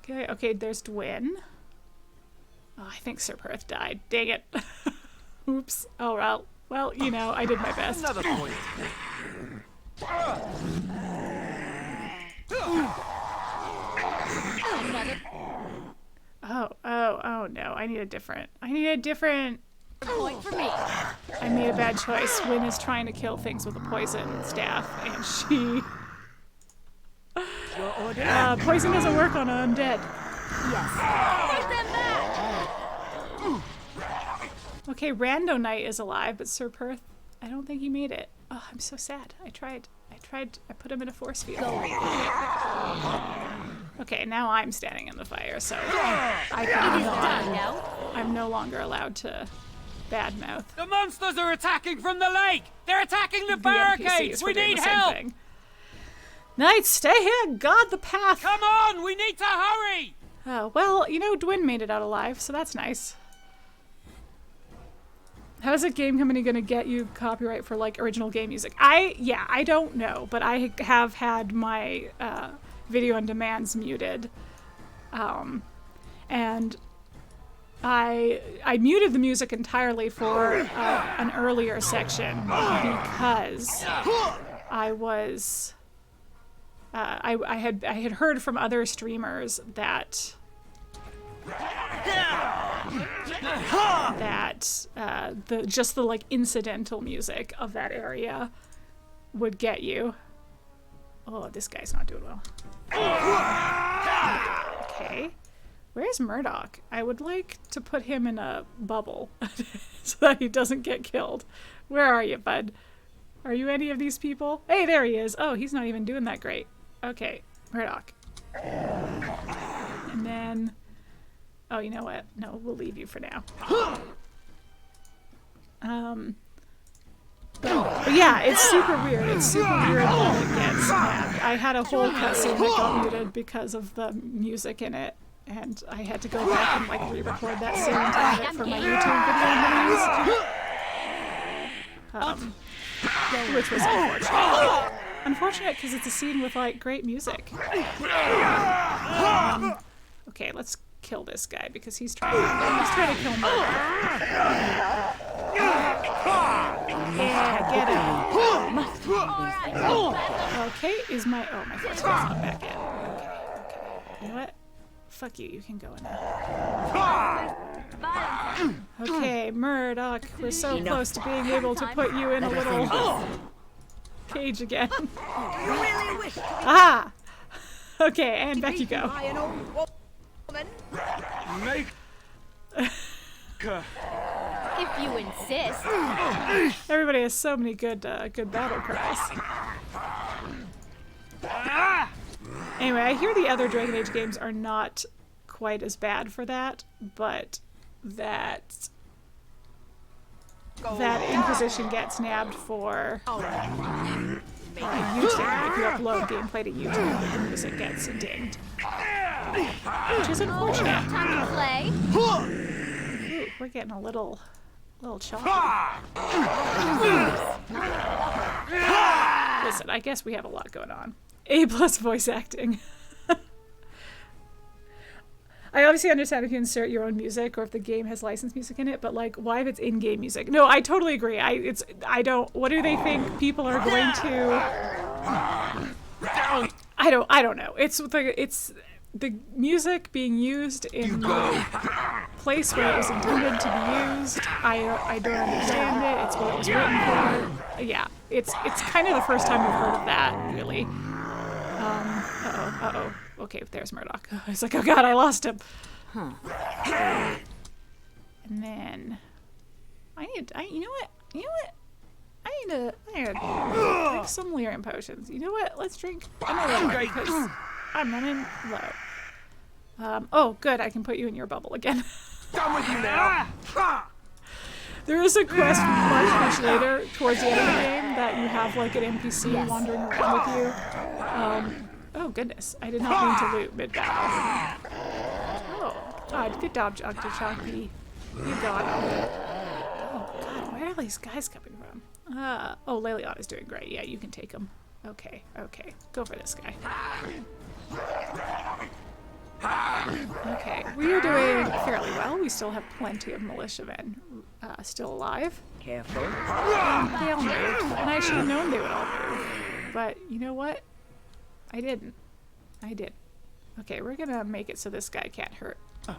Okay, there's Wynne. Oh, I think Sir Perth died. Dang it. Oops. Oh, well, you know, I did my best. Another point. Oh no. I need a different... Point for me. I made a bad choice. Wynne is trying to kill things with a poison staff, and she... poison doesn't work on undead. Yes. Take them back. Okay, Rando Knight is alive, but Sir Perth, I don't think he made it. Oh, I'm so sad. I put him in a force field. Okay, now I'm standing in the fire, so I'm no longer allowed to badmouth. The monsters are attacking from the lake! They're attacking the barricades! We need help! Knights, stay here! Guard the path! Come on! We need to hurry! Oh, well, you know, Wynne made it out alive, so that's nice. How's a game company gonna get you copyright for, like, original game music? I don't know, but I have had my video on demands muted. And I muted the music entirely for an earlier section because I was I had heard from other streamers that just the like incidental music of that area would get you. Oh, this guy's not doing well. Okay. Where's Murdock? I would like to put him in a bubble so that he doesn't get killed. Where are you, bud? Are you any of these people? Hey, there he is. Oh, he's not even doing that great. Okay, Murdock. And then... Oh, you know what? No, we'll leave you for now. But yeah, it's super weird. It's super weird when it gets snapped. I had a whole cutscene that got muted because of the music in it. And I had to go back and like re-record that scene and add it for my YouTube video videos. Which was unfortunate. Unfortunate because it's a scene with like great music. Okay, let's kill this guy because he's trying to kill Murdock. Yeah, get him. Okay, is my force field's not back yet. Okay. You know what? Fuck you, you can go in now. Okay, Murdock, we're so close to being able to put you in a little cage again. Ah! Okay, and back you go. If you insist. Everybody has so many good battle cries. Anyway, I hear the other Dragon Age games are not quite as bad for that, but that Inquisition gets nabbed for YouTube. If you upload gameplay to YouTube, the music gets dinged. Which is unfortunate. Time to play. Ooh, we're getting a little choppy. Listen, I guess we have a lot going on. A+ voice acting. I obviously understand if you insert your own music or if the game has licensed music in it, but like, why if it's in-game music? No, I totally agree. I don't. What do they think people are going to? I don't know. It's the music being used in the place where it was intended to be used. I don't understand it. It's what it was written for. Yeah, it's kind of the first time we've heard of that, really. Uh-oh. Okay, there's Murdock. I was like, oh god, I lost him. Huh. And then I need to drink some lyrium potions. You know what? Let's drink another one because I'm running low. Oh, good. I can put you in your bubble again. Done with you now. There is a quest much later towards the end of the game that you have like an NPC wandering around with you. Oh goodness, I did not mean to loot mid-battle. Oh, God, good job, Dr. Chompy. You got him. Oh god, where are these guys coming from? Oh, Leliana is doing great. Yeah, you can take him. Okay, go for this guy. Okay, we are doing fairly well. We still have plenty of militiamen still alive. Careful. They all moved, and I should have known they would all move. But you know what? I didn't. I did. Okay, we're gonna make it so this guy can't hurt you.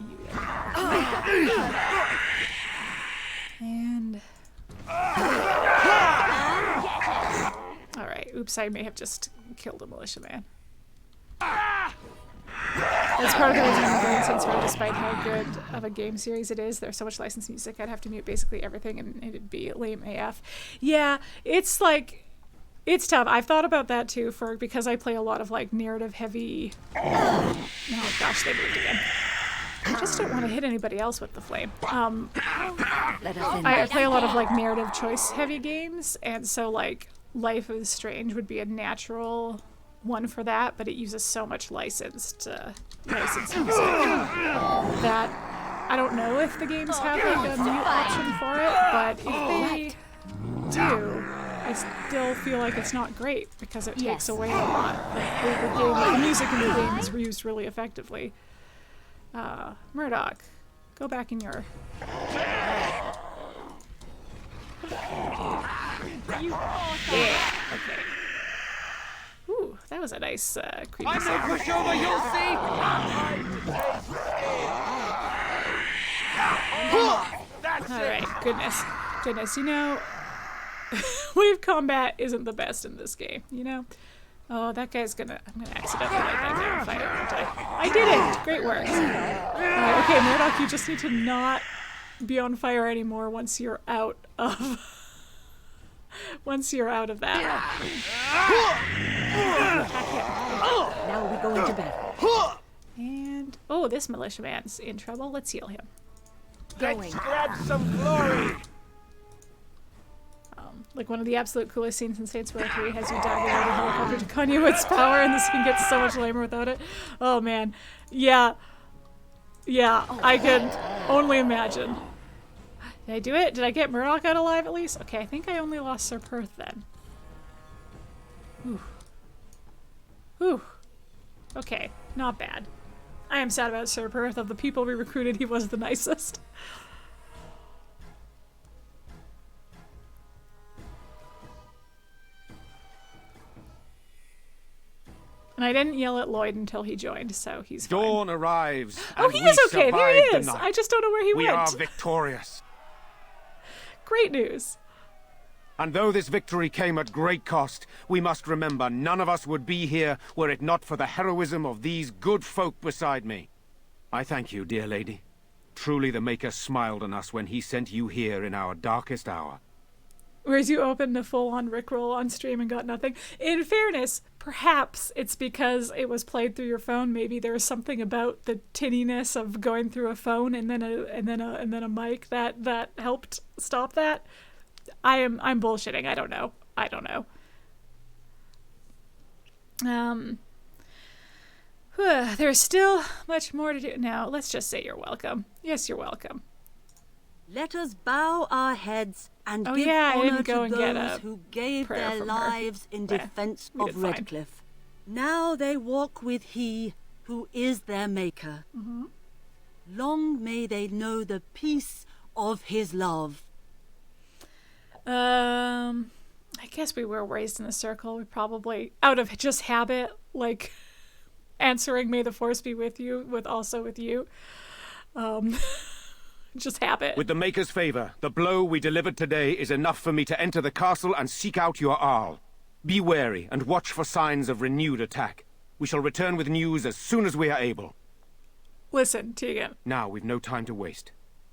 And... Alright, oops, I may have just killed a militiaman. That's part of the reason I'm going Saints-Row, despite how good of a game series it is. There's so much licensed music, I'd have to mute basically everything and it'd be lame AF. Yeah, it's like... It's tough. I've thought about that too because I play a lot of like narrative heavy... Oh gosh, they moved again. I just don't want to hit anybody else with the flame. I play a lot of like narrative choice heavy games, and so like Life is Strange would be a natural one for that, but it uses so much licensed music that I don't know if the games have like a mute option for it, but if they do, I still feel like it's not great because it takes away a lot. The music in the game is reused really effectively. Murdock, go back in your... Yeah, okay. Ooh, that was a nice creepy sound. Push over, you'll see! Alright, goodness, you know, wave combat isn't the best in this game, you know? Oh, that guy's I'm gonna accidentally light that guy on fire, aren't I? I did it! Great work. Okay, Murdock, you just need to not be on fire anymore once you're out of... that. Now we go into battle. And, oh, this militiaman's in trouble. Let's heal him. Let's grab some glory! Like one of the absolute coolest scenes in Saints Row 3 has you dive out of the helicopter to Conduit's power, and this can get so much lamer without it. Oh man. Yeah, I can only imagine. Did I do it? Did I get Murdock out alive at least? Okay, I think I only lost Sir Perth then. Whew. Okay, not bad. I am sad about Sir Perth. Of the people we recruited, he was the nicest. And I didn't yell at Lloyd until he joined, so he's fine. Dawn arrives. Oh, he is okay. There he is. I just don't know where he went. We are victorious. Great news. And though this victory came at great cost, we must remember none of us would be here were it not for the heroism of these good folk beside me. I thank you, dear lady. Truly the Maker smiled on us when he sent you here in our darkest hour. Whereas you opened a full-on Rickroll on stream and got nothing. In fairness, perhaps it's because it was played through your phone. Maybe there was something about the tinniness of going through a phone and then a mic that helped stop that. I'm bullshitting. I don't know. There's still much more to do. Now, let's just say you're welcome. Yes, you're welcome. Let us bow our heads and give I honor didn't go to and get those a who gave prayer their from her. lives in defense we of did fine. Redcliffe. Now they walk with he who is their maker. Mm-hmm. Long may they know the peace of his love. I guess we were raised in a circle. We probably, out of just habit, like answering "May the Force be with you" with you. Just habit. With the Maker's favor, the blow we delivered today is enough for me to enter the castle and seek out your Arl. Be wary and watch for signs of renewed attack. We shall return with news as soon as we are able. Listen, Teagan. Now we've no time to waste.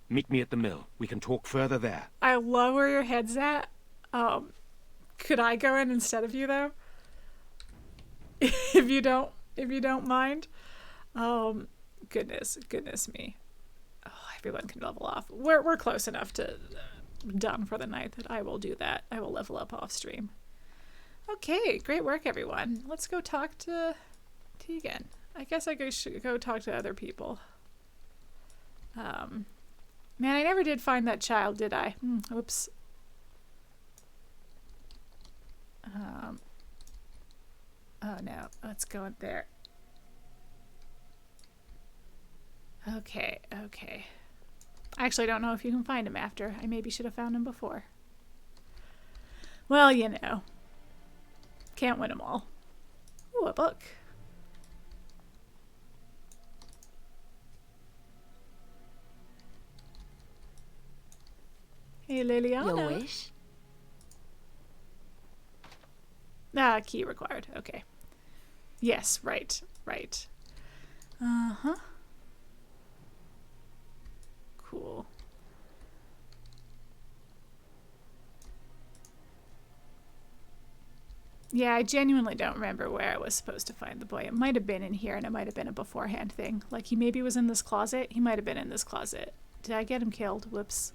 Meet me at the mill. We can talk further there. I love where your head's at. Could I go in instead of you though? if you don't mind. Goodness me. Oh, everyone can level off. We're close enough to done for the night that I will do that. I will level up off stream. Okay, great work, everyone. Let's go talk to Teagan. I guess I should go talk to other people. Man, I never did find that child, did I? Oops. Oh no, let's go in there. Okay. I actually don't know if you can find him after. I maybe should have found him before. Well, you know. Can't win them all. Ooh, a book. Hey, Leliana. Your wish? Key required. Okay. Yes, right. Uh-huh. Cool. Yeah, I genuinely don't remember where I was supposed to find the boy. It might have been in here, and it might have been a beforehand thing. Like, he maybe was in this closet. He might have been in this closet. Did I get him killed? Whoops.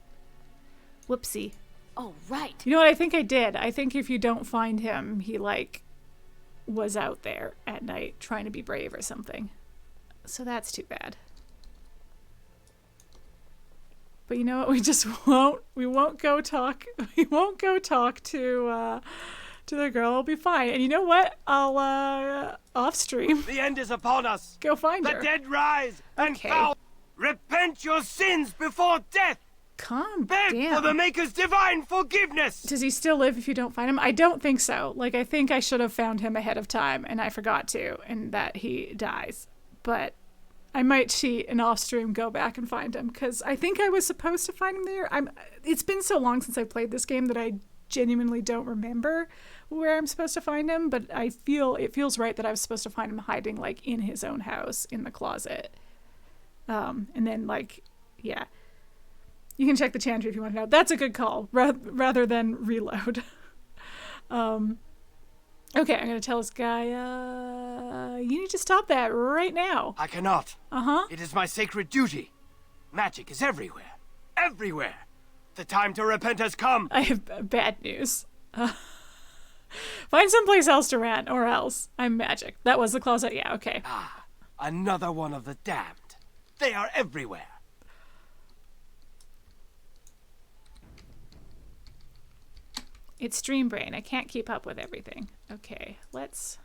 Whoopsie. Oh, right. You know what? I think I did. I think if you don't find him, he, like, was out there at night trying to be brave or something. So that's too bad. But you know what? We won't go talk to the girl. It'll be fine. And you know what? I'll off stream. The end is upon us. Go find her. The dead rise and foul. Repent your sins before death. Calm Beg down. for the Maker's divine forgiveness. Does he still live if you don't find him? I don't think so. Like, I think I should have found him ahead of time, and I forgot to, and that he dies. But I might cheat and off stream go back and find him, because I think I was supposed to find him there. It's been so long since I played this game that I genuinely don't remember where I'm supposed to find him, but it feels right that I was supposed to find him hiding, like, in his own house, in the closet. And then, like, yeah. You can check the chantry if you want to know. That's a good call, rather than reload. Okay, I'm going to tell this guy, you need to stop that right now. I cannot. Uh-huh. It is my sacred duty. Magic is everywhere. Everywhere. The time to repent has come. I have bad news. Find someplace else to rant, or else I'm magic. That was the closet. Yeah, okay. Ah, another one of the damned. They are everywhere. It's stream brain. I can't keep up with everything. Okay, let's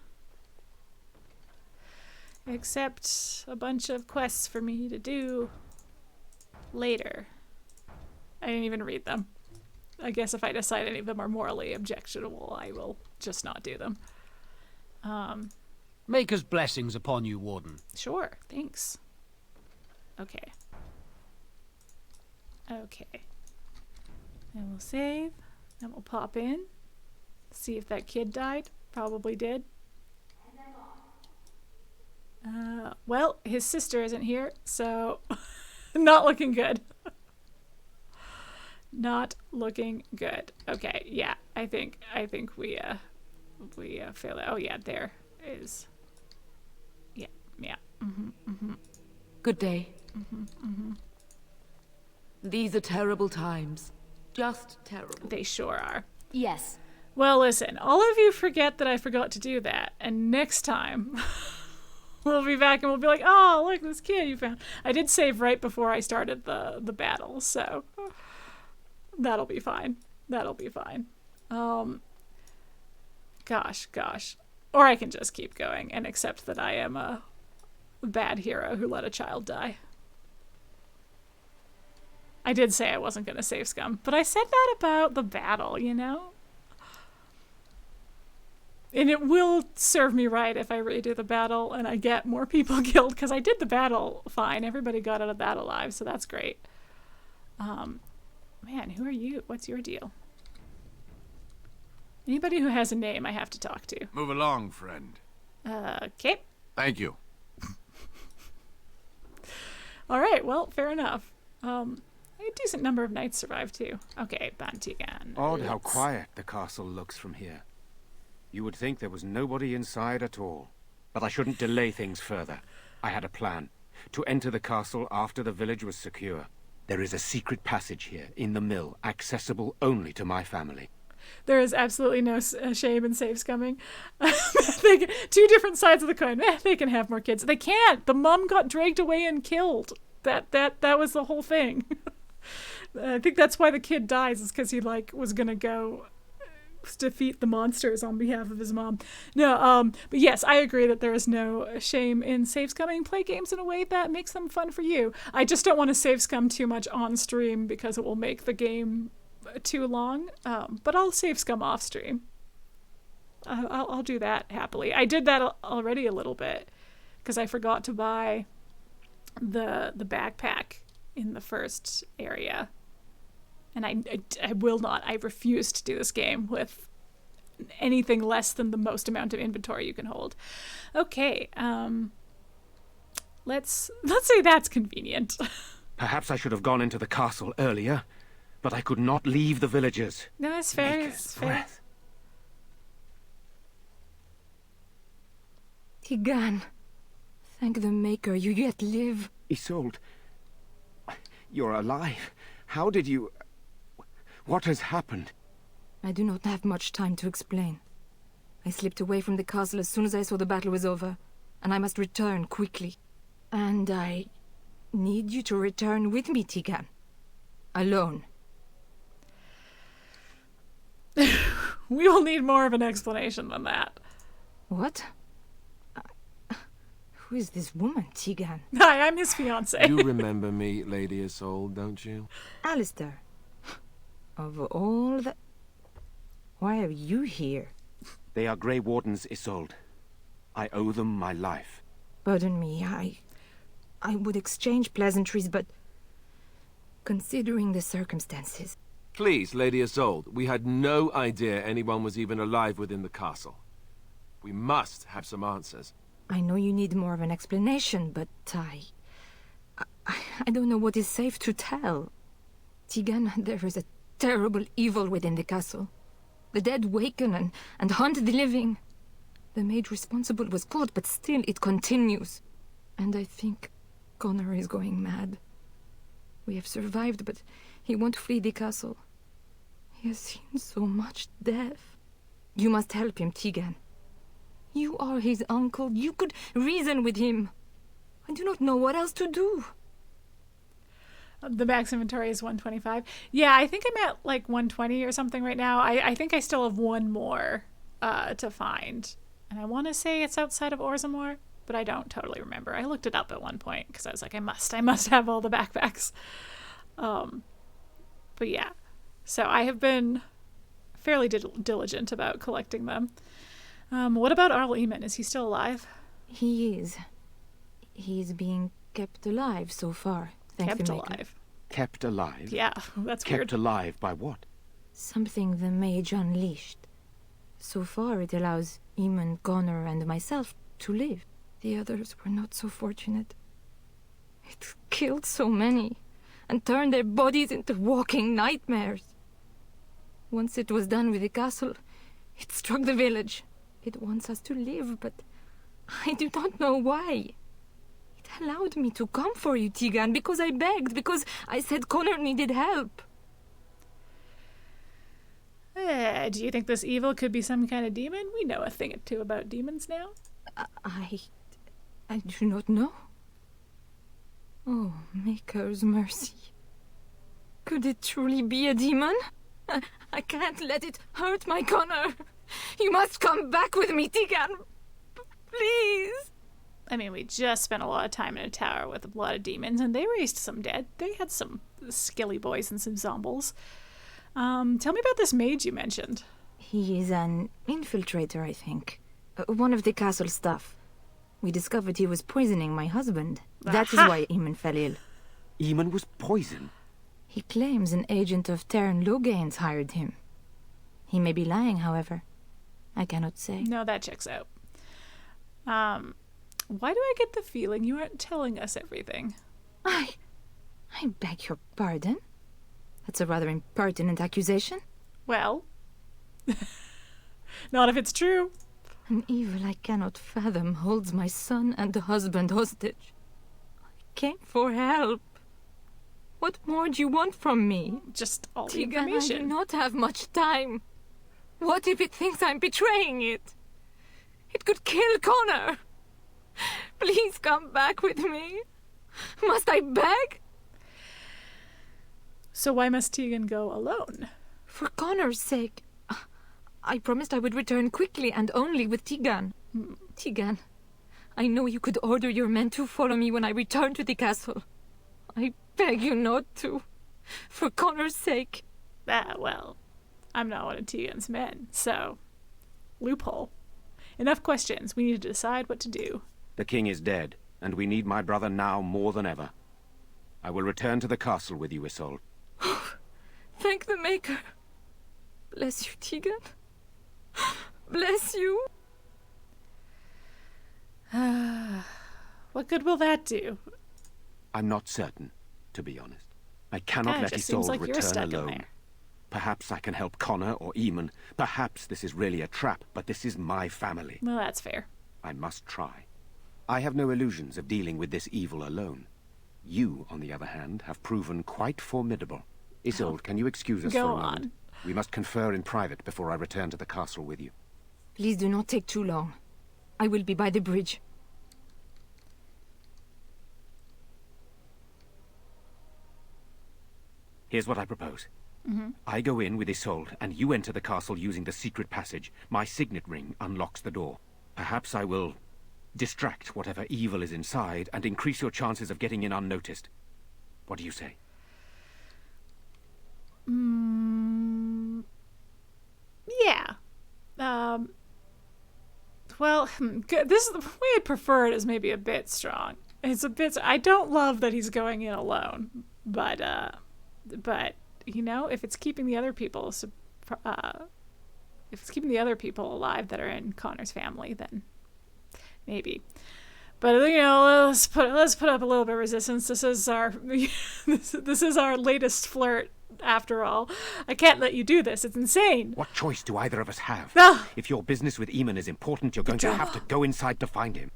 accept a bunch of quests for me to do later. I didn't even read them. I guess if I decide any of them are morally objectionable, I will just not do them. Maker's blessings upon you, Warden. Sure, thanks. Okay. Okay. And we'll save. And we'll pop in. See if that kid died. Probably did. Well, his sister isn't here, so not looking good. Not looking good. Okay, yeah, I think we failed. Oh yeah, there is. Yeah. Good day. These are terrible times. Just terrible. They sure are. Yes. Well, listen, all of you forget that I forgot to do that, and next time we'll be back and we'll be like, oh, look, this kid you found. I did save right before I started the battle, so that'll be fine. That'll be fine. Gosh. Or I can just keep going and accept that I am a bad hero who let a child die. I did say I wasn't going to save scum, but I said that about the battle, you know? And it will serve me right if I redo the battle and I get more people killed, because I did the battle fine. Everybody got out of that alive, so that's great. Man, who are you? What's your deal? Anybody who has a name I have to talk to. Move along, friend. Okay. Thank you. All right, well, fair enough. A decent number of knights survived too. Okay, Bann Teagan. Odd how quiet the castle looks from here. You would think there was nobody inside at all. But I shouldn't delay things further. I had a plan. To enter the castle after the village was secure. There is a secret passage here, in the mill, accessible only to my family. There is absolutely no shame in save scumming. Two different sides of the coin. They can have more kids. They can't. The mom got dragged away and killed. That was the whole thing. I think that's why the kid dies, is because he was gonna go defeat the monsters on behalf of his mom. No, but yes, I agree that there is no shame in save scumming. Play games in a way that makes them fun for you. I just don't want to save scum too much on stream because it will make the game too long. But I'll save scum off stream. I'll do that happily. I did that already a little bit because I forgot to buy the backpack in the first area. And I will not. I refuse to do this game with anything less than the most amount of inventory you can hold. Okay, let's say that's convenient. Perhaps I should have gone into the castle earlier, but I could not leave the villagers. No, that's fair. That's fair. Teagan, thank the Maker you yet live. Isolde, you're alive. How did you... What has happened? I do not have much time to explain. I slipped away from the castle as soon as I saw the battle was over, and I must return quickly. And I need you to return with me, Teagan. Alone. We will need more of an explanation than that. What? Who is this woman, Teagan? Hi, I'm his fiancée. You remember me, Lady Isolde, don't you? Alistair. Of all the... Why are you here? They are Grey Wardens, Isolde. I owe them my life. Pardon me, I would exchange pleasantries, but... considering the circumstances... Please, Lady Isolde, we had no idea anyone was even alive within the castle. We must have some answers. I know you need more of an explanation, but I don't know what is safe to tell. Teagan, there is a terrible evil within the castle. The dead waken and haunt the living. The mage responsible was caught, but still it continues. And I think Connor is going mad. We have survived, but he won't flee the castle. He has seen so much death. You must help him, Teagan. You are his uncle. You could reason with him. I do not know what else to do. The max inventory is 125. Yeah, I think I'm at like 120 or something right now. I think I still have one more to find. And I want to say it's outside of Orzammar, but I don't totally remember. I looked it up at one point because I was like, I must have all the backpacks. But yeah, so I have been fairly diligent about collecting them. What about Arl Eamon? Is he still alive? He is. He's being kept alive so far. Kept alive. Kept alive? Yeah, that's weird. Kept alive by what? Something the mage unleashed. So far it allows Eamon, Connor, and myself to live. The others were not so fortunate. It killed so many, and turned their bodies into walking nightmares. Once it was done with the castle, it struck the village. It wants us to live, but I do not know why. It allowed me to come for you, Teagan, because I begged, because I said Connor needed help. Do you think this evil could be some kind of demon? We know a thing or two about demons now. I do not know. Oh, Maker's mercy. Could it truly be a demon? I can't let it hurt my Connor. You must come back with me, Teagan. Please. I mean, we just spent a lot of time in a tower with a lot of demons, and they raised some dead. They had some skilly boys and some zombies. Tell me about this mage you mentioned. He is an infiltrator, I think. One of the castle staff. We discovered he was poisoning my husband. That is why Eamon fell ill. Eamon was poisoned? He claims an agent of Terran Logain's hired him. He may be lying, however. I cannot say. No, that checks out. Why do I get the feeling you aren't telling us everything? I beg your pardon? That's a rather impertinent accusation. Well, not if it's true. An evil I cannot fathom holds my son and the husband hostage. I came for help. What more do you want from me? Just all the Teagan, information. I do not have much time. What if it thinks I'm betraying it? It could kill Connor. Please come back with me. Must I beg? So why must Teagan go alone? For Connor's sake. I promised I would return quickly and only with Teagan. Teagan, I know you could order your men to follow me when I return to the castle. I beg you not to. For Connor's sake. Well, I'm not one of Teagan's men, so... loophole. Enough questions. We need to decide what to do. The king is dead, and we need my brother now more than ever. I will return to the castle with you, Isolde. Thank the Maker. Bless you, Teagan. Bless you. What good will that do? I'm not certain, to be honest. I cannot let just seems Isolde like you're return stuck in alone. there. Perhaps I can help Connor or Eamon. Perhaps this is really a trap, but this is my family. Well, that's fair. I must try. I have no illusions of dealing with this evil alone. You, on the other hand, have proven quite formidable. Isolde, can you excuse us Go for a moment? on. We must confer in private before I return to the castle with you. Please do not take too long. I will be by the bridge. Here's what I propose. Mhm. I go in with Isolde, and you enter the castle using the secret passage. My signet ring unlocks the door. Perhaps I will distract whatever evil is inside and increase your chances of getting in unnoticed. What do you say? Yeah. Well, this the way I prefer it is maybe a bit strong. It's a bit. I don't love that he's going in alone, but you know, if it's keeping the other people, if it's keeping the other people alive that are in Connor's family, then maybe. But you know, let's put up a little bit of resistance. This is our this is our latest flirt. After all, I can't let you do this. It's insane. What choice do either of us have? No. If your business with Eamon is important, you're going to have to go inside to find him.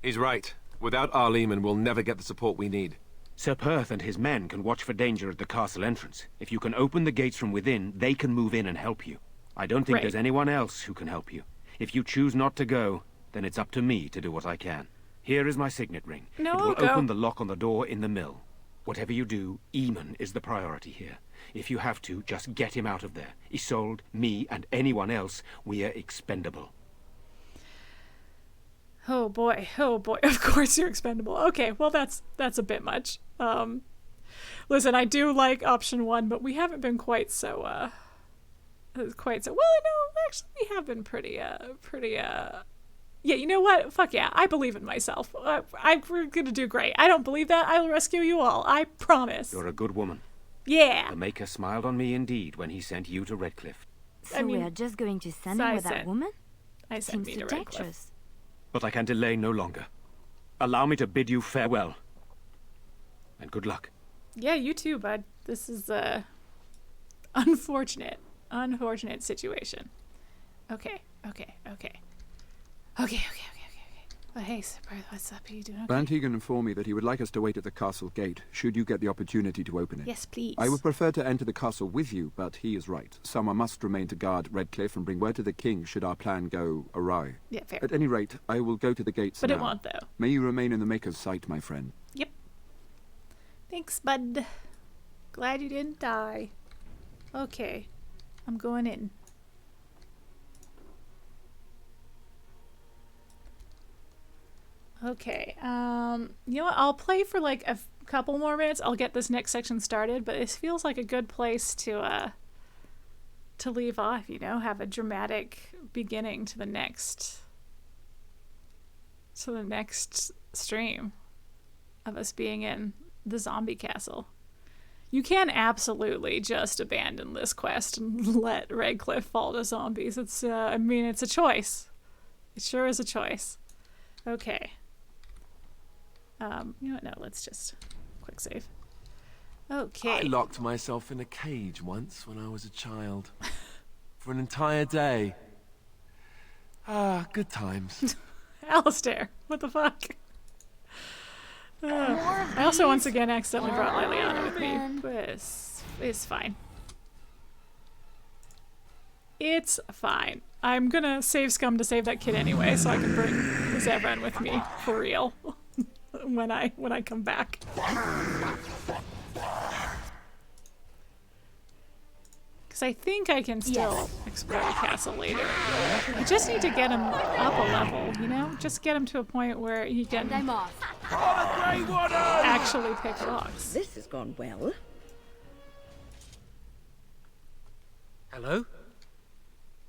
He's right. Without Arl Eamon, we'll never get the support we need. Sir Perth and his men can watch for danger at the castle entrance. If you can open the gates from within, they can move in and help you. I don't think there's anyone else who can help you. If you choose not to go, then it's up to me to do what I can. Here is my signet ring. No, it will I'll go. open the lock on the door in the mill. Whatever you do, Eamon is the priority here. If you have to, just get him out of there. Isolde, me, and anyone else, we are expendable. Oh boy, of course you're expendable. Okay, well that's a bit much. Listen, I do like option one, but we haven't been quite so well, no, actually we have been pretty yeah, you know what? Fuck yeah, I believe in myself. We're gonna do great. I don't believe that. I'll rescue you all. I promise. You're a good woman. Yeah. The Maker smiled on me indeed when he sent you to Redcliffe. So we are just going to send him with that woman? I sent Seems me to so Redcliffe. dangerous. But I can delay no longer. Allow me to bid you farewell. And good luck. Yeah, you too, bud. This is a unfortunate situation. Okay. Oh, hey, surprise, what's up? Are you doing okay? Bann Teagan informed me that he would like us to wait at the castle gate, should you get the opportunity to open it. Yes, please. I would prefer to enter the castle with you, but he is right. Someone must remain to guard Redcliffe and bring word to the king should our plan go awry. Yeah, fair. At any rate, I will go to the gates But now. it won't, though. May you remain in the Maker's sight, my friend. Yep. Thanks, bud. Glad you didn't die. Okay. I'm going in. Okay, you know what, I'll play for like a couple more minutes. I'll get this next section started, but this feels like a good place to leave off, you know, have a dramatic beginning to the next stream of us being in the zombie castle. You can absolutely just abandon this quest and let Redcliffe fall to zombies. It's, I mean, it's a choice. It sure is a choice. Okay. You know what? No, let's just quick save. Okay. I locked myself in a cage once when I was a child. For an entire day. Ah, good times. Alistair, what the fuck? I also once again accidentally brought Leliana with me, but it's fine. It's fine. I'm gonna save scum to save that kid anyway, so I can bring Zevran with me for real when I come back. Because I think I can still explore the castle later. I just need to get him up a level, you know? Just get him to a point where he can actually pick locks. This has gone well. Hello?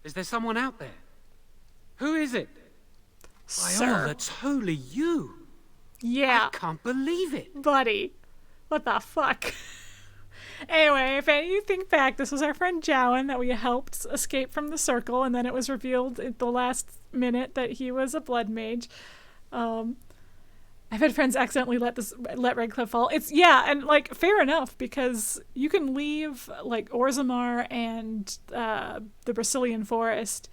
Is there someone out there? Who is it? Sir. Oh, that's totally you. Yeah. I can't believe it. Buddy. What the fuck? Anyway, if you think back, this was our friend Jowan that we helped escape from the circle, and then it was revealed at the last minute that he was a blood mage. I've had friends accidentally let Redcliffe fall. And like fair enough, because you can leave like Orzammar and the Brazilian forest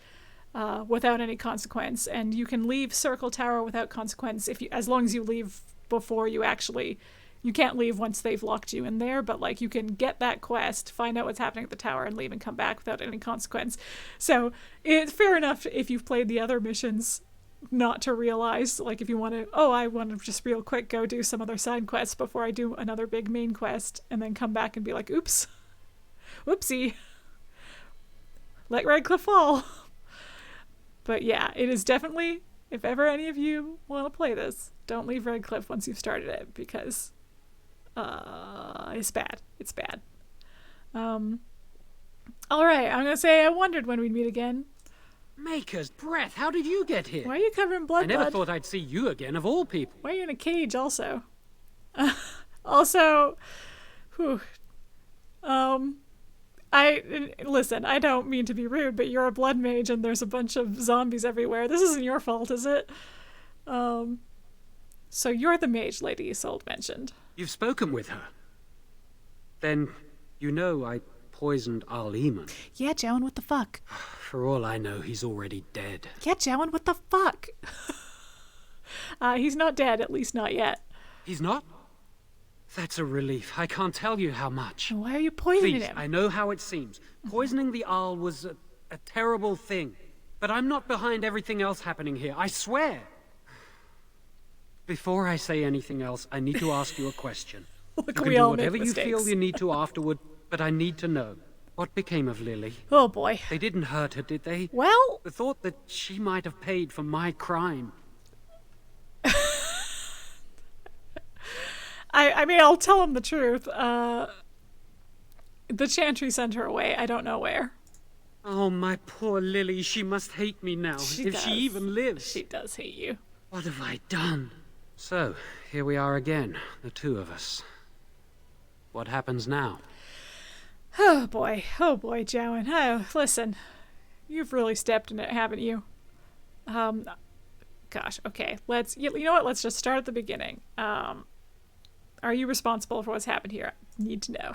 without any consequence, and you can leave Circle Tower without consequence as long as you leave before you actually You can't leave once they've locked you in there, but like you can get that quest, find out what's happening at the tower, and leave and come back without any consequence. So it's fair enough if you've played the other missions not to realize, like if you want to, oh, I want to just real quick go do some other side quests before I do another big main quest, and then come back and be like, oops, whoopsie, let Redcliffe fall. But yeah, it is definitely, if ever any of you want to play this, don't leave Redcliffe once you've started it, because it's bad. It's bad. Alright, I'm gonna say I wondered when we'd meet again. Maker's breath, how did you get here? Why are you covered in blood? I never thought I'd see you again, of all people. Why are you in a cage also? Also, whew, listen, I don't mean to be rude, but you're a blood mage and there's a bunch of zombies everywhere. This isn't your fault, is it? So you're the mage Lady Isolde mentioned. You've spoken with her. Then, you know I poisoned Arl Eamon. Yeah, Joan, what the fuck? For all I know, he's already dead. Yeah, Joan, what the fuck? He's not dead, at least not yet. He's not? That's a relief. I can't tell you how much. Why are you poisoning Please, him? I know how it seems. Poisoning the Arl was a terrible thing. But I'm not behind everything else happening here, I swear. Before I say anything else, I need to ask you a question. Look, you can we do all whatever make you mistakes. feel you need to afterward, but I need to know. What became of Lily? Oh boy. They didn't hurt her, did they? Well... The thought that she might have paid for my crime. I mean, I'll tell him the truth. The Chantry sent her away. I don't know where. Oh, my poor Lily. She must hate me now, if she even lives. She does hate you. What have I done? So, here we are again, the two of us. What happens now? Oh boy, Joan. Oh, listen, you've really stepped in it, haven't you? Gosh, okay, you know what, let's just start at the beginning. Are you responsible for what's happened here? I need to know.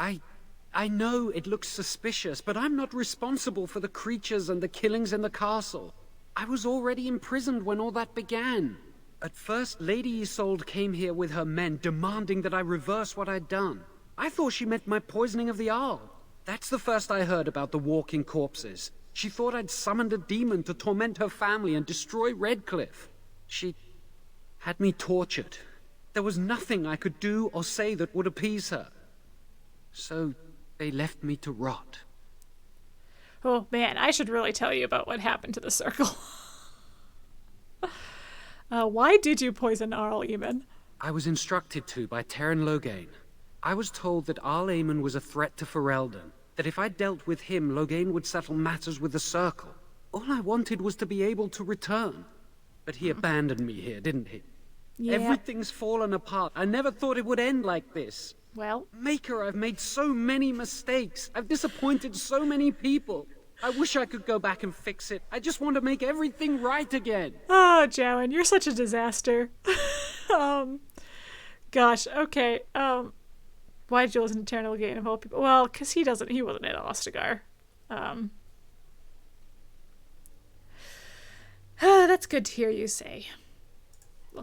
I know it looks suspicious, but I'm not responsible for the creatures and the killings in the castle. I was already imprisoned when all that began. At first, Lady Isolde came here with her men, demanding that I reverse what I'd done. I thought she meant my poisoning of the Arl. That's the first I heard about the walking corpses. She thought I'd summoned a demon to torment her family and destroy Redcliffe. She had me tortured. There was nothing I could do or say that would appease her. So they left me to rot. Oh man, I should really tell you about what happened to the Circle. Why did you poison Arl Eamon? I was instructed to by Terran Loghain. I was told that Arl Eamon was a threat to Ferelden, that if I dealt with him, Loghain would settle matters with the Circle. All I wanted was to be able to return. But he abandoned me here, didn't he? Yeah. Everything's fallen apart. I never thought it would end like this. Well... Maker, I've made so many mistakes. I've disappointed so many people. I wish I could go back and fix it. I just want to make everything right again. Oh, Joan, you're such a disaster. Gosh, okay. Why did you listen to Terran Loghain of all people? Well, because he wasn't in Ostagar. That's good to hear you say.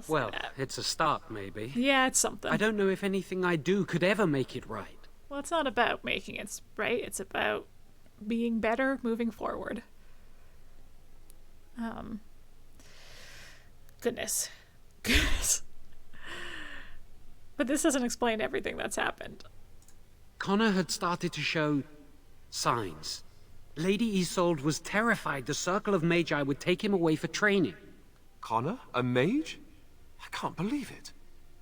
Well, it's a start, maybe. Yeah, it's something. I don't know if anything I do could ever make it right. Well, it's not about making it right. It's about being better moving forward. Goodness. But this doesn't explain everything that's happened. Connor had started to show signs. Lady Isolde was terrified the Circle of Magi would take him away for training. Connor? A mage? I can't believe it.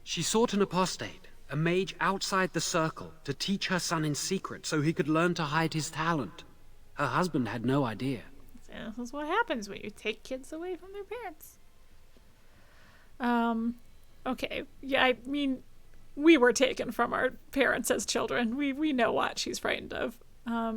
She sought an apostate, a mage outside the Circle, to teach her son in secret so he could learn to hide his talent. Her husband had no idea. This is what happens when you take kids away from their parents. Okay. Yeah, I mean, we were taken from our parents as children. We know what she's frightened of. How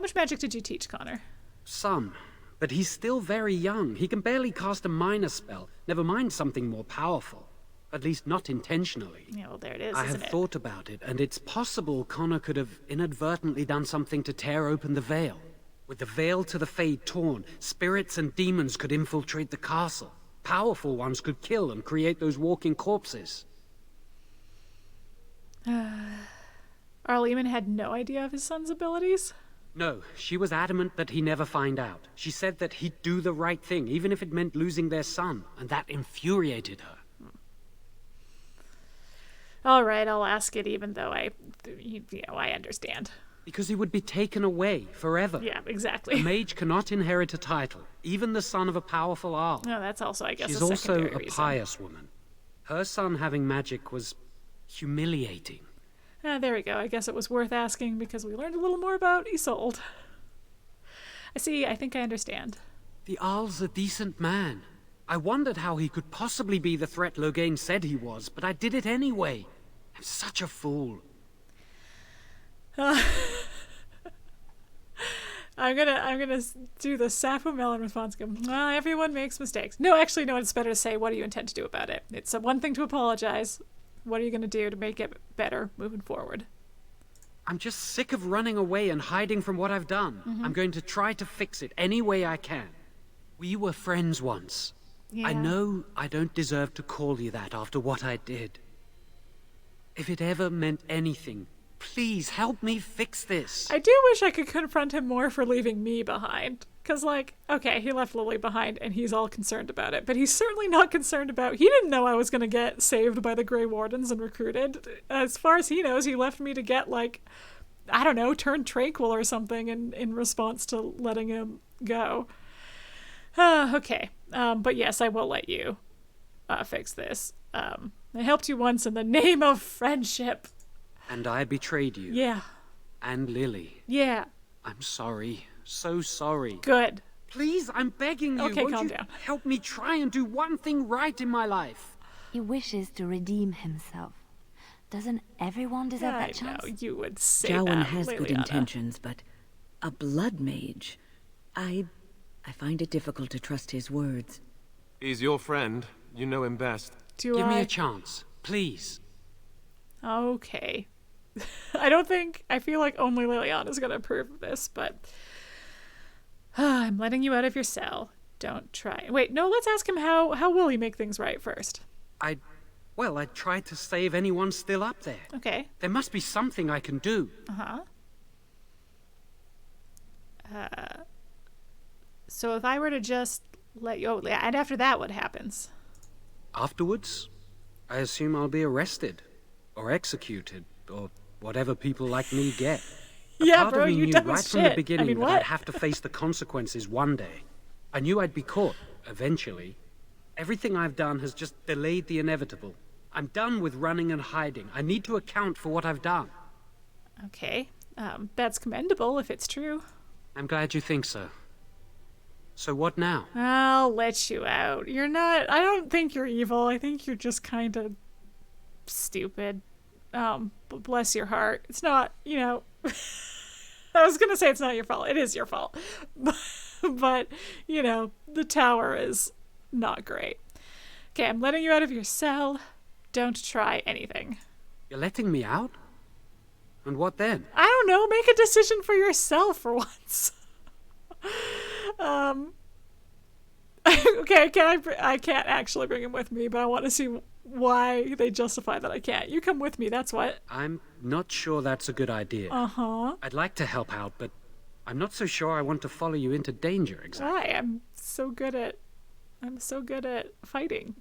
much magic did you teach Connor? Some. But he's still very young. He can barely cast a minor spell, never mind something more powerful. At least not intentionally. Yeah, well, there it is, I have thought about it, and it's possible Connor could have inadvertently done something to tear open the veil. With the veil to the Fade torn, spirits and demons could infiltrate the castle. Powerful ones could kill and create those walking corpses. Arl Eamon had no idea of his son's abilities? No, she was adamant that he never find out. She said that he'd do the right thing, even if it meant losing their son, and that infuriated her. All right, I'll ask it, even though I understand. Because he would be taken away forever. Yeah, exactly. A mage cannot inherit a title, even the son of a powerful Arl. No, that's also, I guess, She's a also secondary a reason. pious woman. Her son having magic was humiliating. There we go. I guess it was worth asking because we learned a little more about Isolde. I think I understand. The Arl's a decent man. I wondered how he could possibly be the threat Loghain said he was, but I did it anyway. I'm such a fool. I'm gonna do the Sappho Melon response. Go, well, everyone makes mistakes. No, actually, no, it's better to say, what do you intend to do about it? It's one thing to apologize. What are you gonna do to make it better moving forward? I'm just sick of running away and hiding from what I've done. I'm going to try to fix it any way I can. We were friends once. Yeah. I know I don't deserve to call you that after what I did. If it ever meant anything, please help me fix this. I do wish I could confront him more for leaving me behind. Because, okay, he left Lily behind and he's all concerned about it. But he's certainly not concerned about... He didn't know I was going to get saved by the Grey Wardens and recruited. As far as he knows, he left me to get, I don't know, turn tranquil or something in response to letting him go. Okay. But yes, I will let you fix this. I helped you once in the name of friendship. And I betrayed you. Yeah. And Lily. Yeah. I'm sorry. So sorry. Good. Please, I'm begging you. Okay, Won't calm you down. help me try and do one thing right in my life? He wishes to redeem himself. Doesn't everyone deserve that chance? I know you would say Jowan that, has good Leliana. intentions, but a blood mage. I find it difficult to trust his words. He's your friend. You know him best. Give me a chance, please. Okay. I feel like only Leliana is going to approve of this, but I'm letting you out of your cell. Don't try. Wait, no, let's ask him how will he make things right first. I tried to save anyone still up there. Okay. There must be something I can do. So if I were to just let you... and after that, what happens? Afterwards, I assume I'll be arrested, or executed, or whatever people like me get. Yeah, Part bro, of me you knew dumb right as from the shit. beginning that what? I'd have to face the consequences one day. I knew I'd be caught, eventually. Everything I've done has just delayed the inevitable. I'm done with running and hiding. I need to account for what I've done. Okay. That's commendable if it's true. I'm glad you think so. So what now? I'll let you out. You're not... I don't think you're evil. I think you're just kind of stupid. But bless your heart. It's not, I was going to say it's not your fault. It is your fault. But, the tower is not great. Okay, I'm letting you out of your cell. Don't try anything. You're letting me out? And what then? I don't know. Make a decision for yourself for once. Okay, I can't actually bring him with me, but I want to see why they justify that I can't. You come with me, that's what. I'm not sure that's a good idea. I'd like to help out, but I'm not so sure I want to follow you into danger exactly. I'm so good at fighting.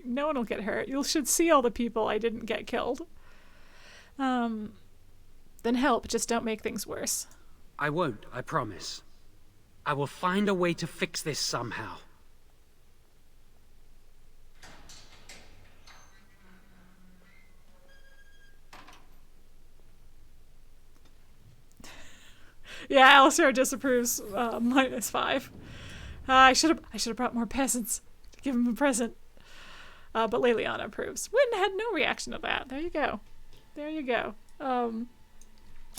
No one will get hurt. You should see all the people I didn't get killed. Then help, just don't make things worse. I won't, I promise. I will find a way to fix this somehow. Yeah, Alistair disapproves. -5. I should have brought more peasants to give him a present. But Leliana approves. Wynne had no reaction to that. There you go.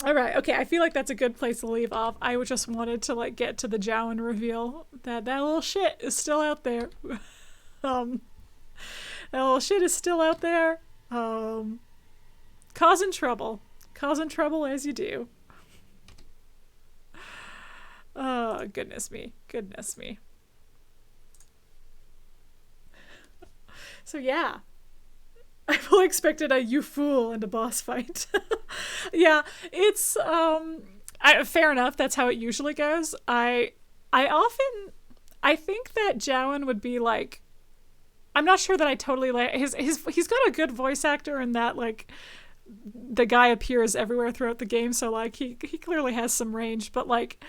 All right. Okay. I feel like that's a good place to leave off. I just wanted to get to the Jowan reveal that little shit is still out there. That little shit is still out there. Causing trouble as you do. Oh, goodness me. So yeah, I fully expected a you fool and a boss fight. Yeah, it's fair enough. That's how it usually goes. I think that Jowan would be like, I'm not sure that I totally like he's got a good voice actor in that, like, the guy appears everywhere throughout the game, so like he clearly has some range, but like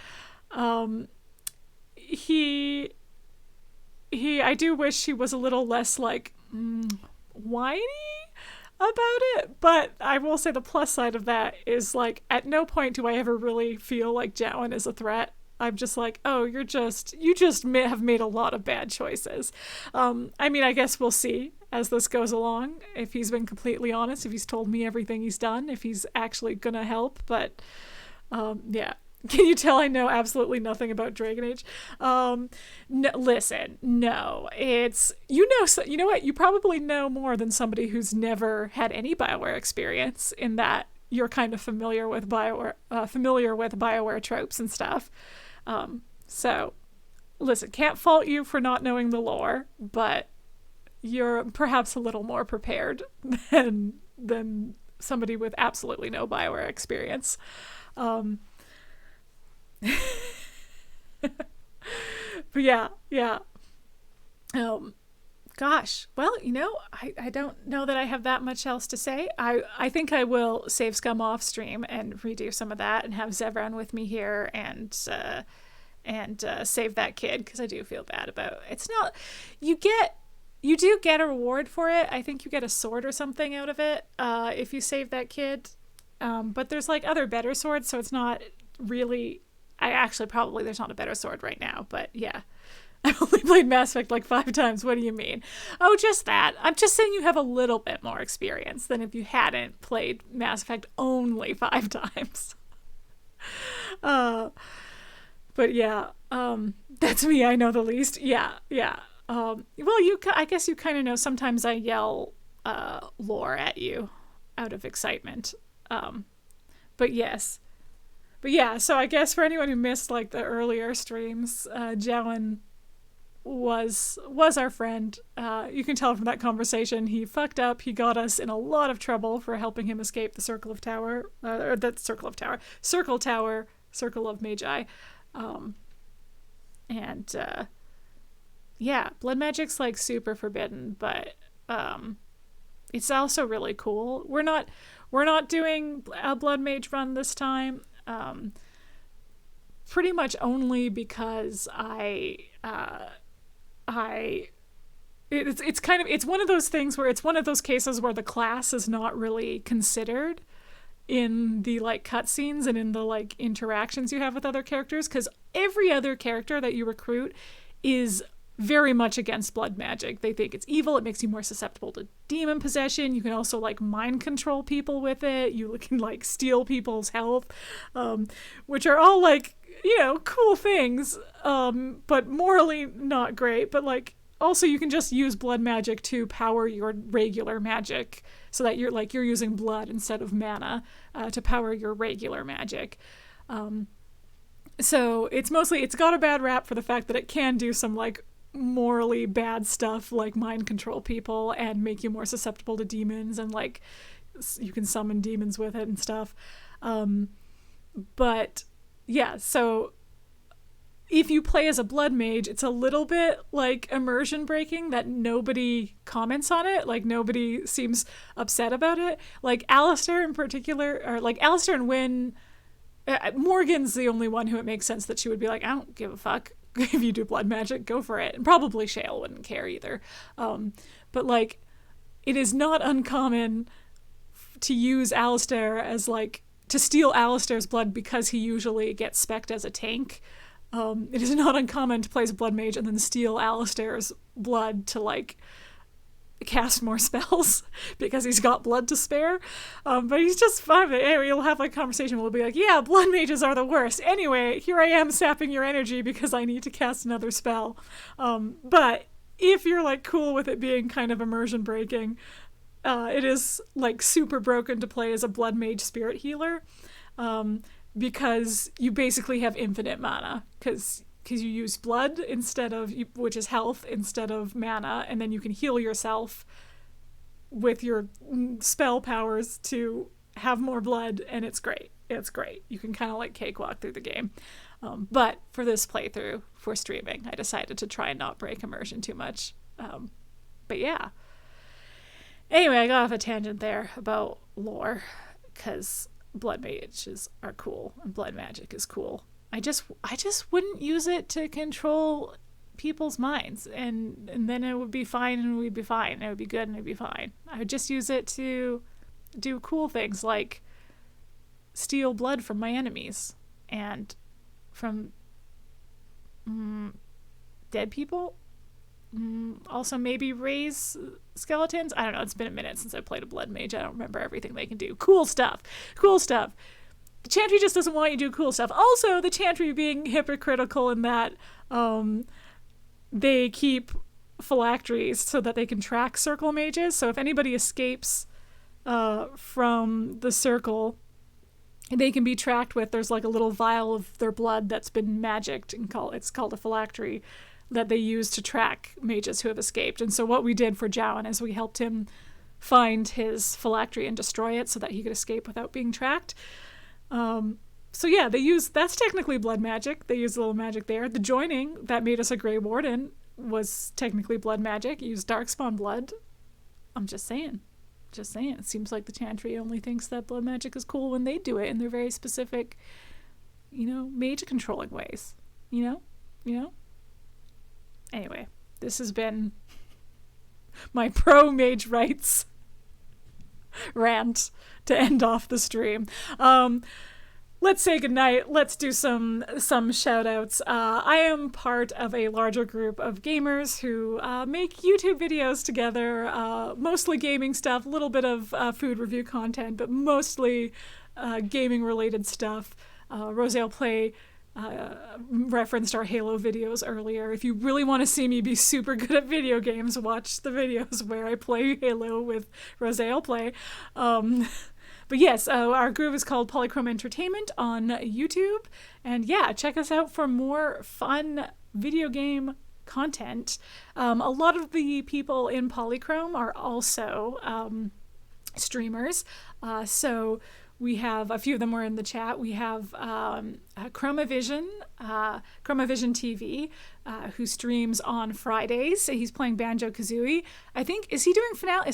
he I do wish he was a little less like whiny about it. But I will say the plus side of that is, like, at no point do I ever really feel like Jowan is a threat. I'm just like, oh, you just have made a lot of bad choices. I mean, I guess we'll see as this goes along, if he's been completely honest, if he's told me everything he's done, if he's actually gonna help. But yeah. Can you tell I know absolutely nothing about Dragon Age? No, listen, no. It's, you know what? You probably know more than somebody who's never had any BioWare experience, in that you're kind of familiar with BioWare tropes and stuff. So, listen, can't fault you for not knowing the lore, but you're perhaps a little more prepared than somebody with absolutely no BioWare experience. But yeah. Gosh, well, I don't know that I have that much else to say. I think I will save Scum off stream and redo some of that and have Zevran with me here and save that kid, because I do feel bad about it's not. You do get a reward for it. I think you get a sword or something out of it if you save that kid. But there's like other better swords, so it's not really. Probably there's not a better sword right now, but yeah. I've only played Mass Effect like 5 times. What do you mean? Oh, just that. I'm just saying you have a little bit more experience than if you hadn't played Mass Effect only 5 times. But yeah, that's me. I know the least. Yeah. Well, I guess you kind of know sometimes I yell lore at you out of excitement. But yes. But yeah, so I guess for anyone who missed like the earlier streams, Jowan was our friend. You can tell from that conversation he fucked up. He got us in a lot of trouble for helping him escape the Circle of Magi. Yeah, blood magic's like super forbidden, but it's also really cool. We're not doing a blood mage run this time. Pretty much only because it's one of those things where it's one of those cases where the class is not really considered in the like cutscenes and in the like interactions you have with other characters, because every other character that you recruit is very much against blood magic. They think it's evil. It makes you more susceptible to demon possession. You can also like mind control people with it. You can like steal people's health, which are all like, cool things, but morally not great. But like also you can just use blood magic to power your regular magic, so that you're using blood instead of mana to power your regular magic. So it's got a bad rap for the fact that it can do some like morally bad stuff, like mind control people and make you more susceptible to demons, and like you can summon demons with it and stuff. But yeah, so if you play as a blood mage, it's a little bit like immersion breaking that nobody comments on it. Like nobody seems upset about it. Like Alistair in particular, or like Alistair and Wynne. Morgan's the only one who it makes sense that she would be like, I don't give a fuck. If you do blood magic, go for it. And probably Shale wouldn't care either. But like, it is not uncommon to use Alistair as like, to steal Alistair's blood because he usually gets spec'd as a tank. It is not uncommon to play as a blood mage and then steal Alistair's blood to like cast more spells because he's got blood to spare. But he's just fine. Anyway, you'll have like a conversation. We'll be like, yeah, blood mages are the worst. Anyway, here I am sapping your energy because I need to cast another spell. But if you're like cool with it being kind of immersion breaking, it is like super broken to play as a blood mage spirit healer, because you basically have infinite mana because because you use blood instead of, which is health instead of mana, and then you can heal yourself with your spell powers to have more blood, and it's great. It's great. You can kind of like cakewalk through the game. But for this playthrough, for streaming, I decided to try and not break immersion too much. But yeah. Anyway, I got off a tangent there about lore, because blood mages are cool, and blood magic is cool. I just wouldn't use it to control people's minds, and then it would be fine, and we'd be fine. It would be good, and it'd be fine. I would just use it to do cool things like steal blood from my enemies and from dead people. Also maybe raise skeletons. I don't know. It's been a minute since I played a blood mage. I don't remember everything they can do. Cool stuff. Cool stuff. The Chantry just doesn't want you to do cool stuff. Also, the Chantry being hypocritical in that they keep phylacteries so that they can track circle mages. So if anybody escapes from the circle, they can be tracked with, there's like a little vial of their blood that's been magicked, and it's called a phylactery, that they use to track mages who have escaped. And so what we did for Jowan is we helped him find his phylactery and destroy it so that he could escape without being tracked. So yeah, that's technically blood magic. They use a little magic there. The joining that made us a Grey Warden was technically blood magic. It used Darkspawn blood. I'm just saying. It seems like the Chantry only thinks that blood magic is cool when they do it in their very specific, mage controlling ways. Anyway, this has been my pro mage rights rant to end off the stream. Let's say goodnight. Let's do some shout outs. I am part of a larger group of gamers who make YouTube videos together, mostly gaming stuff, a little bit of food review content, but mostly gaming related stuff. Rosale Play referenced our Halo videos earlier. If you really want to see me be super good at video games, watch the videos where I play Halo with Rosale Play. But yes, our group is called Polychrome Entertainment on YouTube. And yeah, check us out for more fun video game content. A lot of the people in Polychrome are also streamers. So we have a few of them were in the chat. We have Chromavision TV, who streams on Fridays. He's playing Banjo-Kazooie. I think, is he doing finale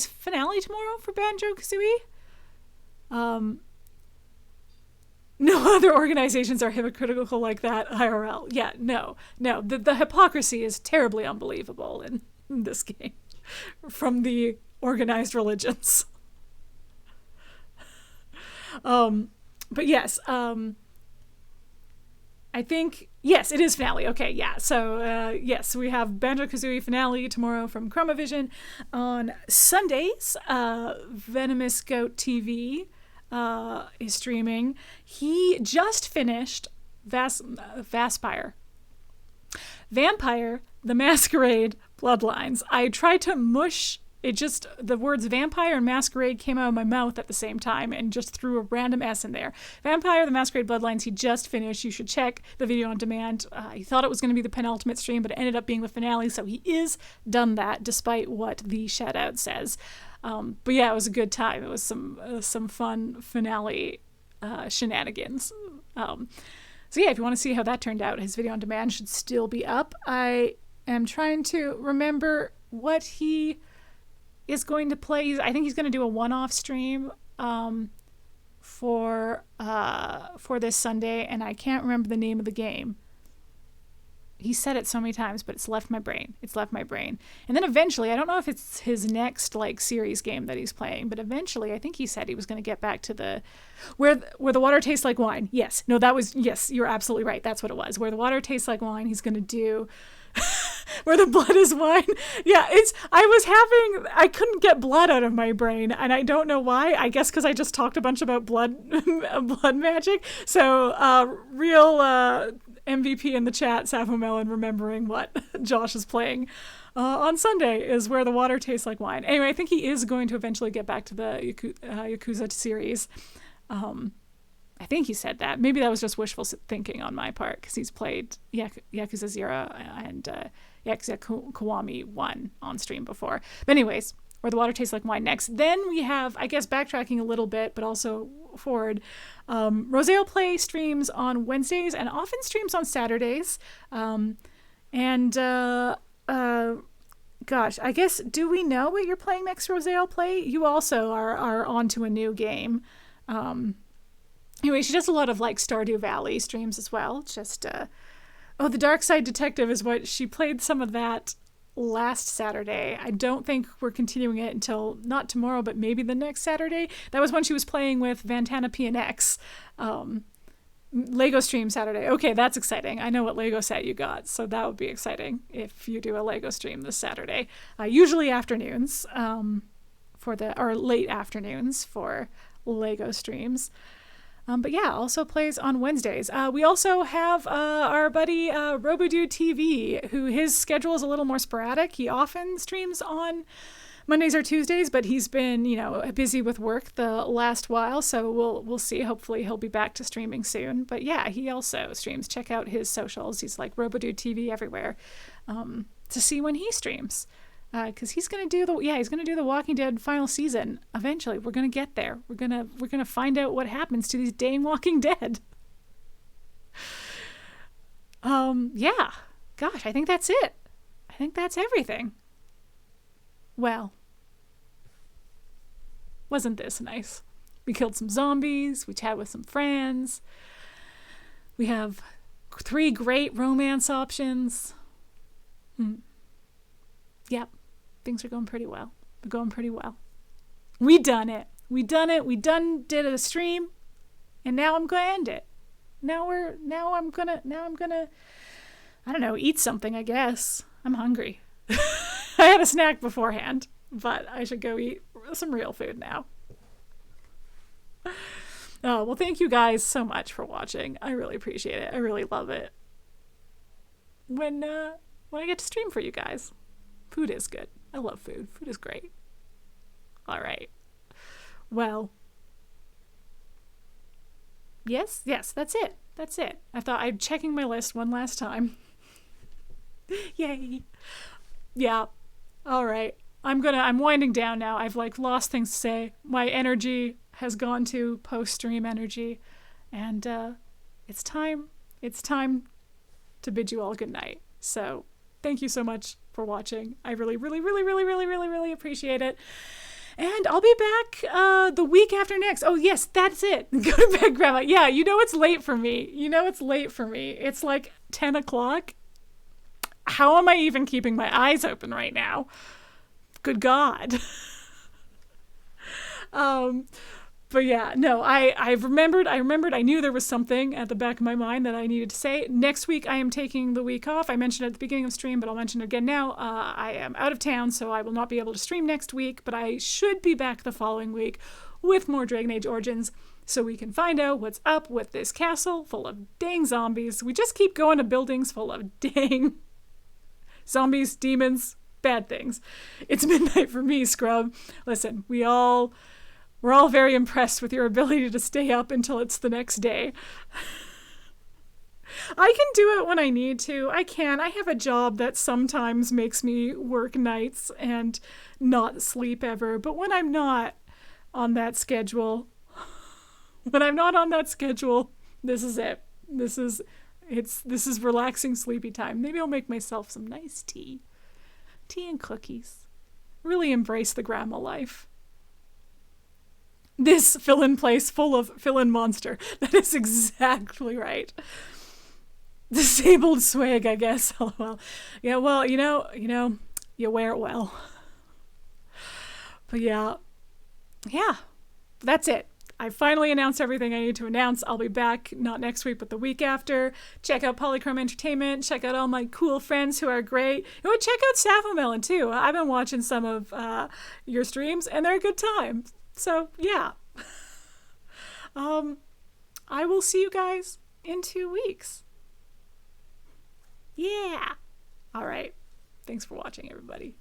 tomorrow for Banjo-Kazooie? No other organizations are hypocritical like that, IRL. Yeah, no. The hypocrisy is terribly unbelievable in this game from the organized religions. But yes, I think, yes, it is finale. Okay, yeah. So, yes, we have Banjo-Kazooie finale tomorrow from Chromavision. On Sundays, Venomous Goat TV is streaming. He just finished Vampire the Masquerade Bloodlines. I tried to mush it, just the words vampire and masquerade came out of my mouth at the same time and just threw a random S in there. Vampire the Masquerade Bloodlines, he just finished. You should check the video on demand. He thought it was going to be the penultimate stream, but it ended up being the finale, so he is done that despite what the shout out says. But yeah, it was a good time. It was some fun finale shenanigans. So yeah, if you want to see how that turned out, his video on demand should still be up. I am trying to remember what he is going to play. I think he's going to do a one-off stream for this Sunday, and I can't remember the name of the game. He said it so many times, but it's left my brain. And then eventually, I don't know if it's his next series game that he's playing, but eventually I think he said he was going to get back to the where the water tastes like wine. Yes, you're absolutely right. That's what it was. Where the water tastes like wine, he's going to do where the blood is wine. Yeah, I couldn't get blood out of my brain, and I don't know why. I guess because I just talked a bunch about blood magic. So real MVP in the chat, Savo Melon, remembering what Josh is playing on Sunday is Where the Water Tastes Like Wine. Anyway, I think he is going to eventually get back to the Yakuza series. I I think he said that. Maybe that was just wishful thinking on my part, because he's played Yakuza 0 and Yakuza Kiwami 1 on stream before. But anyways, Where the Water Tastes Like Wine next. Then we have, I guess, backtracking a little bit, but also forward, Roseo Play streams on Wednesdays and often streams on Saturdays. Gosh, I guess, do we know what you're playing next, Roseo Play? You also are onto a new game. Anyway, she does a lot of like Stardew Valley streams as well. Just, The Dark Side Detective is what she played some of that last Saturday. I don't think we're continuing it until not tomorrow, but maybe the next Saturday. That was when she was playing with Vantana PNX. Lego stream Saturday. Okay, that's exciting. I know what Lego set you got, so that would be exciting if you do a Lego stream this Saturday. Usually afternoons, or late afternoons for Lego streams. But yeah, also plays on Wednesdays. We also have our buddy Robodude TV, who his schedule is a little more sporadic. He often streams on Mondays or Tuesdays, but he's been, busy with work the last while, so we'll see. Hopefully he'll be back to streaming soon. But yeah, he also streams. Check out his socials. He's like Robodude TV everywhere, to see when he streams. Because he's gonna do the Walking Dead final season eventually. We're gonna get there. We're gonna find out what happens to these dang Walking Dead. Yeah. Gosh, I think that's it. I think that's everything. Well, wasn't this nice? We killed some zombies. We chatted with some friends. We have 3 great romance options. Yep. Things are going pretty well. They're going pretty well. We done it. We done did a stream, and now I'm gonna end it. Now I'm gonna I don't know, eat something, I guess. I'm hungry. I had a snack beforehand, but I should go eat some real food now. Oh, well, thank you guys so much for watching. I really appreciate it. I really love it when I get to stream for you guys. Food is good. I love food. Food is great. All right. Well, yes, that's it. That's it. I thought I'm checking my list one last time. Yay. Yeah. All right. I'm winding down now. I've lost things to say. My energy has gone to post-stream energy, and it's time to bid you all good night. So, thank you so much for watching. I really, really, really, really, really, really, really appreciate it. And I'll be back the week after next. Oh, yes, that's it. Go to bed, Grandma. Yeah, it's late for me. It's like 10 o'clock. How am I even keeping my eyes open right now? Good God. But yeah, no, I remembered, I knew there was something at the back of my mind that I needed to say. Next week, I am taking the week off. I mentioned it at the beginning of the stream, but I'll mention it again now. I am out of town, so I will not be able to stream next week, but I should be back the following week with more Dragon Age Origins, so we can find out what's up with this castle full of dang zombies. We just keep going to buildings full of dang zombies, demons, bad things. It's midnight for me, Scrub. Listen, we're all very impressed with your ability to stay up until it's the next day. I can do it when I need to. I can. I have a job that sometimes makes me work nights and not sleep ever. But when I'm not on that schedule, this is it. This is relaxing, sleepy time. Maybe I'll make myself some nice tea. Tea and cookies. Really embrace the grandma life. This fill-in place full of fill-in monster. That is exactly right. Disabled swag, I guess. LOL. Yeah, well, you wear it well. But yeah, that's it. I finally announced everything I need to announce. I'll be back, not next week, but the week after. Check out Polychrome Entertainment. Check out all my cool friends who are great. Check out Sapphomelon, too. I've been watching some of your streams, and they're a good time. So, yeah. I will see you guys in 2 weeks. Yeah. All right. Thanks for watching, everybody.